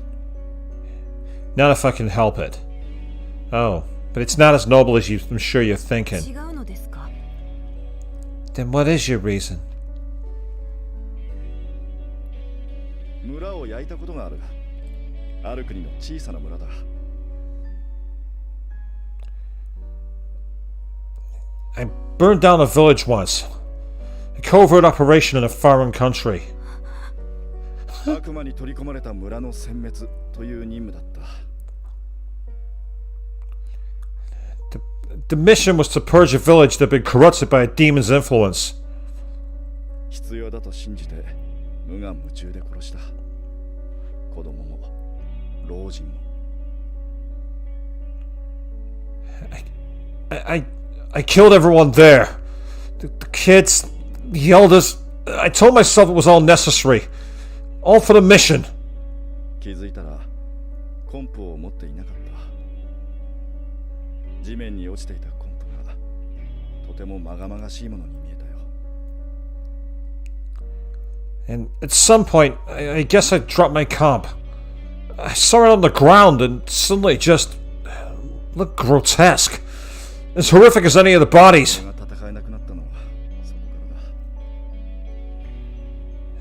Not if I can help it. Oh, but it's not as noble as I'm sure you're 違 thinking. うのですか？ Then what is your reason? 村を焼いたことがある。ある国の小さな村だ。I burned down a village once. A covert operation in a foreign country. 悪魔に取り込まれた村の殲滅という任務だった。The mission was to purge a village that had been corrupted by a demon's influence. 必要だと信じて無我夢中で殺した。子供も老人も。I killed everyone there. The kids, the elders. I told myself it was all necessary. All for the mission. 気づいたらコンプを持っていなかった。地面に落ちていたコンプがとてもまがまがしいものに見えたよ。And at some point, I guess I dropped my comp. I saw it on the ground and suddenly it just looked grotesque. As horrific as any of the bodies. 俺が戦えなくなったのはそこから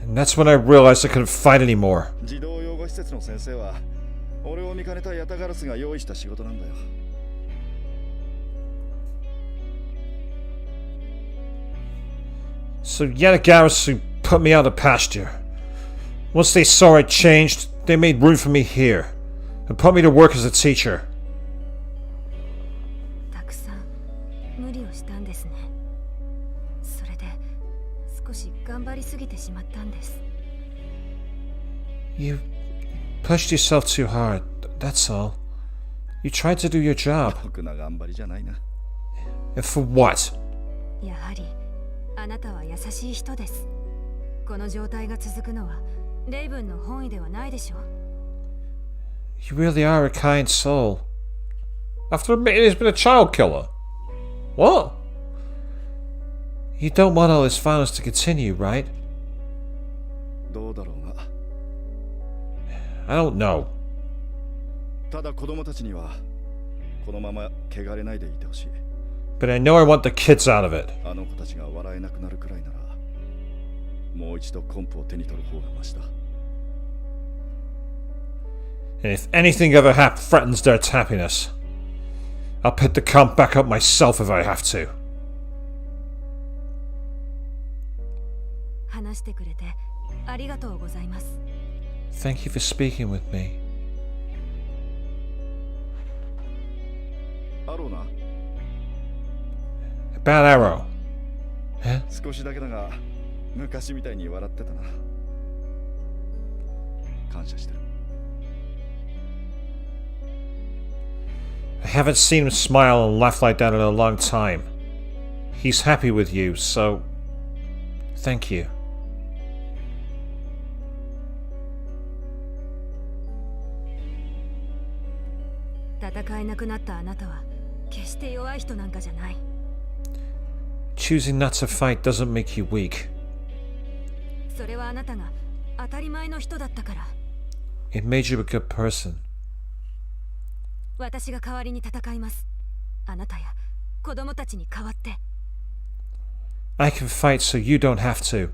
だ。 And that's when I realized I couldn't fight anymore. 児童養護施設の先生は俺を見かねたヤタガラスが用意した仕事なんだよ。So Yatagarasu put me out of pasture. Once they saw I changed, they made room for me here and put me to work as a teacher. たくさん無理をしたんですね。それで少し頑張りすぎてしまったんです。 You pushed yourself too hard, that's all. You tried to do your job. ろくな頑張りじゃないな。 And for what? やはりあなたは優しい人です。この状態が続くのはレイブンの本意ではないでしょう。 You really are a kind soul. After admitting he's been a child killer? What? You don't want all this violence to continue, right? どうだろうな。 I don't know. ただ子供たちにはこのまま汚れないでいてほしい。 But I know I want the kids out of it. あの子たちが笑えなくなるくらいならもう一度コンプを手に取る方がマシだ。 And if anything ever threatens their happiness, I'll pick the comp back up myself if I have to. 話してくれてありがとうございます。 Thank you for speaking with me. アローな。 A bad arrow. Huh? 少しだけだが昔みたいに笑ってたな。感謝してる。 I haven't seen him smile and laugh like that in a long time. He's happy with you, so thank you. 戦えなくなったあなたは決して弱い人なんかじゃない。 Choosing not to fight doesn't make you weak. それはあなたが当たり前の人だったから。 It made you a good person. 私が代わりに戦います。あなたや子供たちに代わって。 I can fight so you don't have to.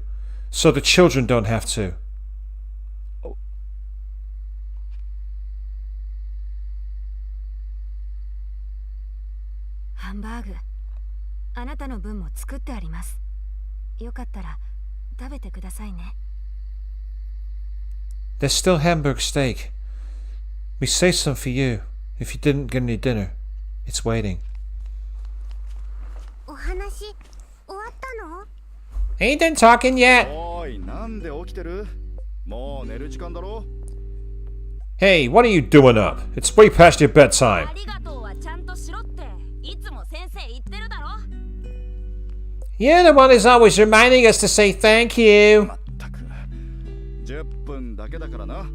So the children don't have to. はハンバーグあなたの分も作ってあります。よかったら食べてくださいね。 There's still Hamburg steak. We saved some for you, if you didn't get any dinner. It's waiting. お話終わったの？ Ain't done talking yet. おい、なんで起きてる？もう寝る時間だろ？ Hey, what are you doing up? It's way past your bedtime. ありがとうはちゃんとしろっていつも先生言ってるだろ。 You're the one who's always reminding us to say thank you. まったく。10分だけだからな。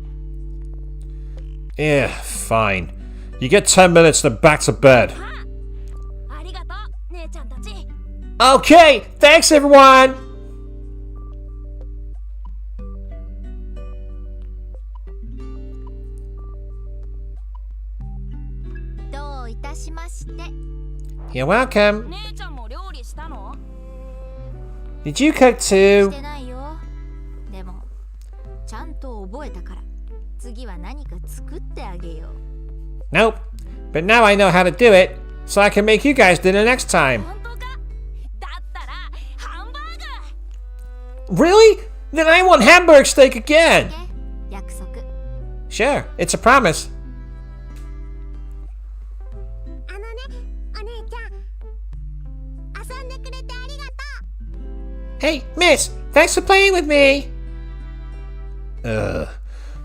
Yeah, fine. You get 10 minutes, then back to bed. ありがとう姉ちゃんたち。 Okay, thanks everyone! どういたしまして。 You're welcome. 姉ちゃんも料理したの？ Did you cook し too? てないよ。でもちゃんと覚えたから次は何か作ってあげよう。 Nope. But now I know how to do it, so I can make you guys dinner next time. 本当か？だったらハンバーグ。 Really? Then I want Hamburg steak again! 約束。 Sure, it's a promise. あのね、お姉ちゃん遊んでくれてありがとう。 Hey, miss, thanks for playing with me.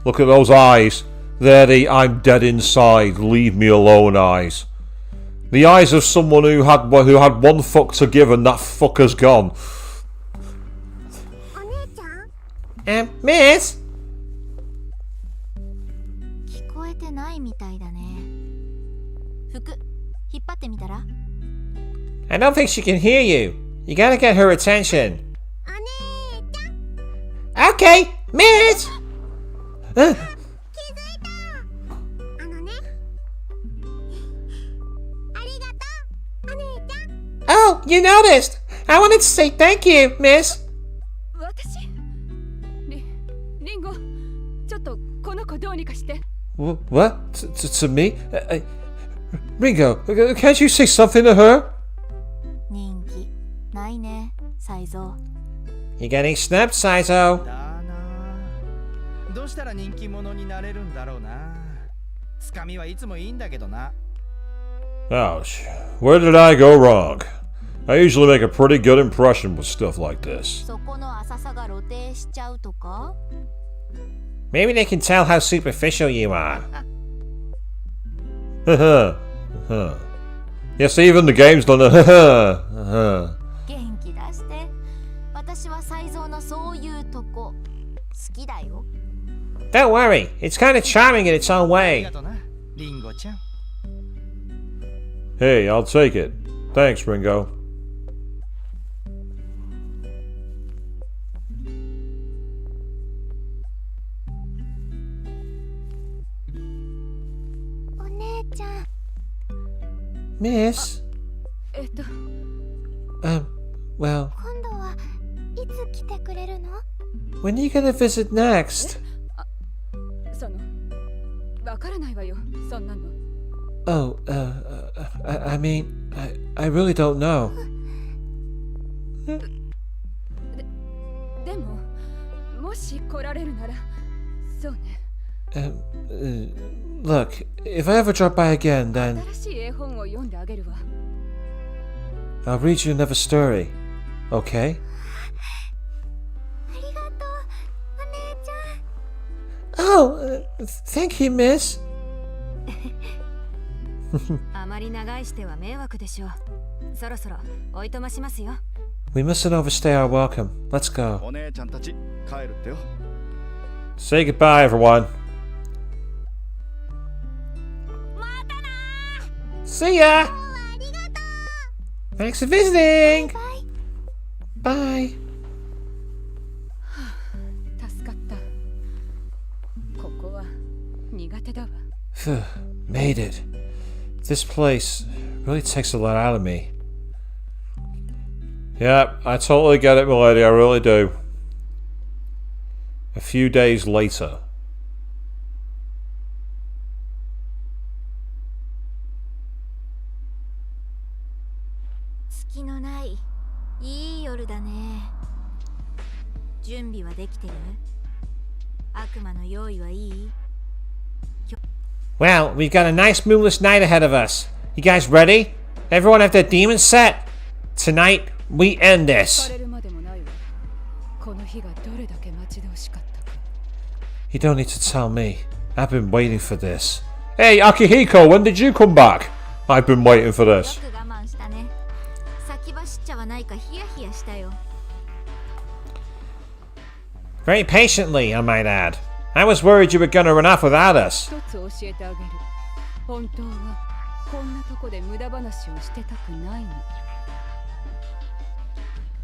Look at those eyes. They're the I'm dead inside, leave me alone eyes. The eyes of someone who had one fuck to give and that fucker's gone. お姉ちゃん？ Miss? 聞こえてないみたいだね。服引っ張ってみたら？ I don't think she can hear you. You gotta get her attention. お姉ちゃん？ Okay, miss! 気づいた。あのね。ありがとう、お姉ちゃん。 Oh, you noticed. I wanted to say thank you, miss. 私リンゴちょっとこの子どうにかして。 What? To me? Ringo, can't you say something to her? 人気ないね、才蔵。 You're getting snapped, Saizo. だな。どうしたら人気者になれるんだろうな。つかみはいつもいいんだけどな。 Ouch. Where did I go wrong? I usually make a pretty good impression with stuff like this. そこの浅さが露呈しちゃうとか？ Maybe they can tell how superficial you are. Yes, even the game's done a 元気出して。私は才蔵のそういうとこ好きだよ。 Don't worry, it's kind of charming in its own あり way. がとな、リンゴちゃん。 Hey, I'll take it. Thanks, Ringo. お姉ちゃん。 Miss? 今 Well, 度はいつ来てくれるの？ when are you gonna visit next? そのわからないわよそんなの。 Oh, I mean, I really don't know. でももし来られるならそうね。 Look, if I ever drop by again, then 新しい絵本を読んであげるわ。 I'll read you another story. Okay? ありがとう、お姉ちゃん。 Oh, thank you, miss. あまり長いしては迷惑でしょう。そろそろおいとましますよ。 We mustn't overstay our welcome. Let's go. お姉ちゃんたち帰るってよ。 Say goodbye, everyone. See ya! ありがとう。 Thanks for visiting! バイ。 Bye. 助かった。ここは苦手だわ。 Phew, made it. This place really takes a lot out of me. Yeah, I totally get it, milady, I really do. A few days later. 隙のないいい夜だね。準備はできてる？悪魔の用意はいい？ Well, we've got a nice moonless night ahead of us. You guys ready? Everyone have their demons set? Tonight, we end さ this. れるまでもないわ。この日がどれだけ待ち遠しかったか。 You don't need to tell me. I've been waiting for this. Hey, Akihiko, when did you come back? I've been waiting for よ this. く我慢したね。先走っちゃわないかヒヤヒヤしたよ。 Very patiently, I might add. I was worried you were gonna run off without us. 一つ教えてあげる。本当はこんなとこで無駄話をしてたくないの。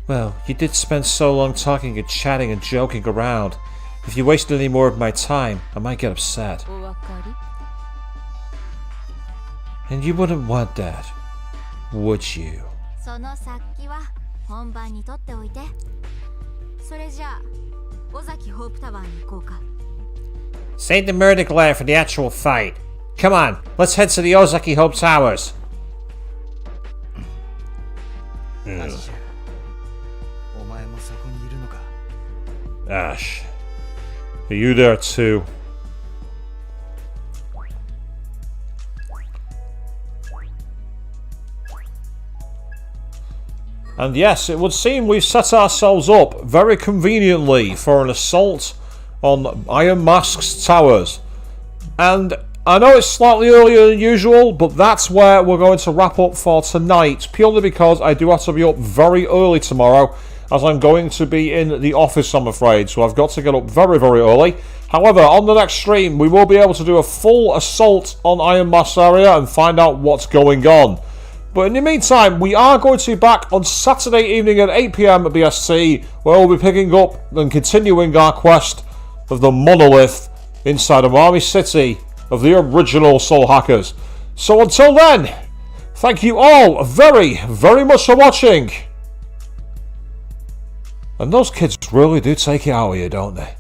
Well, you did spend so long talking and chatting and joking around. If you wasted any more of my time, I might get upset. お分かり？ And you wouldn't want that, would you? その先は本番にとっておいて。それじゃあ尾崎ホープタワーに行こうか。 Save the murder glare for the actual fight. Come on, let's head to the Ozaki Hope Towers. アジシャ、お前もそこにいるのか。 Ash, are you there too? And yes, it would seem we've set ourselves up very conveniently for an assault on Iron Mask's towers. And I know it's slightly earlier than usual, but that's where we're going to wrap up for tonight, purely because I do have to be up very early tomorrow, as I'm going to be in the office, I'm afraid, so I've got to get up very, very early. However, on the next stream, we will be able to do a full assault on Iron Mask's area and find out what's going on. But in the meantime, we are going to be back on Saturday evening at 8 PM at BST, where we'll be picking up and continuing our quest of the monolith inside Amami City of the original Soul Hackers. So until then, thank you all very, very much for watching. And those kids really do take it out of you, don't they?